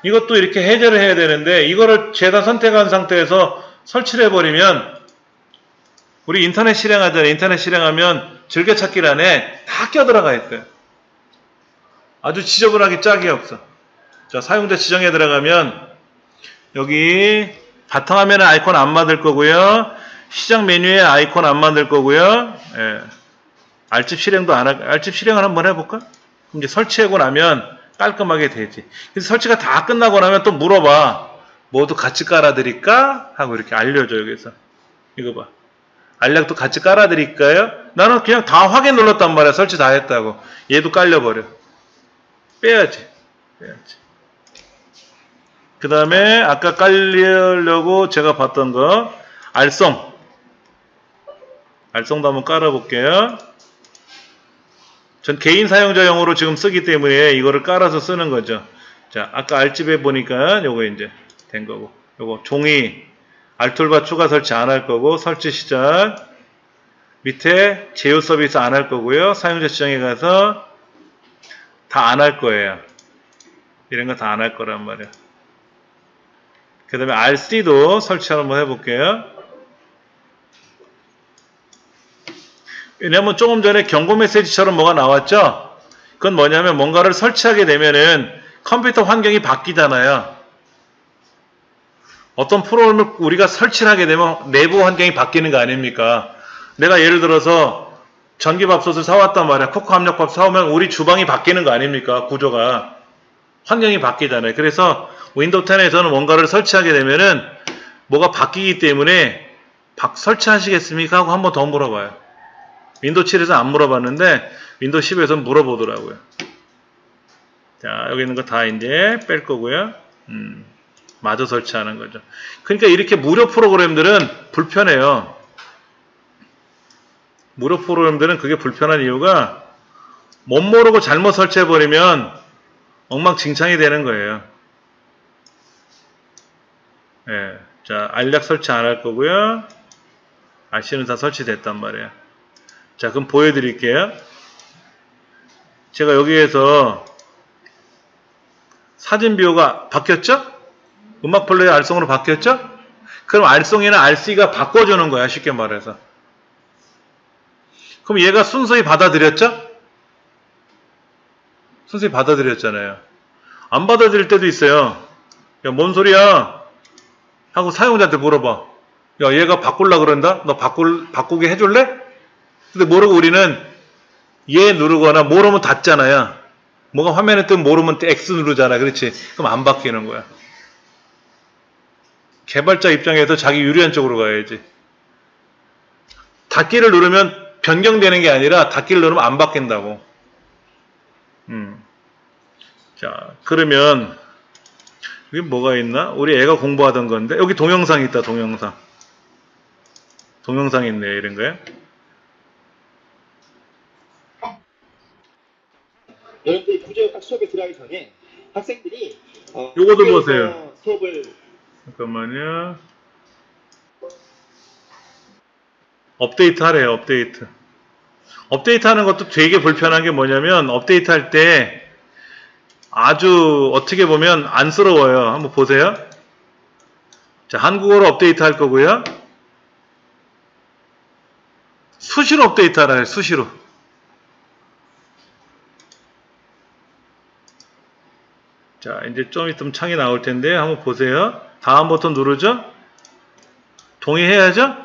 이것도 이렇게 해제를 해야 되는데, 이거를 죄다 선택한 상태에서 설치를 해버리면, 우리 인터넷 실행하잖아요. 인터넷 실행하면 즐겨찾기란에 다 껴들어가 있어요. 아주 지저분하게 짝이 없어. 자, 사용자 지정에 들어가면, 여기, 바탕화면에 아이콘 안 만들 거고요. 시작 메뉴에 아이콘 안 만들 거고요. 예. 알집 실행도 안 할, 알집 실행을 한번 해볼까? 그럼 이제 설치하고 나면 깔끔하게 되지. 그래서 설치가 다 끝나고 나면 또 물어봐. 모두 같이 깔아드릴까? 하고 이렇게 알려줘, 여기서. 이거 봐. 알약도 같이 깔아드릴까요? 나는 그냥 다 확인 눌렀단 말이야. 설치 다 했다고. 얘도 깔려버려. 빼야지. 그 다음에 아까 깔려고 제가 봤던 거 알송. 알송도 한번 깔아볼게요. 전 개인 사용자용으로 지금 쓰기 때문에 이거를 깔아서 쓰는 거죠. 자, 아까 알집에 보니까 요거 이제 된 거고, 요거 종이 알툴바 추가 설치 안 할 거고, 설치 시작. 밑에 제휴 서비스 안 할 거고요. 사용자 지정에 가서 다 안 할 거예요. 이런 거 다 안 할 거란 말이에요. 그 다음에 RC도 설치 한번 해볼게요. 왜냐면 조금 전에 경고 메시지처럼 뭐가 나왔죠? 그건 뭐냐면 뭔가를 설치하게 되면은 컴퓨터 환경이 바뀌잖아요. 어떤 프로그램을 우리가 설치를 하게 되면 내부 환경이 바뀌는 거 아닙니까? 내가 예를 들어서 전기밥솥을 사왔단 말이야. 코코 압력밥 사오면 우리 주방이 바뀌는 거 아닙니까? 구조가. 환경이 바뀌잖아요. 그래서 윈도우 10에서는 뭔가를 설치하게 되면은 뭐가 바뀌기 때문에 설치하시겠습니까? 하고 한 번 더 물어봐요. 윈도우 7에서 안 물어봤는데 윈도우 10에서 물어보더라고요. 자, 여기 있는 거 다 이제 뺄 거고요. 마저 설치하는 거죠. 그러니까 이렇게 무료 프로그램들은 불편해요. 무료 프로그램들은 그게 불편한 이유가 못 모르고 잘못 설치해버리면 엉망진창이 되는 거예요. 예. 자, 알약 설치 안 할 거고요. RC는 다 설치됐단 말이에요. 자, 그럼 보여드릴게요. 제가 여기에서 사진 뷰가 바뀌었죠? 음악 플레이어 알송으로 바뀌었죠? 그럼 알송이나 RC가 바꿔주는 거야, 쉽게 말해서. 그럼 얘가 순서히 받아들였죠? 순서히 받아들였잖아요. 안 받아들일 때도 있어요. 야, 뭔 소리야? 하고 사용자한테 물어봐. 야, 얘가 바꾸려고 그런다? 너 바꾸게 해줄래? 근데 모르고 우리는 얘 누르거나 모르면 닫잖아요. 뭐가 화면에 뜨면 모르면 X 누르잖아. 그렇지? 그럼 안 바뀌는 거야. 개발자 입장에서 자기 유리한 쪽으로 가야지. 닫기를 누르면 변경되는 게 아니라 닫기를 누르면 안 바뀐다고. 자, 그러면 여기 뭐가 있나? 우리 애가 공부하던 건데 여기 동영상 있다. 동영상 있네. 이런 거야. 여러분들이 구조역학 수업에 들어가기 전에 학생들이 요거도 보세요. 수업을 잠깐만요. 업데이트 하래요. 업데이트. 업데이트 하는 것도 되게 불편한 게 뭐냐면 업데이트 할 때 아주 어떻게 보면 안쓰러워요. 한번 보세요. 자, 한국어로 업데이트 할 거고요. 수시로 업데이트 하라 해요. 수시로. 자, 이제 좀 있으면 창이 나올 텐데 한번 보세요. 다음 버튼 누르죠? 동의해야죠?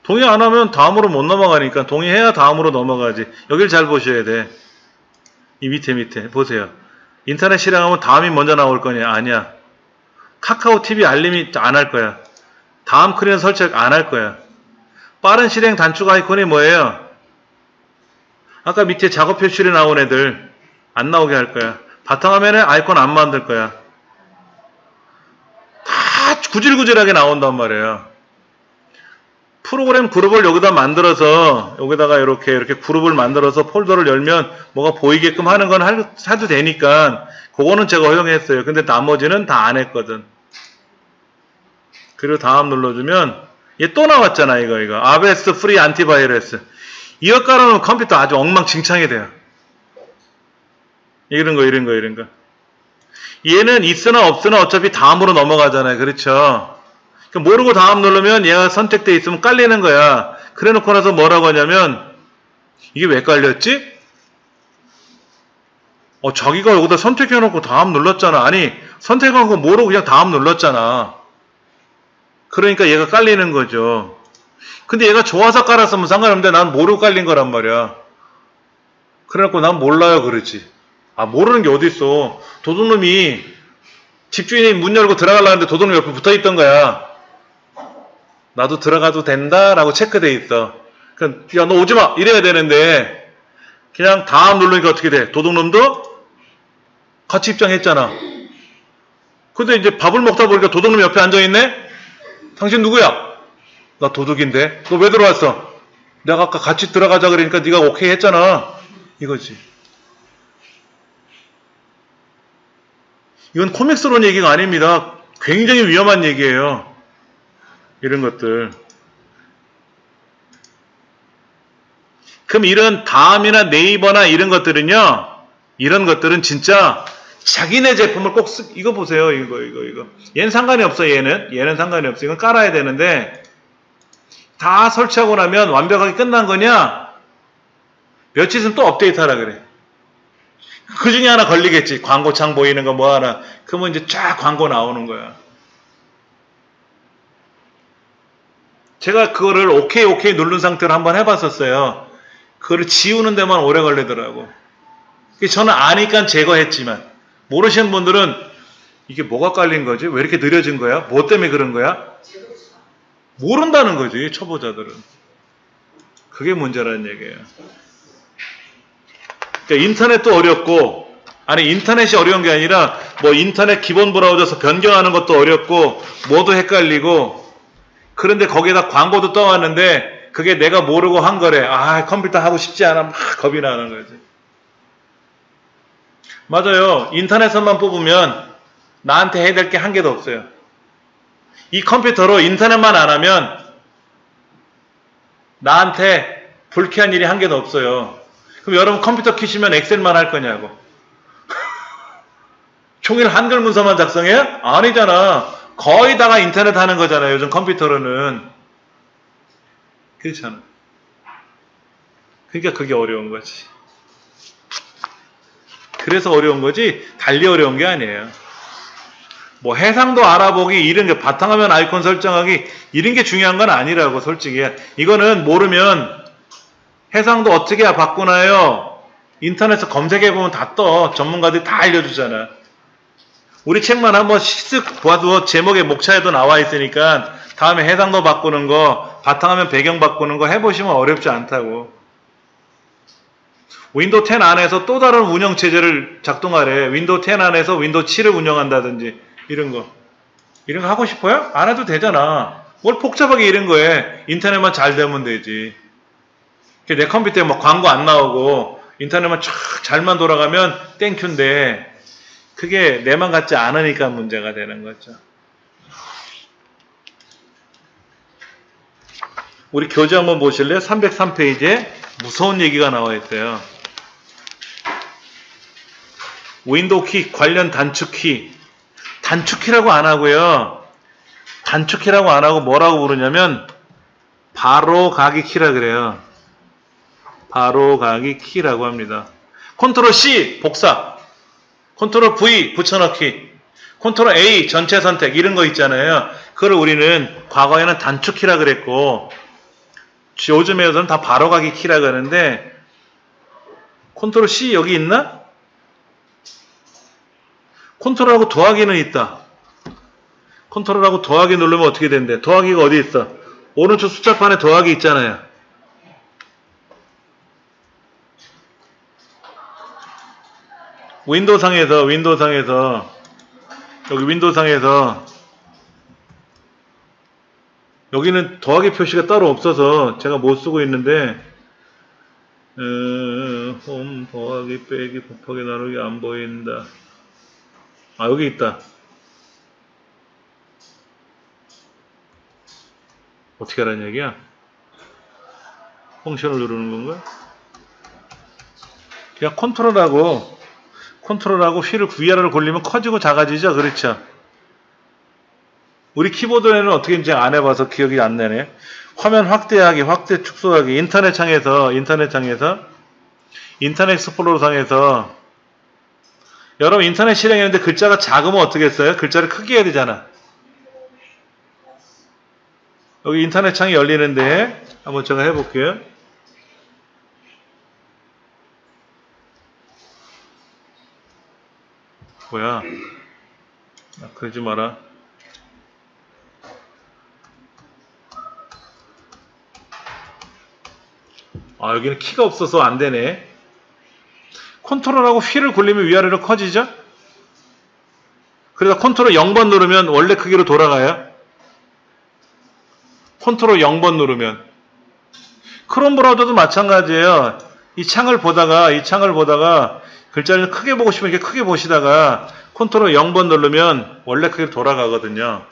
동의 안 하면 다음으로 못 넘어가니까 동의해야 다음으로 넘어가지. 여길 잘 보셔야 돼. 이 밑에 보세요. 인터넷 실행하면 다음이 먼저 나올 거냐? 아니야. 카카오 TV 알림이 안 할 거야. 다음 클리어 설치 안 할 거야. 빠른 실행 단축 아이콘이 뭐예요? 아까 밑에 작업 표출이 나온 애들 안 나오게 할 거야. 바탕화면에 아이콘 안 만들 거야. 다 구질구질하게 나온단 말이에요. 프로그램 그룹을 여기다 만들어서 여기다가 이렇게 그룹을 만들어서 폴더를 열면 뭐가 보이게끔 하는 건 해도 되니까 그거는 제가 허용했어요. 근데 나머지는 다 안 했거든. 그리고 다음 눌러주면 얘 또 나왔잖아, 이거. 아베스트 프리 안티바이러스. 이거 깔아놓으면 컴퓨터 아주 엉망진창이 돼요. 이런 거. 얘는 있으나 없으나 어차피 다음으로 넘어가잖아요. 그렇죠? 모르고 다음 누르면 얘가 선택돼 있으면 깔리는 거야. 그래 놓고 나서 뭐라고 하냐면, 이게 왜 깔렸지? 자기가 여기다 선택해놓고 다음 눌렀잖아. 아니, 선택한 거 모르고 그냥 다음 눌렀잖아. 그러니까 얘가 깔리는 거죠. 근데 얘가 좋아서 깔았으면 상관없는데 난 모르고 깔린 거란 말이야. 그래놓고 난 몰라요 그러지. 모르는 게 어딨어. 도둑놈이 집주인이 문 열고 들어가려는데 도둑놈 옆에 붙어있던 거야. 나도 들어가도 된다 라고 체크돼 있어. 야, 너 오지마 이래야 되는데 그냥 다음 누르니까 어떻게 돼? 도둑놈도 같이 입장했잖아. 근데 이제 밥을 먹다 보니까 도둑놈 옆에 앉아있네? 당신 누구야? 나 도둑인데. 너 왜 들어왔어? 내가 아까 같이 들어가자 그러니까 네가 오케이 했잖아. 이거지. 이건 코믹스론 얘기가 아닙니다. 굉장히 위험한 얘기예요. 이런 것들. 그럼 이런 다음이나 네이버나 이런 것들은요. 이런 것들은 진짜 자기네 제품을 꼭 이거 보세요. 이거. 얘는 상관이 없어. 얘는 상관이 없어. 이건 깔아야 되는데 다 설치하고 나면 완벽하게 끝난 거냐? 며칠 있으면 또 업데이트하라 그래. 그 중에 하나 걸리겠지. 광고창 보이는 거 뭐 하나. 그러면 이제 쫙 광고 나오는 거야. 제가 그거를 오케이 누른 상태로 한번 해봤었어요. 그거를 지우는 데만 오래 걸리더라고. 저는 아니까 제거했지만 모르시는 분들은 이게 뭐가 깔린 거지? 왜 이렇게 느려진 거야? 뭐 때문에 그런 거야? 모른다는 거지, 초보자들은. 그게 문제라는 얘기예요. 그러니까 인터넷도 어렵고, 아니 인터넷이 어려운 게 아니라 뭐 인터넷 기본 브라우저에서 변경하는 것도 어렵고 뭐도 헷갈리고, 그런데 거기에다 광고도 떠왔는데 그게 내가 모르고 한 거래. 컴퓨터 하고 싶지 않아. 막 겁이 나는 거지. 맞아요. 인터넷에만 뽑으면 나한테 해야 될 게 한 개도 없어요. 이 컴퓨터로 인터넷만 안 하면 나한테 불쾌한 일이 한 개도 없어요. 그럼 여러분 컴퓨터 키시면 엑셀만 할 거냐고. 종일 한글 문서만 작성해요? 아니잖아. 거의 다가 인터넷 하는 거잖아요. 요즘 컴퓨터로는. 그렇잖아. 그러니까 그게 어려운 거지. 그래서 어려운 거지 달리 어려운 게 아니에요. 뭐 해상도 알아보기 이런 게 바탕화면 아이콘 설정하기 이런 게 중요한 건 아니라고 솔직히. 이거는 모르면 해상도 어떻게 바꾸나요? 인터넷에서 검색해보면 다 떠. 전문가들이 다 알려주잖아. 우리 책만 한번 쓱 봐도 제목에 목차에도 나와 있으니까 다음에 해상도 바꾸는 거, 바탕화면 배경 바꾸는 거 해보시면 어렵지 않다고. 윈도우 10 안에서 또 다른 운영체제를 작동하래. 윈도우 10 안에서 윈도우 7을 운영한다든지 이런 거 하고 싶어요? 안 해도 되잖아. 뭘 복잡하게 이런 거에 인터넷만 잘 되면 되지. 내 컴퓨터에 뭐 광고 안 나오고 인터넷만 쫙 잘만 돌아가면 땡큐인데 그게 내만 같지 않으니까 문제가 되는 거죠. 우리 교재 한번 보실래요? 303페이지에 무서운 얘기가 나와 있어요. 윈도우 키 관련 단축키. 단축키라고 안 하고요. 단축키라고 안 하고 뭐라고 부르냐면 바로 가기 키라 그래요. 바로 가기 키라고 합니다. 컨트롤 C 복사, 컨트롤 V 붙여넣기, 컨트롤 A 전체 선택 이런 거 있잖아요. 그걸 우리는 과거에는 단축키라 그랬고 요즘에서는 다 바로 가기 키라 그러는데 컨트롤 C 여기 있나? 컨트롤하고 더하기는 있다. 컨트롤하고 더하기 누르면 어떻게 된대? 더하기가 어디 있어? 오른쪽 숫자판에 더하기 있잖아요. 윈도우상에서 여기 윈도우상에서 여기는 더하기 표시가 따로 없어서 제가 못 쓰고 있는데 홈 더하기 빼기 곱하기 나누기 안 보인다. 여기 있다. 어떻게 하라는 얘기야? 펑션을 누르는 건가? 그냥 컨트롤하고 휠을 위아래로 돌리면 커지고 작아지죠? 그렇죠? 우리 키보드에는 어떻게 이제 안 해봐서 기억이 안 나네. 화면 확대하기, 확대 축소하기, 인터넷 창에서 인터넷 익스플로러 상에서 여러분 인터넷 실행했는데 글자가 작으면 어떻게 했어요? 글자를 크게 해야 되잖아. 여기 인터넷 창이 열리는데 한번 제가 해볼게요. 뭐야? 그러지 마라. 여기는 키가 없어서 안 되네. 컨트롤하고 휠을 굴리면 위아래로 커지죠? 그래서 컨트롤 0번 누르면 원래 크기로 돌아가요. 컨트롤 0번 누르면. 크롬 브라우저도 마찬가지예요. 이 창을 보다가 글자를 크게 보고 싶으면 이렇게 크게 보시다가 컨트롤 0번 누르면 원래 크기로 돌아가거든요.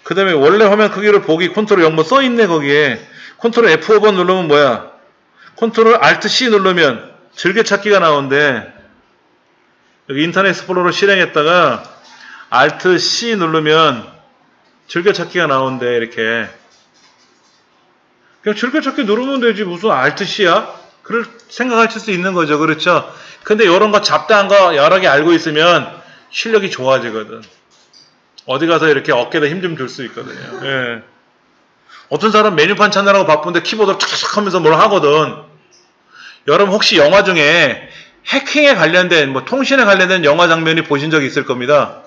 그 다음에 원래 화면 크기를 보기 컨트롤 0번 써있네 거기에. 컨트롤 F5번 누르면 뭐야? 컨트롤 Alt C 누르면 즐겨찾기가 나오는데 여기 인터넷 익스플로러 실행했다가 Alt C 누르면 즐겨찾기가 나오는데 이렇게 그냥 즐겨찾기 누르면 되지 무슨 Alt C야? 그럴 생각하실 수 있는 거죠. 그렇죠? 근데 이런 거 잡다한 거 여러 개 알고 있으면 실력이 좋아지거든. 어디 가서 이렇게 어깨에다 힘 좀 줄 수 있거든요. 예. 어떤 사람 메뉴판 찾느라고 바쁜데 키보드 착착 하면서 뭘 하거든. 여러분 혹시 영화 중에 해킹에 관련된 통신에 관련된 영화 장면이 보신 적이 있을 겁니다.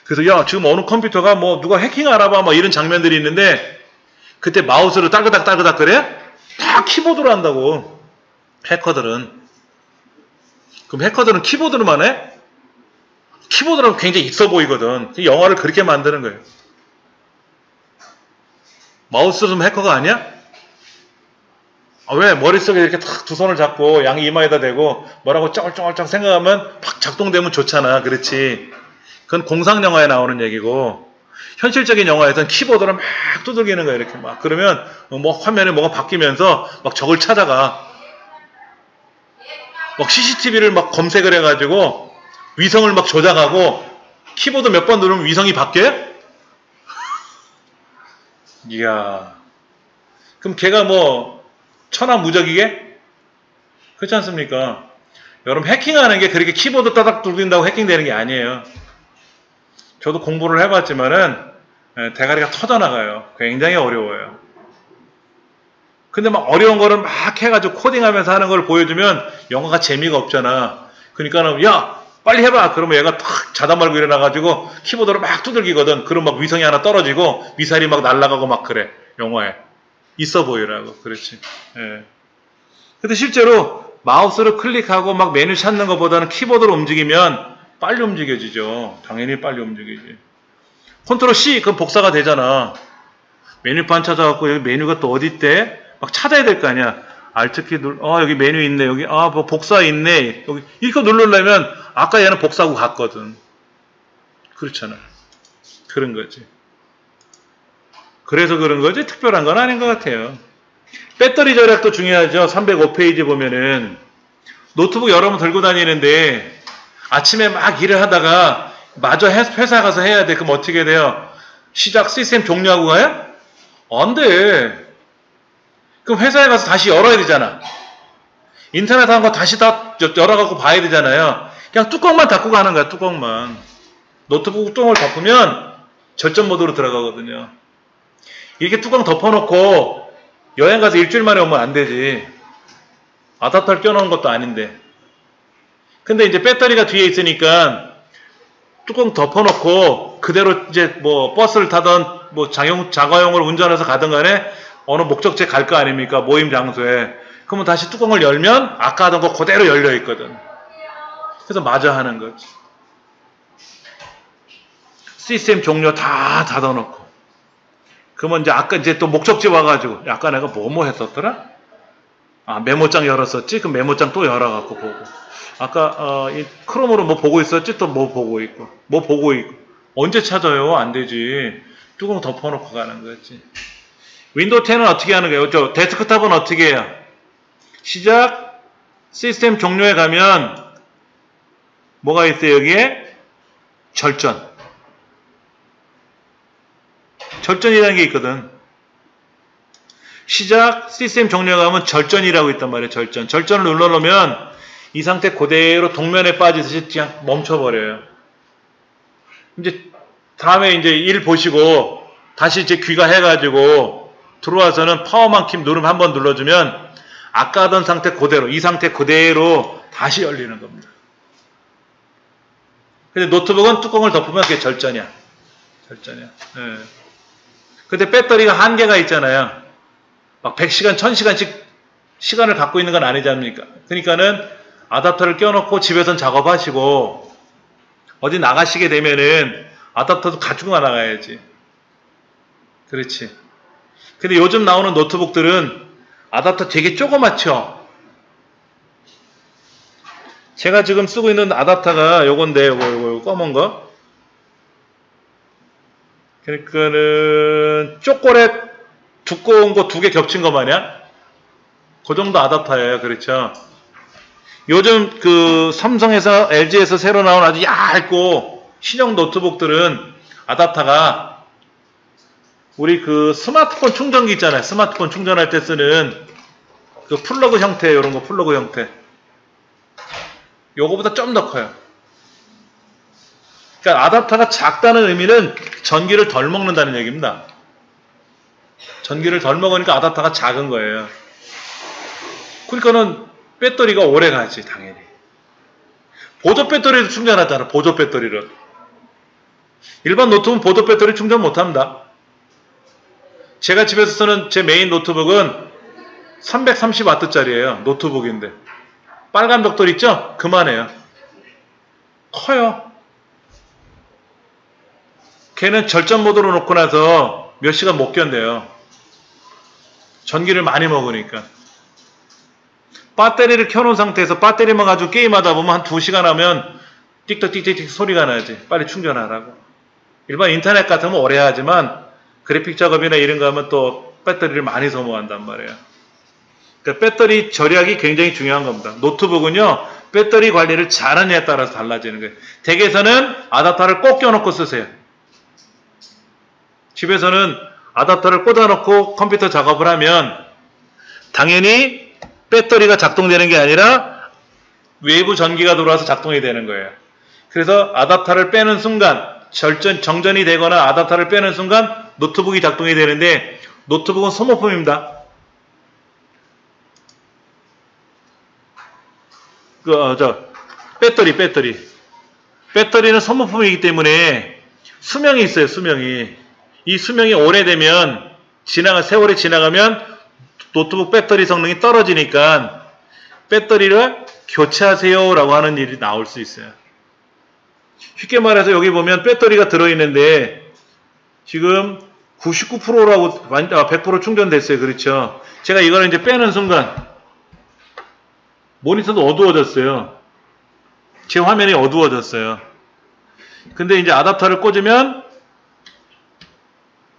그래서 야 지금 어느 컴퓨터가 누가 해킹 알아봐 이런 장면들이 있는데 그때 마우스를 딸그닥 그래? 다 키보드로 한다고. 해커들은. 그럼 해커들은 키보드로만 해? 키보드로 굉장히 있어 보이거든. 영화를 그렇게 만드는 거예요. 마우스는 해커가 아니야? 왜? 머릿속에 이렇게 탁 두 손을 잡고 양이 이마에다 대고 뭐라고 쩔쩔쩔 생각하면 팍 작동되면 좋잖아. 그렇지. 그건 공상영화에 나오는 얘기고 현실적인 영화에서는 키보드로 막 두들기는 거야. 이렇게 막. 그러면 화면에 뭐가 바뀌면서 막 적을 찾아가. 막 CCTV를 막 검색을 해가지고 위성을 막 조작하고 키보드 몇 번 누르면 위성이 바뀌어요? 이야. 그럼 걔가 천하무적이게? 그렇지 않습니까? 여러분 해킹하는 게 그렇게 키보드 따닥 두들긴다고 해킹되는 게 아니에요. 저도 공부를 해봤지만은 대가리가 터져나가요. 굉장히 어려워요. 근데 막 어려운 거를 막 해가지고 코딩하면서 하는 걸 보여주면 영화가 재미가 없잖아. 그러니까는 야 빨리 해봐. 그러면 얘가 탁 자다 말고 일어나가지고 키보드를 막 두들기거든. 그럼 막 위성이 하나 떨어지고 미사일이 막 날아가고 막 그래. 영화에. 있어 보이라고. 그렇지. 예. 근데 실제로 마우스를 클릭하고 막 메뉴 찾는 것보다는 키보드로 움직이면 빨리 움직여지죠. 당연히 빨리 움직이지. 컨트롤 C 그럼 복사가 되잖아. 메뉴판 찾아갖고 여기 메뉴가 또 어디 있대? 막 찾아야 될 거 아니야. Alt키 여기 메뉴 있네. 여기 복사 있네. 여기 이거 누르려면 아까 얘는 복사하고 갔거든. 그렇잖아. 그런 거지. 그래서 그런 거지 특별한 건 아닌 것 같아요. 배터리 절약도 중요하죠. 305페이지 보면은 노트북 여러 번 들고 다니는데 아침에 막 일을 하다가 마저 회사 가서 해야 돼. 그럼 어떻게 돼요? 시작 시스템 종료하고 가요? 안 돼. 그럼 회사에 가서 다시 열어야 되잖아. 인터넷 한 거 다시 다 열어갖고 봐야 되잖아요. 그냥 뚜껑만 닫고 가는 거야. 뚜껑만. 노트북 뚜껑을 덮으면 절전 모드로 들어가거든요. 이렇게 뚜껑 덮어놓고 여행 가서 일주일 만에 오면 안 되지. 아답터를 껴놓은 것도 아닌데. 근데 이제 배터리가 뒤에 있으니까 뚜껑 덮어놓고 그대로 이제 버스를 타던 자가용을 운전해서 가든 간에 어느 목적지에 갈 거 아닙니까? 모임 장소에. 그러면 다시 뚜껑을 열면 아까 하던 거 그대로 열려 있거든. 그래서 마저 하는 거지. 시스템 종료 다 닫아놓고. 그러면 이제 아까 이제 또 목적지 와가지고 아까 내가 뭐 했었더라? 메모장 열었었지? 그 메모장 또 열어갖고 보고. 아까 이 크롬으로 뭐 보고 있었지? 또 뭐 보고 있고. 언제 찾아요? 안 되지. 뚜껑 덮어놓고 가는 거지. 윈도우 10은 어떻게 하는 거예요? 저 데스크탑은 어떻게 해요? 시작, 시스템 종료에 가면 뭐가 있어요? 여기에 절전. 절전이라는 게 있거든. 시작, 시스템 종료에 가면 절전이라고 있단 말이에요. 절전. 절전을 눌러놓으면 이 상태 그대로 동면에 빠지듯이 그냥 멈춰버려요. 이제 다음에 이제 일 보시고 다시 이제 귀가해가지고 들어와서는 파워만 키 누르면 한번 눌러주면 아까 하던 상태 그대로, 이 상태 그대로 다시 열리는 겁니다. 근데 노트북은 뚜껑을 덮으면 그게 절전이야. 절전이야. 예. 근데 배터리가 한계가 있잖아요. 막 100시간, 1000시간씩 시간을 갖고 있는 건 아니지 않습니까? 그러니까는 아답터를 껴놓고 집에선 작업하시고 어디 나가시게 되면은 아답터도 가지고 나가야지. 그렇지. 근데 요즘 나오는 노트북들은 아답터 되게 조그맣죠? 제가 지금 쓰고 있는 아답터가 요건데, 요거 검은 거. 그러니까는 초콜릿 두꺼운 거 2개 겹친 거 마냥 그 정도 아답터예요. 그렇죠? 요즘 그 삼성에서 LG에서 새로 나온 아주 얇고 신형 노트북들은 아답터가 우리 그 스마트폰 충전기 있잖아요. 스마트폰 충전할 때 쓰는 그 플러그 형태, 이런 거 플러그 형태. 요거보다 좀 더 커요. 그러니까 아답터가 작다는 의미는 전기를 덜 먹는다는 얘기입니다. 전기를 덜 먹으니까 아답터가 작은 거예요. 그러니까는 배터리가 오래 가지, 당연히. 보조 배터리도 충전하잖아, 보조 배터리를. 일반 노트북은 보조 배터리 충전 못 합니다. 제가 집에서 쓰는 제 메인 노트북은 330W짜리예요. 노트북인데. 빨간 벽돌 있죠? 그만해요. 커요. 걔는 절전 모드로 놓고 나서 몇 시간 못 견뎌요. 전기를 많이 먹으니까. 배터리를 켜놓은 상태에서 배터리만 가지고 게임하다 보면 한 2시간 하면 띡띡띡띡 소리가 나지. 빨리 충전하라고. 일반 인터넷 같으면 오래 하지만 그래픽 작업이나 이런 거 하면 또 배터리를 많이 소모한단 말이에요. 그러니까 배터리 절약이 굉장히 중요한 겁니다. 노트북은요, 배터리 관리를 잘하느냐에 따라서 달라지는 거예요. 댁에서는 아답터를 꼭 껴놓고 쓰세요. 집에서는 아답터를 꽂아놓고 컴퓨터 작업을 하면 당연히 배터리가 작동되는 게 아니라 외부 전기가 들어와서 작동이 되는 거예요. 그래서 아답터를 빼는 순간, 정전이 되거나 아답터를 빼는 순간 노트북이 작동이 되는데 노트북은 소모품입니다. 배터리는 소모품이기 때문에 수명이 있어요, 수명이. 이 수명이 오래되면, 세월이 지나가면 노트북 배터리 성능이 떨어지니까 배터리를 교체하세요 라고 하는 일이 나올 수 있어요. 쉽게 말해서 여기 보면 배터리가 들어있는데 지금 99%라고 100% 충전됐어요. 그렇죠? 제가 이거를 이제 빼는 순간 모니터도 어두워졌어요. 제 화면이 어두워졌어요. 근데 이제 아답터를 꽂으면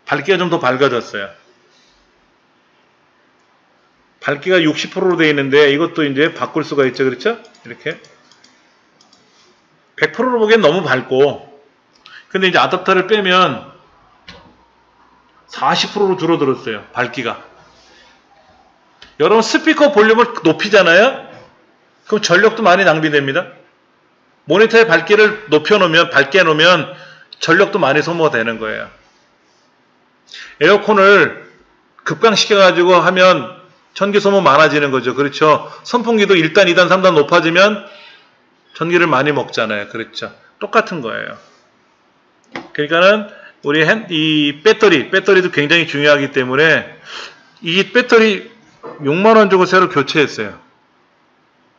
밝기가 좀 더 밝아졌어요. 밝기가 60%로 되어 있는데 이것도 이제 바꿀 수가 있죠. 그렇죠? 이렇게 100%로 보기엔 너무 밝고, 근데 이제 아답터를 빼면 40%로 줄어들었어요. 밝기가. 여러분 스피커 볼륨을 높이잖아요. 그럼 전력도 많이 낭비됩니다. 모니터의 밝기를 높여놓으면, 밝게 해놓으면 전력도 많이 소모가 되는 거예요. 에어컨을 급강시켜가지고 하면 전기 소모 많아지는 거죠. 그렇죠? 선풍기도 1단, 2단, 3단 높아지면 전기를 많이 먹잖아요. 그렇죠? 똑같은 거예요. 그러니까는 우리 이 배터리도 굉장히 중요하기 때문에 이 배터리 6만원 주고 새로 교체했어요.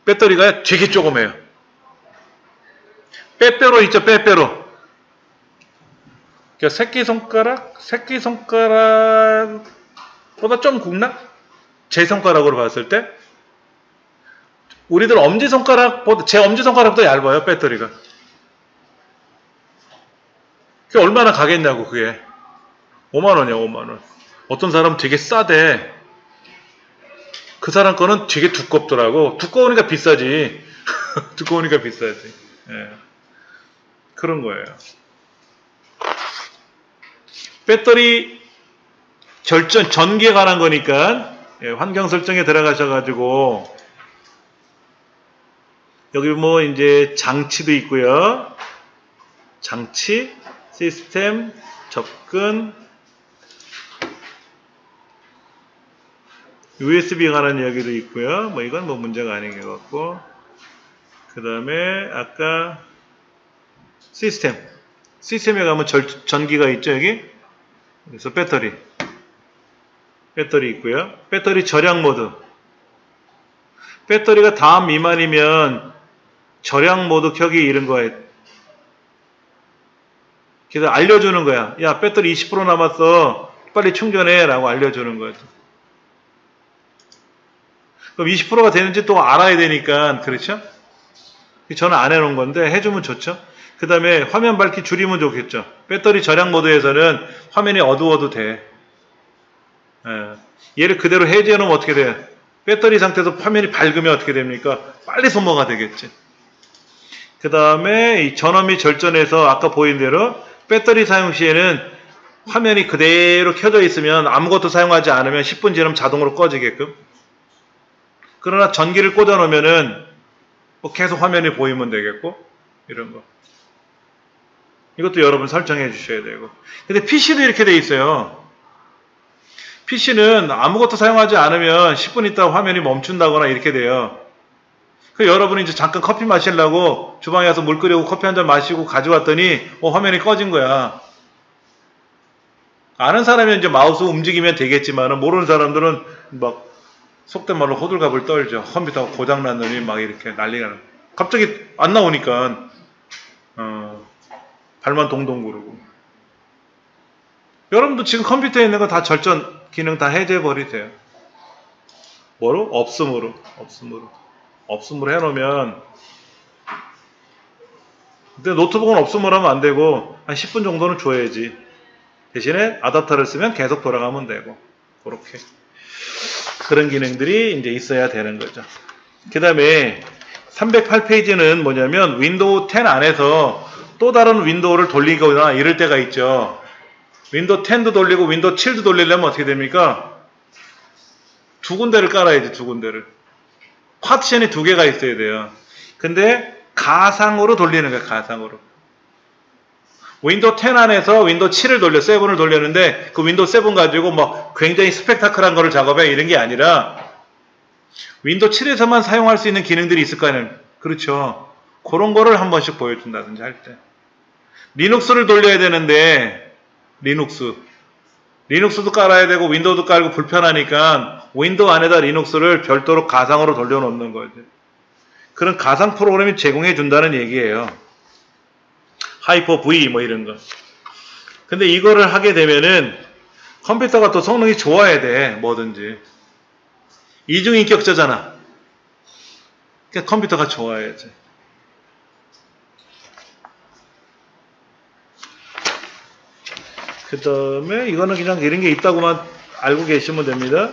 배터리가 되게 조그매요. 빼빼로 있죠, 빼빼로. 새끼손가락보다 좀 굵나? 제 손가락으로 봤을 때. 우리들 엄지손가락보다, 제 엄지손가락보다 얇아요, 배터리가. 그게 얼마나 가겠냐고, 그게. 5만 원이야, 5만 원. 어떤 사람은 되게 싸대. 그 사람 거는 되게 두껍더라고. 두꺼우니까 비싸지. 두꺼우니까 비싸지. 예. 그런 거예요. 배터리 전기에 관한 거니까, 예, 환경 설정에 들어가셔가지고, 여기 뭐 이제 장치도 있고요. 장치, 시스템, 접근, USB 관한 이야기도 있고요. 뭐 이건 뭐 문제가 아닌 것 같고, 그 다음에 아까 시스템에 가면 전기가 있죠, 여기. 그래서 배터리 있고요. 배터리 절약 모드. 배터리가 다음 미만이면 절약 모드 켜기 이런 거에 그래서 알려주는 거야. 야, 배터리 20% 남았어. 빨리 충전해 라고 알려주는 거야. 그럼 20%가 되는지 또 알아야 되니까, 그렇죠? 저는 안 해놓은 건데 해주면 좋죠. 그 다음에 화면 밝기 줄이면 좋겠죠. 배터리 절약 모드에서는 화면이 어두워도 돼. 예. 얘를 그대로 해제해 놓으면 어떻게 돼요? 배터리 상태에서 화면이 밝으면 어떻게 됩니까? 빨리 소모가 되겠지. 그 다음에 이 전원 및 절전에서 아까 보인 대로 배터리 사용 시에는 화면이 그대로 켜져 있으면 아무것도 사용하지 않으면 10분 지나면 자동으로 꺼지게끔. 그러나 전기를 꽂아 놓으면은 뭐 계속 화면이 보이면 되겠고, 이런 거. 이것도 여러분 설정해 주셔야 되고. 근데 PC도 이렇게 돼 있어요. PC는 아무것도 사용하지 않으면 10분 있다 화면이 멈춘다거나 이렇게 돼요. 그 여러분이 이제 잠깐 커피 마시려고 주방에 가서 물 끓이고 커피 한 잔 마시고 가져왔더니 화면이 꺼진 거야. 아는 사람이 이제 마우스 움직이면 되겠지만 모르는 사람들은 막 속된 말로 호들갑을 떨죠. 컴퓨터가 고장났느니 막 이렇게 난리가 나요. 갑자기 안 나오니까 발만 동동 구르고. 여러분도 지금 컴퓨터에 있는 거 다 절전 기능 다 해제해 버리세요. 뭐로? 없음으로 해놓으면. 근데 노트북은 없음으로 하면 안 되고 한 10분 정도는 줘야지. 대신에 아답터를 쓰면 계속 돌아가면 되고. 그렇게 그런 기능들이 이제 있어야 되는 거죠. 그 다음에 308페이지는 뭐냐면 윈도우 10 안에서 또 다른 윈도우를 돌리거나 이럴 때가 있죠. 윈도우 10도 돌리고 윈도우 7도 돌리려면 어떻게 됩니까? 두 군데를 깔아야지, 두 군데를. 파티션이 두 개가 있어야 돼요. 근데 가상으로 돌리는 거예요, 가상으로. 윈도우 10 안에서 윈도우 7을 7을 돌렸는데 그 윈도우 7 가지고 뭐 굉장히 스펙타클한 거를 작업해 이런 게 아니라 윈도우 7에서만 사용할 수 있는 기능들이 있을 거 아니에요. 그렇죠. 그런 거를 한 번씩 보여준다든지 할 때. 리눅스를 돌려야 되는데 리눅스도 깔아야 되고 윈도우도 깔고 불편하니까 윈도우 안에다 리눅스를 별도로 가상으로 돌려놓는 거죠. 그런 가상 프로그램이 제공해 준다는 얘기예요. 하이퍼 V 뭐 이런 거. 근데 이거를 하게 되면은 컴퓨터가 또 성능이 좋아야 돼. 뭐든지. 이중인격자잖아. 그러니까 컴퓨터가 좋아야지. 그 다음에 이거는 그냥 이런 게 있다고만 알고 계시면 됩니다.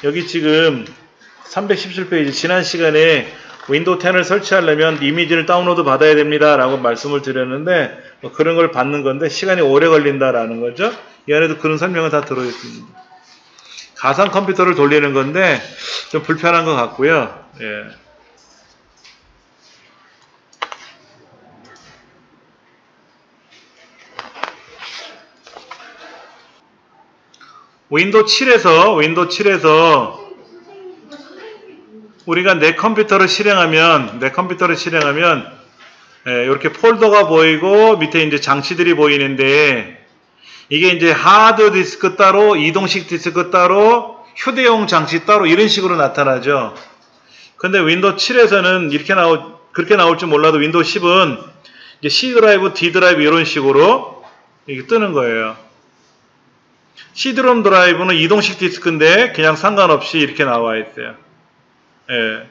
여기 지금 317페이지 지난 시간에 윈도우 10을 설치하려면 이미지를 다운로드 받아야 됩니다 라고 말씀을 드렸는데 뭐 그런 걸 받는 건데 시간이 오래 걸린다라는 거죠. 이 안에도 그런 설명은 다 들어있습니다. 가상 컴퓨터를 돌리는 건데 좀 불편한 것 같고요. 예. 윈도우 7에서 우리가 내 컴퓨터를 실행하면 이렇게 폴더가 보이고 밑에 이제 장치들이 보이는데 이게 이제 하드 디스크 따로 이동식 디스크 따로 휴대용 장치 따로 이런 식으로 나타나죠. 근데 윈도우 7에서는 그렇게 나올 줄 몰라도 윈도우 10은 이제 C 드라이브, D 드라이브 이런 식으로 이렇게 뜨는 거예요. CD롬 드라이브는 이동식 디스크인데 그냥 상관없이 이렇게 나와 있어요. 예.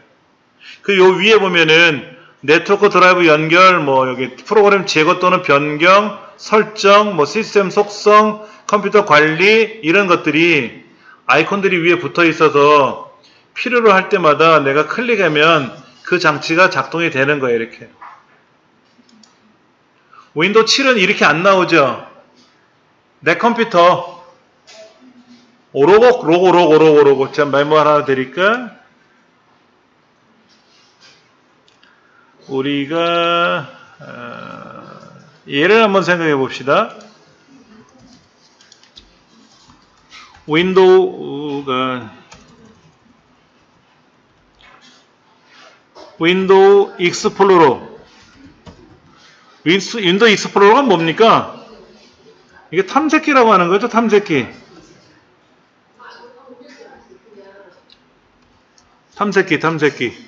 그 요 위에 보면은 네트워크 드라이브 연결, 뭐 여기 프로그램 제거 또는 변경, 설정, 뭐 시스템 속성, 컴퓨터 관리 이런 것들이 아이콘들이 위에 붙어 있어서 필요로 할 때마다 내가 클릭하면 그 장치가 작동이 되는 거예요. 이렇게. 윈도우 7은 이렇게 안 나오죠. 내 컴퓨터 로고 제가 메모 하나 드릴까? 우리가 예를 한번 생각해 봅시다. 윈도우 익스플로러. 윈도우 익스플로러가 뭡니까? 이게 탐색기라고 하는 거죠, 탐색기. 탐색기.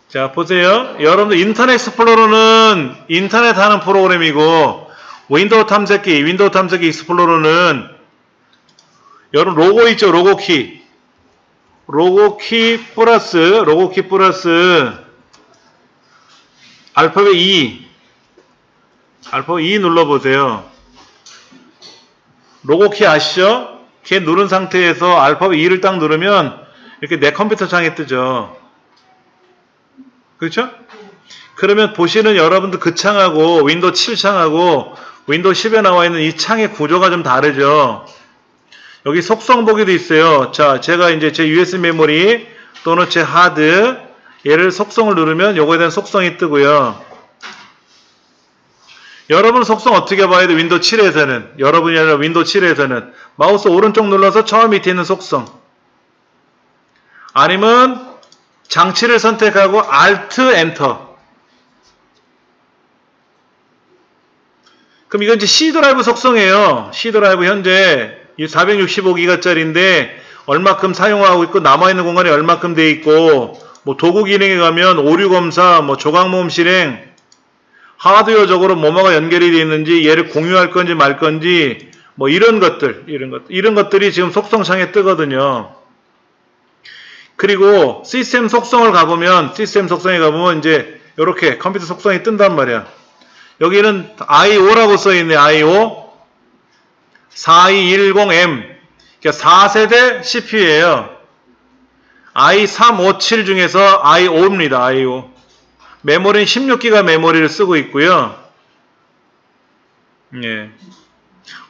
자, 보세요. 여러분들 인터넷 익스플로러는 인터넷 하는 프로그램이고, 윈도우 탐색기 익스플로러는 여러분 로고 있죠, 로고키 플러스 알파벳 E 눌러보세요. 로고키 아시죠? 걔 누른 상태에서 알파벳 E를 딱 누르면 이렇게 내 컴퓨터 창에 뜨죠. 그렇죠? 그러면 보시는 여러분들 그 창하고 윈도우 7 창하고 윈도우 10에 나와 있는 이 창의 구조가 좀 다르죠. 여기 속성 보기도 있어요. 자, 제가 이제 제 USB 메모리 또는 제 하드 얘를 속성을 누르면 요거에 대한 속성이 뜨고요. 여러분 속성 어떻게 봐야 돼? 윈도우 7에서는 여러분이 아니라 윈도우 7에서는 마우스 오른쪽 눌러서 처음 밑에 있는 속성 아니면 장치를 선택하고 Alt 엔터. 그럼 이건 이제 C 드라이브 속성이에요. C 드라이브 현재 465기가짜리인데 얼마큼 사용하고 있고 남아있는 공간이 얼마큼 돼 있고 뭐 도구 기능에 가면 오류 검사, 뭐 조각 모음 실행, 하드웨어적으로 뭐뭐가 연결이 되어 있는지 얘를 공유할 건지 말 건지 뭐 이런 것들이 지금 속성창에 뜨거든요. 그리고 시스템 속성에 가보면 이제 이렇게 컴퓨터 속성이 뜬단 말이야. 여기는 IO라고 써있네. IO 4210M 그러니까 4세대 CPU예요. i357 중에서 IO입니다. IO 메모리는 16기가 메모리를 쓰고 있고요. 예.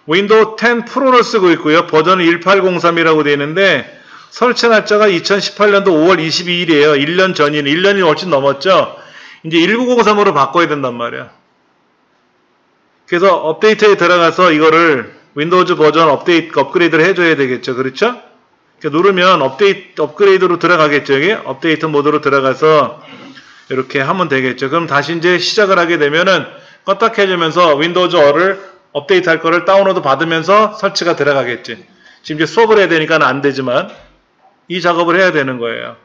윈도우 10 프로를 쓰고 있고요. 버전은 1803이라고 되어 있는데 설치 날짜가 2018년도 5월 22일이에요. 1년 전인 1년이 훨씬 넘었죠. 이제 1903으로 바꿔야 된단 말이야. 그래서 업데이트에 들어가서 이거를 윈도우즈 버전 업그레이드를 해줘야 되겠죠. 그렇죠? 누르면 업그레이드로 들어가겠죠. 여기 업데이트 모드로 들어가서 이렇게 하면 되겠죠. 그럼 다시 이제 시작을 하게 되면은 껐다 켜지면서 윈도우즈를 업데이트 할 거를 다운로드 받으면서 설치가 들어가겠지. 지금 이제 수업을 해야 되니까 안 되지만 이 작업을 해야 되는 거예요.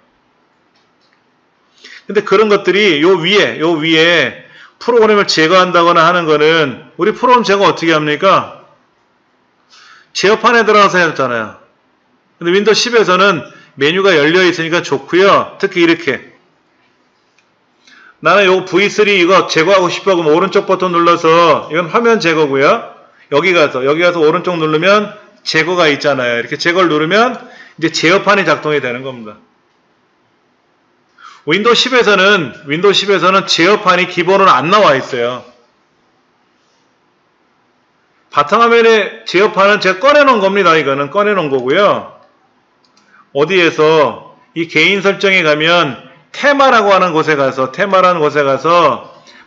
근데 그런 것들이 요 위에 프로그램을 제거한다거나 하는 거는 우리 프로그램 제거 어떻게 합니까? 제어판에 들어가서 해야 되잖아요. 근데 윈도우 10에서는 메뉴가 열려 있으니까 좋고요. 특히 이렇게 나는 요 V3 이거 제거하고 싶어 그러면 오른쪽 버튼 눌러서 이건 화면 제거고요. 여기 가서 오른쪽 누르면 제거가 있잖아요. 이렇게 제거를 누르면 이제 제어판이 작동이 되는 겁니다. 윈도우 10에서는 제어판이 기본으로 안 나와 있어요. 바탕화면에 제어판은 제가 꺼내놓은 겁니다. 이거는 꺼내놓은 거고요. 어디에서 이 개인 설정에 가면 테마라고 하는 곳에 가서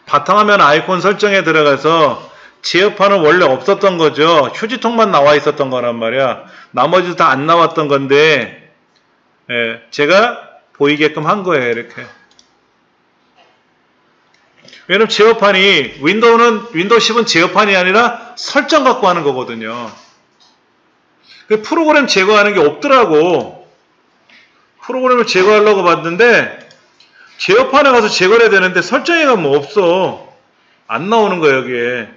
바탕화면 아이콘 설정에 들어가서 제어판은 원래 없었던 거죠. 휴지통만 나와 있었던 거란 말이야. 나머지도 다 안 나왔던 건데 제가 보이게끔 한 거예요. 이렇게. 왜냐면 제어판이 윈도우 10은 제어판이 아니라 설정 갖고 하는 거거든요. 프로그램 제거하는 게 없더라고. 프로그램을 제거하려고 봤는데 제어판에 가서 제거를 해야 되는데 설정에 가면 없어. 안 나오는 거예요. 여기에.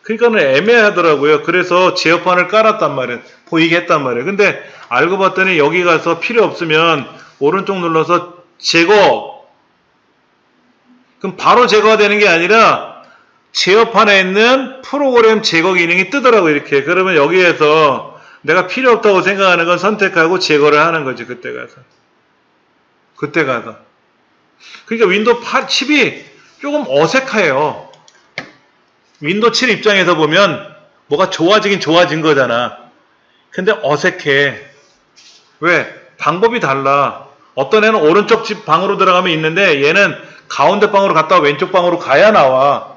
그러니까는 애매하더라고요. 그래서 제어판을 깔았단 말이에요. 보이게 했단 말이에요. 근데 알고 봤더니 여기 가서 필요 없으면 오른쪽 눌러서 제거 그럼 바로 제거가 되는 게 아니라 제어판에 있는 프로그램 제거 기능이 뜨더라고 이렇게. 그러면 여기에서 내가 필요 없다고 생각하는 건 선택하고 제거를 하는 거지 그때 가서. 그때 가서. 그러니까 윈도우 7이 조금 어색해요. 윈도우 7 입장에서 보면 뭐가 좋아지긴 좋아진 거잖아. 근데 어색해. 왜? 방법이 달라. 어떤 애는 오른쪽 집 방으로 들어가면 있는데 얘는 가운데 방으로 갔다가 왼쪽 방으로 가야 나와.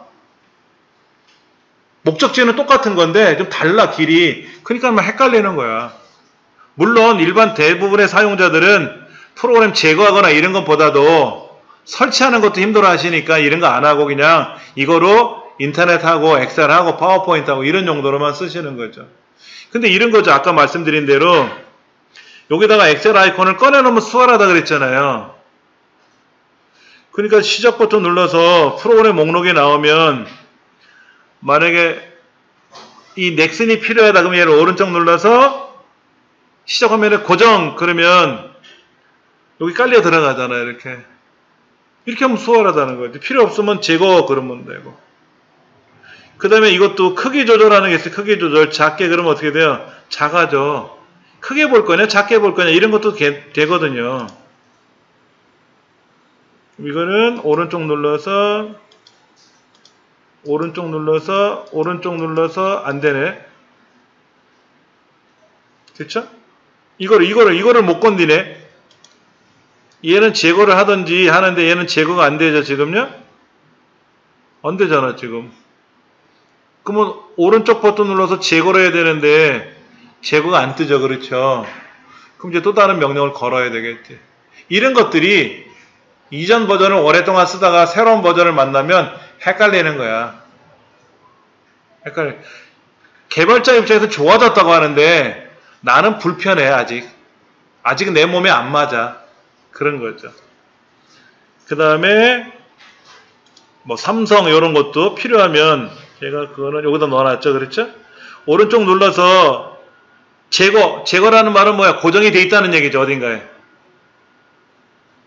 목적지는 똑같은 건데 좀 달라 길이. 그러니까 막 헷갈리는 거야. 물론 일반 대부분의 사용자들은 프로그램 제거하거나 이런 것보다도 설치하는 것도 힘들어 하시니까 이런 거 안 하고 그냥 이거로 인터넷하고 엑셀하고 파워포인트하고 이런 용도로만 쓰시는 거죠. 근데 이런 거죠. 아까 말씀드린 대로 여기다가 엑셀 아이콘을 꺼내놓으면 수월하다 그랬잖아요. 그러니까 시작 버튼 눌러서 프로그램 목록이 나오면 만약에 이 넥슨이 필요하다 그러면 얘를 오른쪽 눌러서 시작 화면에 고정 그러면 여기 깔려 들어가잖아요. 이렇게 하면 수월하다는 거지. 필요 없으면 제거 그러면 되고. 그 다음에 이것도 크기 조절하는 게 있어요. 크기 조절. 작게 그러면 어떻게 돼요? 작아져. 크게 볼 거냐 작게 볼 거냐 이런 것도 되거든요. 이거는 오른쪽 눌러서 안 되네. 그쵸? 이거를 못 건드네. 얘는 제거를 하든지 하는데 얘는 제거가 안 되죠, 지금요? 안 되잖아, 지금. 그러면 오른쪽 버튼 눌러서 제거를 해야 되는데 제거가 안 뜨죠, 그렇죠? 그럼 이제 또 다른 명령을 걸어야 되겠지. 이런 것들이 이전 버전을 오랫동안 쓰다가 새로운 버전을 만나면 헷갈리는 거야. 개발자 입장에서 좋아졌다고 하는데 나는 불편해, 아직. 아직은 내 몸에 안 맞아. 그런 거죠. 그 다음에 뭐 삼성 이런 것도 필요하면 제가 그거는 여기다 넣어놨죠. 그렇죠? 오른쪽 눌러서 제거라는 말은 뭐야? 고정이 돼 있다는 얘기죠. 어딘가에.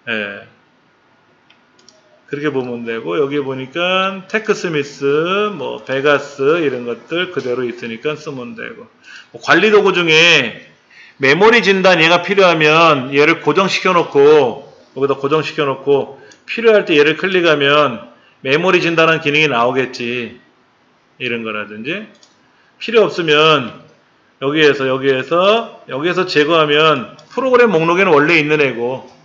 예. 그렇게 보면 되고 여기 보니까 테크스미스, 뭐 베가스 이런 것들 그대로 있으니까 쓰면 되고 뭐 관리 도구 중에 메모리 진단 얘가 필요하면 얘를 고정시켜 놓고 여기다 고정시켜 놓고 필요할 때 얘를 클릭하면 메모리 진단하는 기능이 나오겠지. 이런 거라든지 필요 없으면 여기에서 제거하면 프로그램 목록에는 원래 있는 애고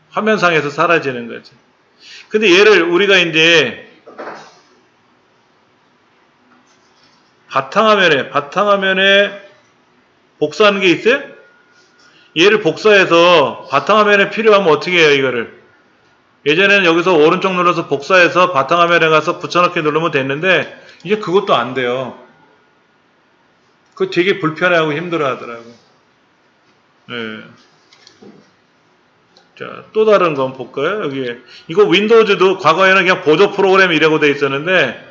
화면상에서 사라지는 거지. 근데 얘를 우리가 이제 바탕화면에 복사하는 게 있어요? 얘를 복사해서 바탕화면에 필요하면 어떻게 해요, 이거를? 예전에는 여기서 오른쪽 눌러서 복사해서 바탕화면에 가서 붙여넣기 누르면 됐는데 이제 그것도 안 돼요. 그거 되게 불편해하고 힘들어 하더라고. 네. 자, 또 다른 건 볼까요? 여기에. 이거 윈도우즈도 과거에는 그냥 보조 프로그램이라고 돼 있었는데,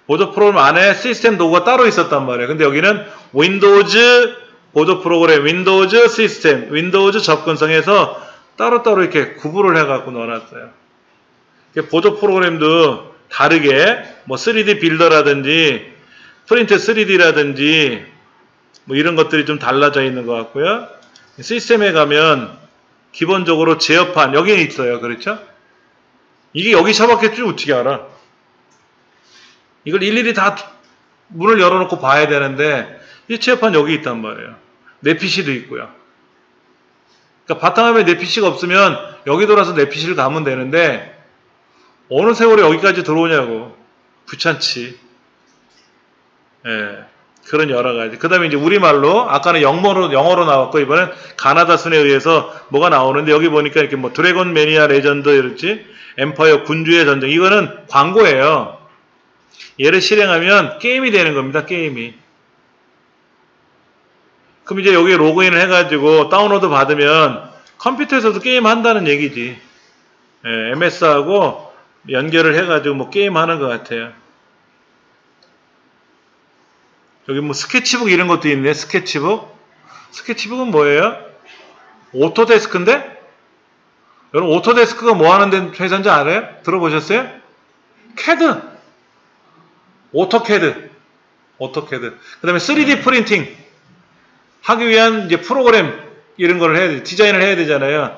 보조 프로그램 안에 시스템 도구가 따로 있었단 말이에요. 근데 여기는 윈도우즈 보조 프로그램, 윈도우즈 시스템, 윈도우즈 접근성에서 따로따로 이렇게 구분을 해갖고 넣어놨어요. 보조 프로그램도 다르게, 뭐 3D 빌더라든지, 프린트 3D라든지, 뭐 이런 것들이 좀 달라져 있는 것 같고요. 시스템에 가면 기본적으로 제어판 여기에 있어요. 그렇죠? 이게 여기 처박혔지 어떻게 알아? 이걸 일일이 다 문을 열어놓고 봐야 되는데 이 제어판 여기 있단 말이에요. 내 PC도 있고요. 그러니까 바탕화면에 내 PC가 없으면 여기 돌아서 내 PC를 가면 되는데 어느 세월에 여기까지 들어오냐고. 귀찮지. 예. 그런 여러 가지. 그 다음에 이제 우리말로, 아까는 영어로 나왔고, 이번엔 가나다 순에 의해서 뭐가 나오는데, 여기 보니까 이렇게 뭐 드래곤 매니아 레전드, 이렇지, 엠파이어 군주의 전쟁, 이거는 광고예요. 얘를 실행하면 게임이 되는 겁니다, 게임이. 그럼 이제 여기에 로그인을 해가지고 다운로드 받으면 컴퓨터에서도 게임 한다는 얘기지. 예, MS하고 연결을 해가지고 뭐 게임 하는 것 같아요. 여기 뭐 스케치북 이런 것도 있네. 스케치북은 뭐예요? 오토데스크인데? 여러분 오토데스크가 뭐 하는 회사인지 알아요? 들어보셨어요? 캐드. 오토캐드. 그 다음에 3D 프린팅 하기 위한 이제 프로그램 이런 걸 해야 돼. 디자인을 해야 되잖아요.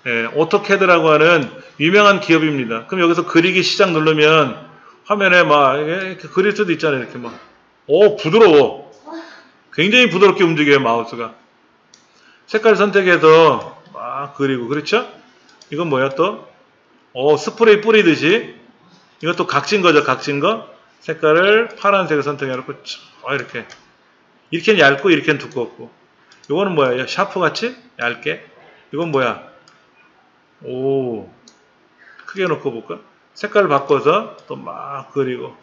예, 오토캐드라고 하는 유명한 기업입니다. 그럼 여기서 그리기 시작 누르면 화면에 막 이렇게 그릴 수도 있잖아요. 이렇게 막. 오, 부드러워. 굉장히 부드럽게 움직여요, 마우스가. 색깔 선택해서 막 그리고, 그렇죠? 이건 뭐야 또? 스프레이 뿌리듯이. 이것도 각진 거죠, 각진 거. 색깔을 파란색을 선택해놓고, 이렇게. 이렇게는 얇고, 이렇게는 두껍고. 이거는 뭐야? 샤프 같이? 얇게. 이건 뭐야? 오. 크게 놓고 볼까? 색깔을 바꿔서 또 막 그리고.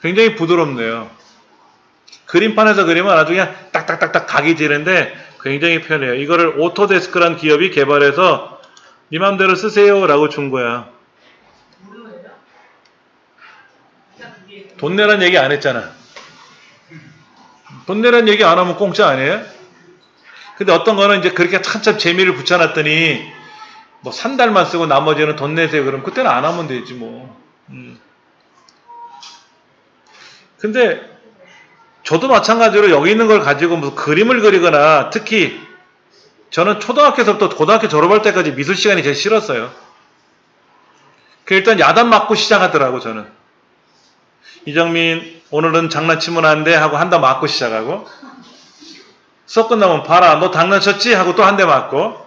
굉장히 부드럽네요. 그림판에서 그리면 아주 그냥 딱딱딱딱 각이 지는데 굉장히 편해요. 이거를 오토데스크란 기업이 개발해서 네 맘대로 쓰세요 라고 준 거야. 돈 내란 얘기 안 했잖아. 돈 내란 얘기 안 하면 공짜 아니에요? 근데 어떤 거는 이제 그렇게 한참 재미를 붙여놨더니 뭐 3달만 쓰고 나머지는 돈 내세요. 그럼 그때는 안 하면 되지 뭐. 근데 저도 마찬가지로 여기 있는 걸 가지고 무슨 그림을 그리거나 특히 저는 초등학교에서부터 고등학교 졸업할 때까지 미술 시간이 제일 싫었어요. 일단 야단 맞고 시작하더라고 저는. 이정민 오늘은 장난치면 안 돼 하고 한 대 맞고 시작하고 수업 끝나면 봐라 너 장난쳤지 하고 또 한 대 맞고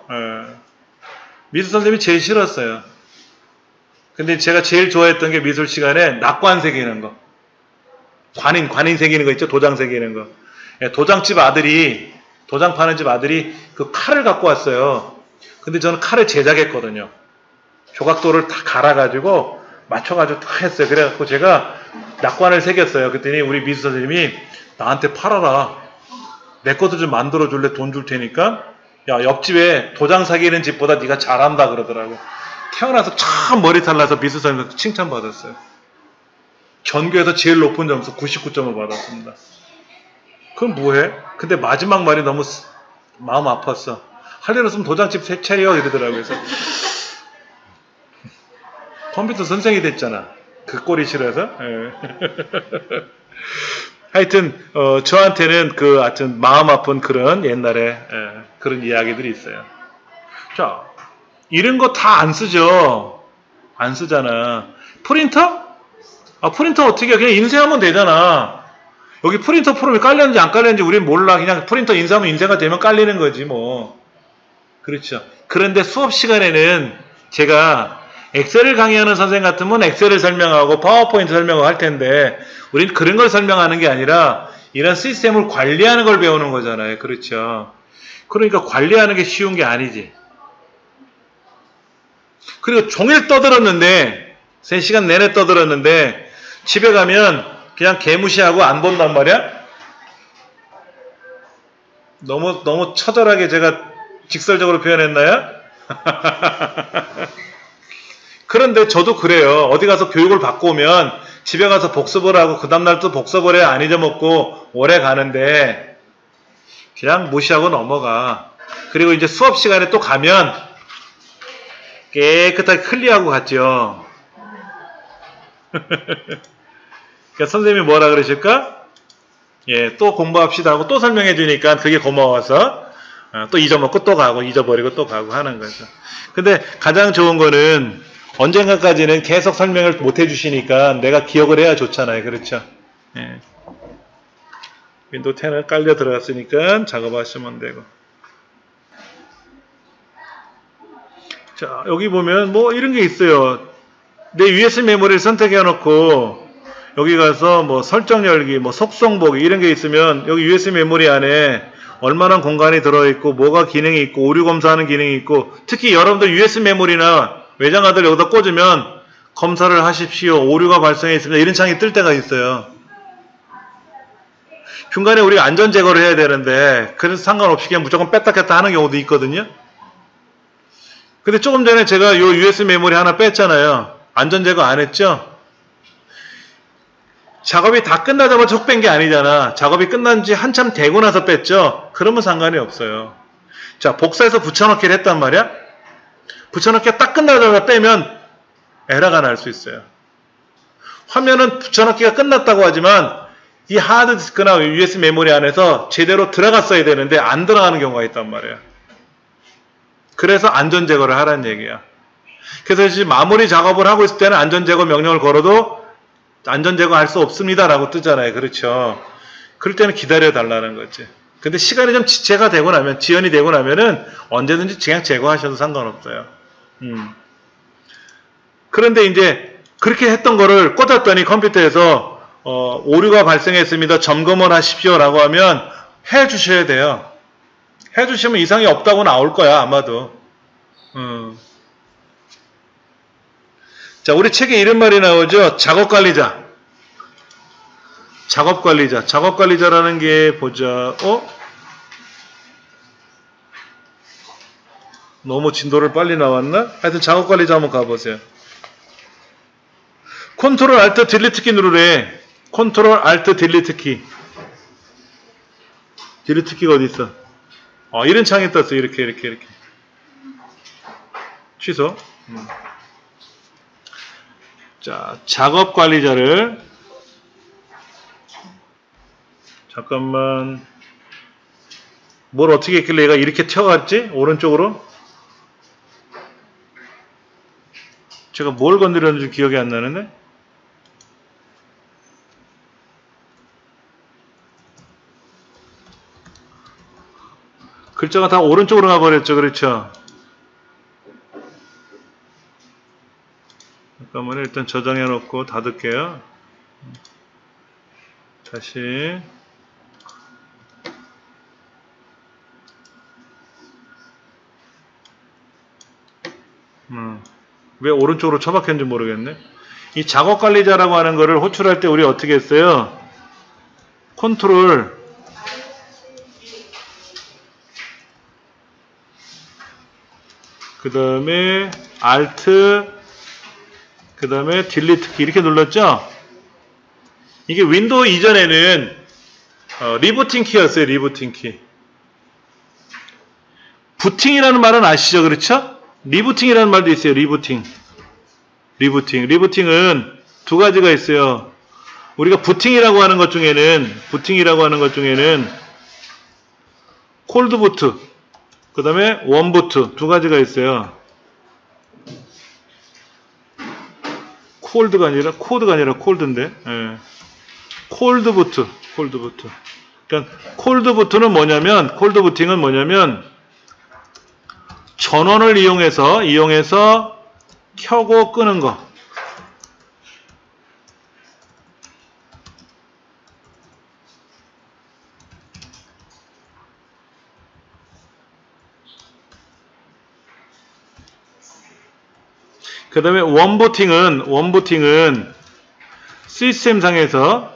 미술 선생님이 제일 싫었어요. 근데 제가 제일 좋아했던 게 미술 시간에 낙관 새기는 거. 관인 새기는 거 있죠? 도장 새기는 거. 도장집 아들이, 도장 파는 집 아들이 그 칼을 갖고 왔어요. 근데 저는 칼을 제작했거든요. 조각도를 다 갈아가지고 맞춰가지고 다 했어요. 그래갖고 제가 낙관을 새겼어요. 그랬더니 우리 미술 선생님이 나한테 팔아라. 내 것도 좀 만들어줄래? 돈 줄 테니까. 야, 옆집에 도장 사기는 집보다 네가 잘한다 그러더라고. 태어나서 참 머리 잘나서 미술 선생님한테 칭찬받았어요. 전교에서 제일 높은 점수 99점을 받았습니다. 그럼 뭐해? 근데 마지막 말이 너무 마음 아팠어. 할 일 없으면 도장집 차려 이러더라고요. 그래서 컴퓨터 선생이 됐잖아. 그 꼴이 싫어서. 하여튼 저한테는 하여튼 마음 아픈 그런 옛날에 그런 이야기들이 있어요. 자, 이런 거 다 안 쓰죠. 안 쓰잖아. 프린터? 프린터 어떻게 해? 그냥 인쇄하면 되잖아. 여기 프린터 프롬이 깔렸는지 안 깔렸는지 우린 몰라. 그냥 프린터 인쇄하면 인쇄가 되면 깔리는 거지 뭐. 그렇죠. 그런데 수업 시간에는 제가 엑셀을 강의하는 선생님 같으면 엑셀을 설명하고 파워포인트 설명을 할 텐데 우린 그런 걸 설명하는 게 아니라 이런 시스템을 관리하는 걸 배우는 거잖아요. 그렇죠. 그러니까 관리하는 게 쉬운 게 아니지. 그리고 종일 떠들었는데 3시간 내내 떠들었는데 집에 가면 그냥 개무시하고 안 본단 말이야? 너무 처절하게 제가 직설적으로 표현했나요? 그런데 저도 그래요. 어디 가서 교육을 받고 오면 집에 가서 복습을 하고 그 다음날 또 복습을 해야 안 잊어먹고 오래 가는데 그냥 무시하고 넘어가. 그리고 이제 수업 시간에 또 가면 깨끗하게 클리어하고 갔죠. 그러니까 선생님이 뭐라 그러실까? 예, 또 공부합시다 하고 또 설명해 주니까 그게 고마워서 또 잊어먹고 또 가고 잊어버리고 또 가고 하는 거죠. 근데 가장 좋은 거는 언젠가까지는 계속 설명을 못 해주시니까 내가 기억을 해야 좋잖아요. 그렇죠? 예. 윈도우 10을 깔려 들어갔으니까 작업하시면 되고. 자, 여기 보면 뭐 이런 게 있어요. 내 USB 메모리를 선택해 놓고 여기 가서 뭐 설정 열기, 뭐 속성 보기 이런 게 있으면 여기 USB 메모리 안에 얼마나 공간이 들어있고 뭐가 기능이 있고 오류 검사하는 기능이 있고 특히 여러분들 USB 메모리나 외장하드를 여기다 꽂으면 검사를 하십시오. 오류가 발생해 있습니다. 이런 창이 뜰 때가 있어요. 중간에 우리가 안전 제거를 해야 되는데 그래서 상관없이 그냥 무조건 뺐다 꼈다 하는 경우도 있거든요. 근데 조금 전에 제가 이 USB 메모리 하나 뺐잖아요. 안전 제거 안 했죠? 작업이 다 끝나자마자 훅 뺀 게 아니잖아. 작업이 끝난 지 한참 되고 나서 뺐죠? 그러면 상관이 없어요. 자, 복사해서 붙여넣기를 했단 말이야? 붙여넣기가 딱 끝나자마자 빼면 에러가 날 수 있어요. 화면은 붙여넣기가 끝났다고 하지만 이 하드디스크나 USB 메모리 안에서 제대로 들어갔어야 되는데 안 들어가는 경우가 있단 말이에요. 그래서 안전 제거를 하라는 얘기야. 그래서 지금 마무리 작업을 하고 있을 때는 안전 제거 명령을 걸어도 안전 제거할 수 없습니다라고 뜨잖아요. 그렇죠. 그럴 때는 기다려 달라는 거지. 근데 시간이 좀 지체가 되고 나면, 지연이 되고 나면은 언제든지 그냥 제거하셔도 상관없어요. 그런데 이제 그렇게 했던 거를 꽂았더니 컴퓨터에서 오류가 발생했습니다. 점검을 하십시오라고 하면 해 주셔야 돼요. 해 주시면 이상이 없다고 나올 거야, 아마도. 자, 우리 책에 이런 말이 나오죠. 작업관리자. 작업관리자. 작업관리자라는 게 보자. 너무 진도를 빨리 나왔나? 하여튼 작업관리자 한번 가보세요. 컨트롤 알트 딜리트 키 누르래. 컨트롤 알트 딜리트 키. 딜리트 키가 어디 있어? 이런 창이 떴어. 이렇게. 취소. 자, 작업 관리자를 잠깐만 뭘 어떻게 했길래 얘가 이렇게 튀어갔지? 오른쪽으로? 제가 뭘 건드렸는지 기억이 안 나는데? 글자가 다 오른쪽으로 가버렸죠. 그렇죠? 잠깐만요. 일단 저장해 놓고 닫을게요. 다시. 왜 오른쪽으로 처박혔는지 모르겠네. 이 작업관리자라고 하는 거를 호출할 때 우리 어떻게 했어요? 컨트롤 그 다음에 Alt 그 다음에 딜리트 키 이렇게 눌렀죠? 이게 윈도우 이전에는 리부팅 키였어요. 리부팅 키. 부팅이라는 말은 아시죠? 그렇죠? 리부팅이라는 말도 있어요. 리부팅. 리부팅은 두 가지가 있어요. 우리가 부팅이라고 하는 것 중에는 콜드부트 그 다음에 웜부트 두 가지가 있어요. 코드가 아니라 콜드인데. 예. 콜드부트. 그러니까 콜드부팅은 뭐냐면 전원을 이용해서 켜고 끄는 거. 그 다음에 웜부팅은 시스템상에서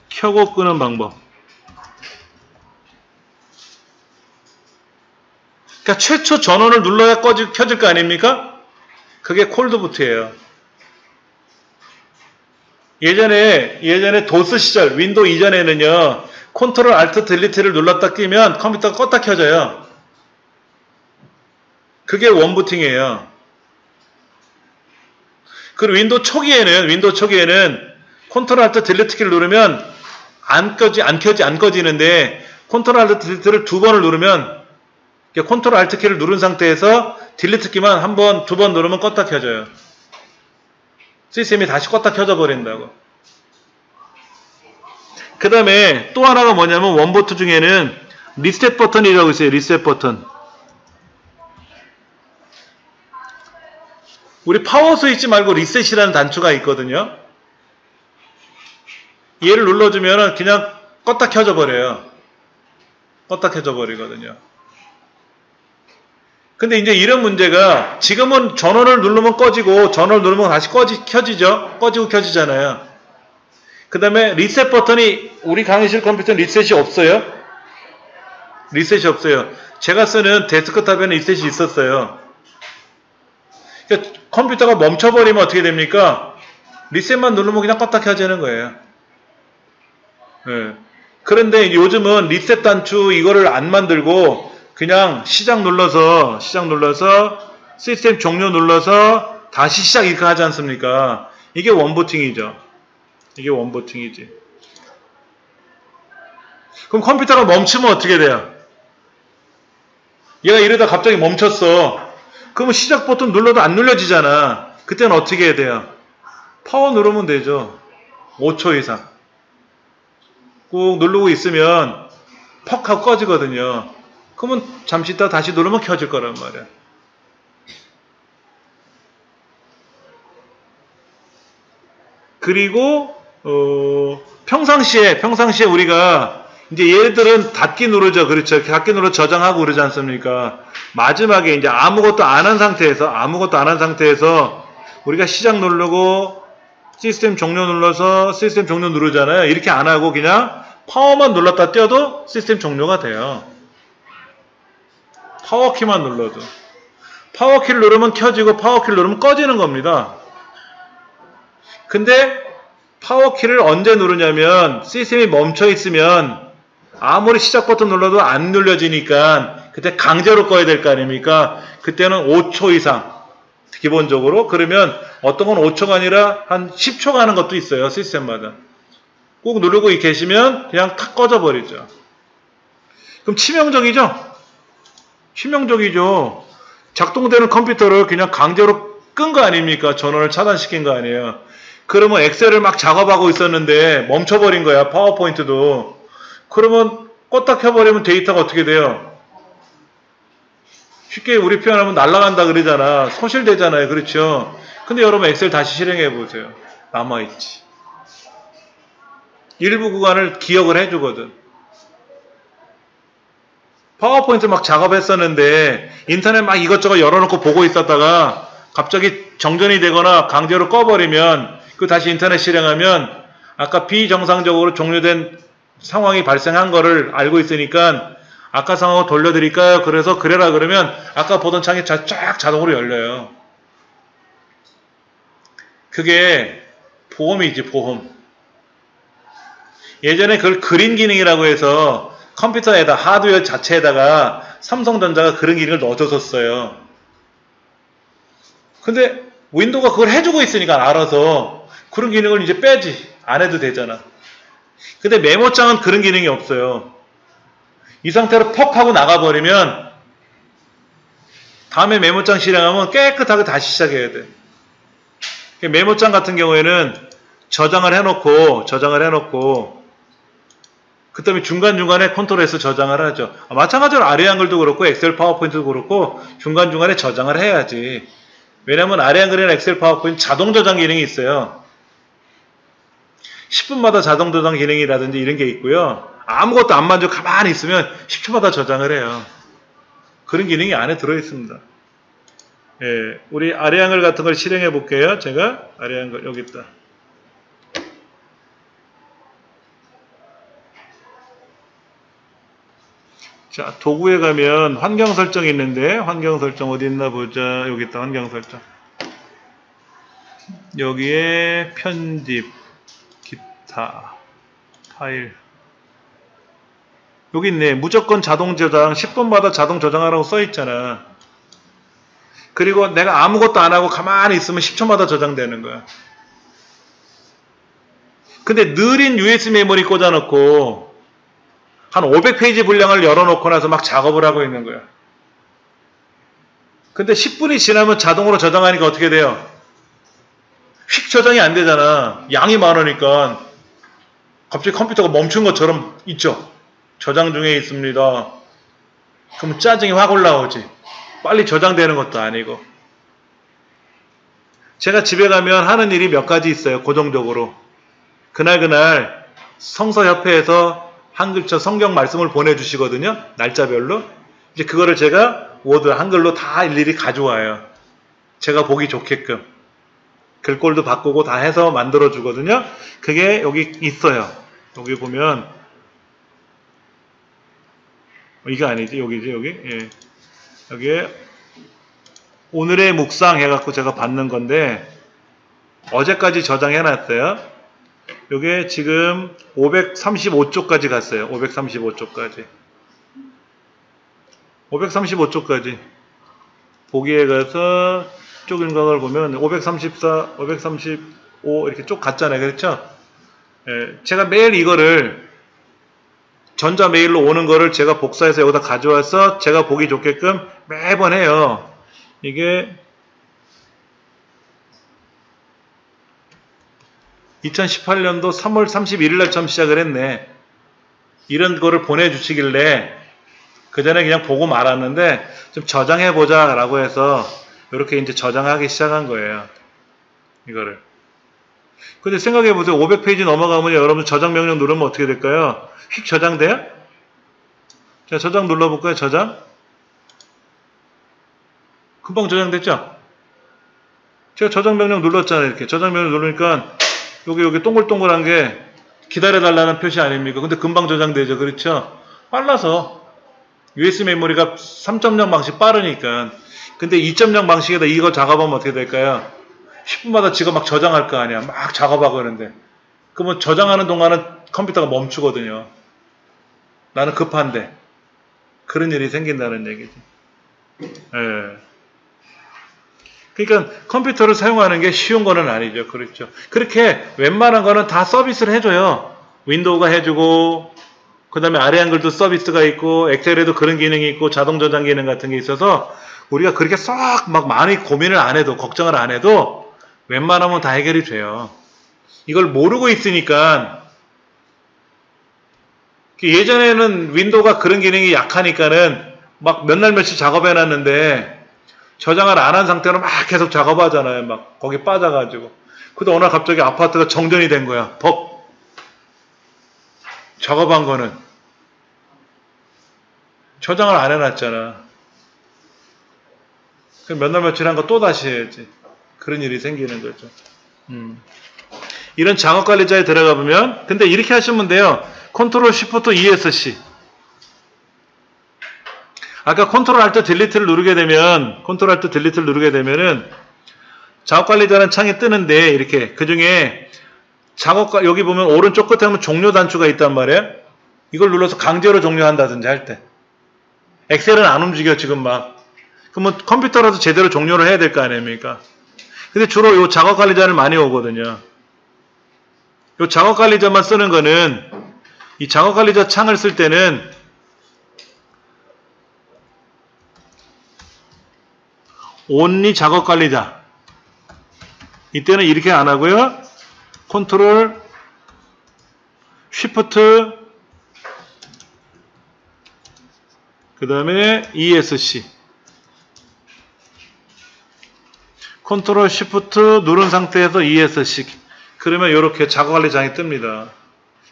켜고 끄는 방법. 그러니까 최초 전원을 눌러야 켜질 거 아닙니까? 그게 콜드부트예요. 예전에 도스 시절 윈도우 이전에는요. 컨트롤 알트 딜리트를 눌렀다 끼면 컴퓨터가 껐다 켜져요. 그게 웜부팅이에요. 그리고 윈도우 초기에는 컨트롤 알트 딜리트 키를 누르면 안 꺼지는데 컨트롤 알트 딜리트를 두 번을 누르면 컨트롤 알트 키를 누른 상태에서 딜리트 키만 한 번, 두 번 누르면 껐다 켜져요. 시스템이 다시 껐다 켜져 버린다고. 그 다음에 또 하나가 뭐냐면 웜부트 중에는 리셋 버튼이라고 있어요. 리셋 버튼. 우리 파워 스위치 말고 리셋이라는 단추가 있거든요. 얘를 눌러주면 그냥 껐다 켜져 버려요. 껐다 켜져 버리거든요. 근데 이제 이런 문제가 지금은 전원을 누르면 꺼지고 전원을 누르면 다시 켜지죠. 꺼지고 켜지잖아요. 그 다음에 리셋 버튼이 우리 강의실 컴퓨터는 리셋이 없어요. 제가 쓰는 데스크탑에는 리셋이 있었어요. 그러니까 컴퓨터가 멈춰버리면 어떻게 됩니까? 리셋만 누르면 그냥 껐다 켜지는 거예요. 네. 그런데 요즘은 리셋 단추 이거를 안 만들고 그냥 시작 눌러서 시스템 종료 눌러서 다시 시작 이렇게 하지 않습니까? 이게 원부팅이죠. 이게 원부팅이지. 그럼 컴퓨터가 멈추면 어떻게 돼요? 얘가 이러다 갑자기 멈췄어. 그러면 시작 버튼 눌러도 안 눌려지잖아. 그때는 어떻게 해야 돼요? 파워 누르면 되죠. 5초 이상. 꾹 누르고 있으면 퍽 하고 꺼지거든요. 그러면 잠시 있다 다시 누르면 켜질 거란 말이야. 그리고 평상시에 우리가 이제 얘들은 닫기 누르죠. 그렇죠. 닫기 눌러 저장하고 그러지 않습니까? 마지막에 이제 아무것도 안 한 상태에서 우리가 시작 누르고 시스템 종료 눌러서 시스템 종료 누르잖아요. 이렇게 안 하고 그냥 파워만 눌렀다 떼어도 시스템 종료가 돼요. 파워키만 눌러도. 파워키를 누르면 켜지고 파워키를 누르면 꺼지는 겁니다. 근데 파워키를 언제 누르냐면 시스템이 멈춰 있으면 아무리 시작 버튼 눌러도 안 눌려지니까 그때 강제로 꺼야 될 거 아닙니까? 그때는 5초 이상 기본적으로. 그러면 어떤 건 5초가 아니라 한 10초 가는 것도 있어요. 시스템마다. 꾹 누르고 계시면 그냥 탁 꺼져버리죠. 그럼 치명적이죠? 치명적이죠. 작동되는 컴퓨터를 그냥 강제로 끈 거 아닙니까? 전원을 차단시킨 거 아니에요. 그러면 엑셀을 막 작업하고 있었는데 멈춰버린 거야. 파워포인트도. 그러면 껐다 켜버리면 데이터가 어떻게 돼요? 쉽게 우리 표현하면 날아간다 그러잖아. 소실되잖아요. 그렇죠? 근데 여러분 엑셀 다시 실행해 보세요. 남아있지. 일부 구간을 기억을 해주거든. 파워포인트 막 작업했었는데 인터넷 막 이것저것 열어놓고 보고 있었다가 갑자기 정전이 되거나 강제로 꺼버리면 그 다시 인터넷 실행하면 아까 비정상적으로 종료된 상황이 발생한 거를 알고 있으니까 아까 상황을 돌려드릴까요? 그래서 그래라 그러면 아까 보던 창이 쫙 자동으로 열려요. 그게 보험이지, 보험. 예전에 그걸 그린 기능이라고 해서 컴퓨터에다 하드웨어 자체에다가 삼성전자가 그런 기능을 넣어줬었어요. 근데 윈도우가 그걸 해주고 있으니까 알아서 그런 기능을 이제 빼지. 안 해도 되잖아. 근데 메모장은 그런 기능이 없어요. 이 상태로 퍽 하고 나가버리면 다음에 메모장 실행하면 깨끗하게 다시 시작해야 돼. 메모장 같은 경우에는 저장을 해놓고 그 다음에 중간중간에 컨트롤해서 저장을 하죠. 마찬가지로 아래 한글도 그렇고 엑셀 파워포인트도 그렇고 중간중간에 저장을 해야지. 왜냐면 아래 한글이나 엑셀 파워포인트 자동 저장 기능이 있어요. 10분마다 자동 저장 기능이라든지 이런 게 있고요. 아무것도 안 만지고 가만히 있으면 10초마다 저장을 해요. 그런 기능이 안에 들어있습니다. 예, 우리 아래 한글 같은 걸 실행해 볼게요. 제가 아래 한글 여기 있다. 자, 도구에 가면 환경 설정이 있는데 환경 설정 어디 있나 보자. 여기 있다. 환경 설정. 여기에 편집, 기타, 파일. 여기 있네. 무조건 자동 저장, 10분마다 자동 저장하라고 써 있잖아. 그리고 내가 아무것도 안 하고 가만히 있으면 10초마다 저장되는 거야. 근데 느린 USB 메모리 꽂아놓고 한 500페이지 분량을 열어놓고 나서 막 작업을 하고 있는 거야. 근데 10분이 지나면 자동으로 저장하니까 어떻게 돼요? 휙 저장이 안 되잖아. 양이 많으니까. 갑자기 컴퓨터가 멈춘 것처럼 있죠. 저장 중에 있습니다. 그럼 짜증이 확 올라오지. 빨리 저장되는 것도 아니고. 제가 집에 가면 하는 일이 몇 가지 있어요. 고정적으로. 그날 성서협회에서 한글처 성경 말씀을 보내주시거든요. 날짜별로. 이제 그거를 제가 워드 한글로 다 일일이 가져와요. 제가 보기 좋게끔. 글꼴도 바꾸고 다 해서 만들어 주거든요. 그게 여기 있어요. 여기 보면 이게 아니지. 여기지. 여기. 예. 여기에 오늘의 묵상 해갖고 제가 받는 건데 어제까지 저장해 놨어요. 요게 지금 535쪽까지 갔어요. 535쪽까지. 535쪽까지. 보기에 가서 쪽 일각을 보면 534, 535 이렇게 쭉 갔잖아요. 그렇죠? 예, 제가 매일 이거를 전자 메일로 오는 거를 제가 복사해서 여기다 가져와서 제가 보기 좋게끔 매번 해요. 이게 2018년도 3월 31일 날 처음 시작을 했네. 이런 거를 보내주시길래 그 전에 그냥 보고 말았는데 좀 저장해보자 라고 해서 이렇게 이제 저장하기 시작한 거예요. 이거를. 근데 생각해보세요. 500페이지 넘어가면 여러분 저장 명령 누르면 어떻게 될까요? 휙 저장돼요? 자, 저장 눌러볼까요? 저장? 금방 저장됐죠? 제가 저장 명령 눌렀잖아요. 이렇게 저장 명령 누르니까 여기 동글동글한 게 기다려달라는 표시 아닙니까? 근데 금방 저장되죠. 그렇죠? 빨라서 USB 메모리가 3.0 방식 빠르니까. 근데 2.0 방식에다 이거 작업하면 어떻게 될까요? 10분마다 지가 막 저장할 거 아니야. 막 작업하고 그러는데. 그러면 저장하는 동안은 컴퓨터가 멈추거든요. 나는 급한데. 그런 일이 생긴다는 얘기지. 예. 그러니까 컴퓨터를 사용하는 게 쉬운 거는 아니죠. 그렇죠. 그렇게 웬만한 거는 다 서비스를 해줘요. 윈도우가 해주고, 그 다음에 아래 한글도 서비스가 있고, 엑셀에도 그런 기능이 있고, 자동 저장 기능 같은 게 있어서, 우리가 그렇게 썩 막 많이 고민을 안 해도, 걱정을 안 해도, 웬만하면 다 해결이 돼요. 이걸 모르고 있으니까, 예전에는 윈도우가 그런 기능이 약하니까는, 막 몇 날 며칠 작업해놨는데, 저장을 안 한 상태로 막 계속 작업하잖아요. 막 거기 빠져가지고. 근데 어느 날 갑자기 아파트가 정전이 된 거야. 작업한 거는. 저장을 안 해놨잖아. 그럼 몇 날 며칠 한 거 또 다시 해야지. 그런 일이 생기는 거죠. 이런 작업관리자에 들어가 보면, 근데 이렇게 하시면 돼요. 컨트롤 쉬프트 ESC. 아까 컨트롤 알트 딜리트를 누르게 되면은 작업관리자는 창이 뜨는데 이렇게 그 중에 여기 보면 오른쪽 끝에 보면 종료 단추가 있단 말이에요. 이걸 눌러서 강제로 종료한다든지 할 때. 엑셀은 안 움직여 지금 막. 그러면 컴퓨터라도 제대로 종료를 해야 될 거 아닙니까? 근데 주로 요 작업관리자를 많이 오거든요. 요 작업관리자만 쓰는 거는 이 작업관리자 창을 쓸 때는 온리 작업관리자. 이때는 이렇게 안 하고요. 컨트롤, 쉬프트, 그 다음에 ESC. 컨트롤, 쉬프트 누른 상태에서 ESC. 그러면 이렇게 작업관리장이 뜹니다.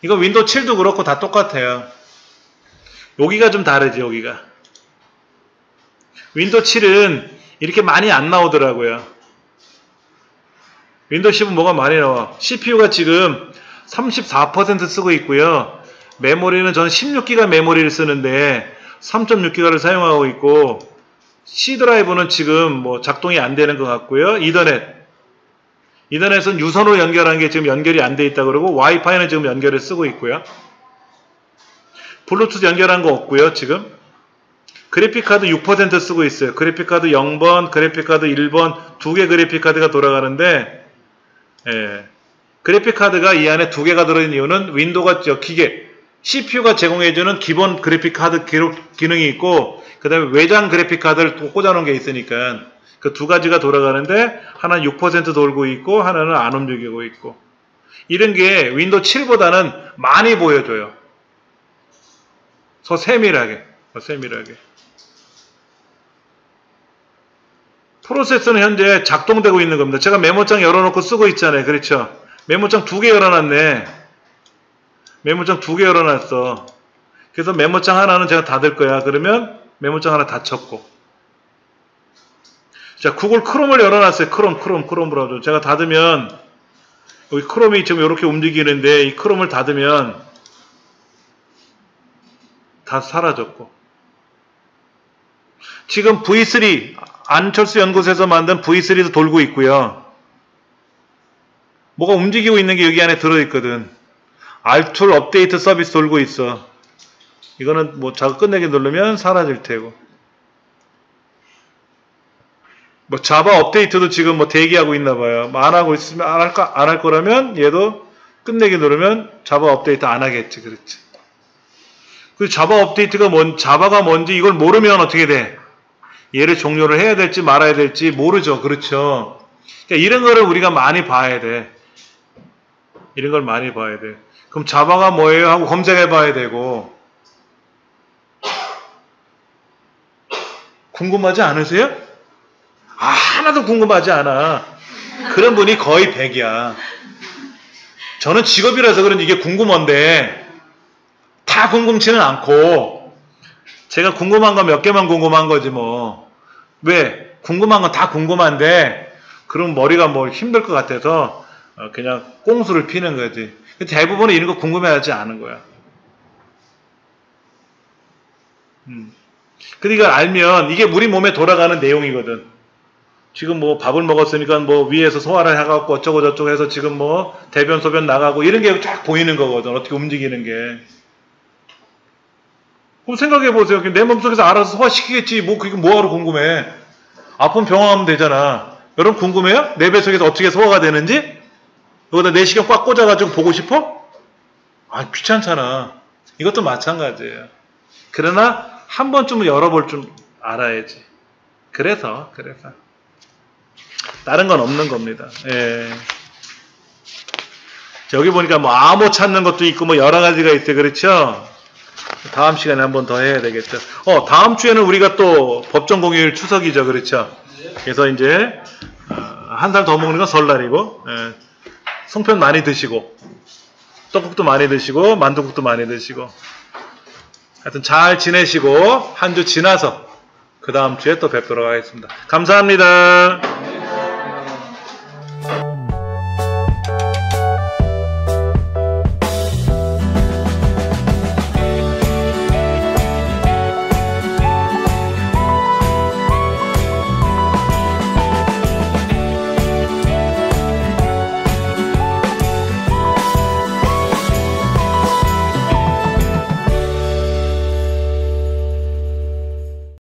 이거 윈도우 7도 그렇고 다 똑같아요. 여기가 좀 다르지, 여기가. 윈도우 7은 이렇게 많이 안 나오더라고요. 윈도우 10은 뭐가 많이 나와. CPU가 지금 34% 쓰고 있고요. 메모리는 저는 16기가 메모리를 쓰는데 3.6기가를 사용하고 있고, C 드라이브는 지금 뭐 작동이 안 되는 것 같고요. 이더넷은 유선으로 연결한 게 지금 연결이 안 돼 있다 그러고, 와이파이는 지금 연결을 쓰고 있고요. 블루투스 연결한 거 없고요, 지금. 그래픽카드 6% 쓰고 있어요. 그래픽카드 0번, 그래픽카드 1번, 2개 그래픽카드가 돌아가는데, 그래픽카드가 이 안에 2개가 들어있는 이유는 윈도우가 기계, CPU가 제공해주는 기본 그래픽카드 기능이 있고, 그 다음에 외장 그래픽카드를 꽂아놓은 게 있으니까, 그 두 가지가 돌아가는데, 하나는 6% 돌고 있고, 하나는 안 움직이고 있고. 이런 게 윈도우 7보다는 많이 보여줘요. 세밀하게. 프로세서는 현재 작동되고 있는 겁니다. 제가 메모장 열어놓고 쓰고 있잖아요. 그렇죠? 메모장 2개 열어놨네. 메모장 2개 열어놨어. 그래서 메모장 하나는 제가 닫을 거야. 그러면 메모장 하나 닫혔고. 자, 구글 크롬을 열어놨어요. 크롬 브라우저. 제가 닫으면, 여기 크롬이 지금 이렇게 움직이는데, 이 크롬을 닫으면, 다 사라졌고. 지금 V3, 안철수 연구소에서 만든 V3도 돌고 있고요. 뭐가 움직이고 있는 게 여기 안에 들어있거든. 알툴 업데이트 서비스 돌고 있어. 이거는 뭐 작업 끝내기 누르면 사라질 테고. 뭐 자바 업데이트도 지금 뭐 대기하고 있나 봐요. 뭐 안 하고 있으면 안 할 거라면 얘도 끝내기 누르면 자바 업데이트 안 하겠지. 그렇지. 그 자바 업데이트가 자바가 뭔지 이걸 모르면 어떻게 돼? 얘를 종료를 해야 될지 말아야 될지 모르죠. 그렇죠. 그러니까 이런 거를 우리가 많이 봐야 돼. 이런 걸 많이 봐야 돼. 그럼 자바가 뭐예요? 하고 검색해 봐야 되고. 궁금하지 않으세요? 하나도 궁금하지 않아. 그런 분이 거의 100이야. 저는 직업이라서 그런지 이게 궁금한데 다 궁금치는 않고 제가 궁금한 건 몇 개만 궁금한 거지 뭐. 왜? 궁금한 건 다 궁금한데 그럼 머리가 뭐 힘들 것 같아서 그냥 꽁수를 피는 거지. 대부분은 이런 거 궁금해하지 않은 거야. 그러니까 알면 이게 우리 몸에 돌아가는 내용이거든. 지금 뭐 밥을 먹었으니까 뭐 위에서 소화를 해갖고 어쩌고 저쩌고 해서 지금 뭐 대변 소변 나가고 이런 게 쫙 보이는 거거든. 어떻게 움직이는 게. 그럼 생각해 보세요. 내 몸속에서 알아서 소화시키겠지. 뭐 그게 뭐하러 궁금해. 아프면 병원 가면 되잖아. 여러분 궁금해요? 내 뱃속에서 어떻게 소화가 되는지? 여기다 내시경 꽉 꽂아가지고 보고 싶어? 귀찮잖아. 이것도 마찬가지예요. 그러나 한 번쯤은 열어볼 줄 알아야지. 그래서 다른 건 없는 겁니다. 예. 여기 보니까 뭐 암호 찾는 것도 있고 뭐 여러 가지가 있대. 그렇죠? 다음 시간에 한 번 더 해야 되겠죠. 다음 주에는 우리가 또 법정 공휴일 추석이죠. 그렇죠? 그래서 이제 한 살 더 먹는 건 설날이고 송편 많이 드시고 떡국도 많이 드시고 만두국도 많이 드시고 하여튼 잘 지내시고 한 주 지나서 그 다음 주에 또 뵙도록 하겠습니다. 감사합니다.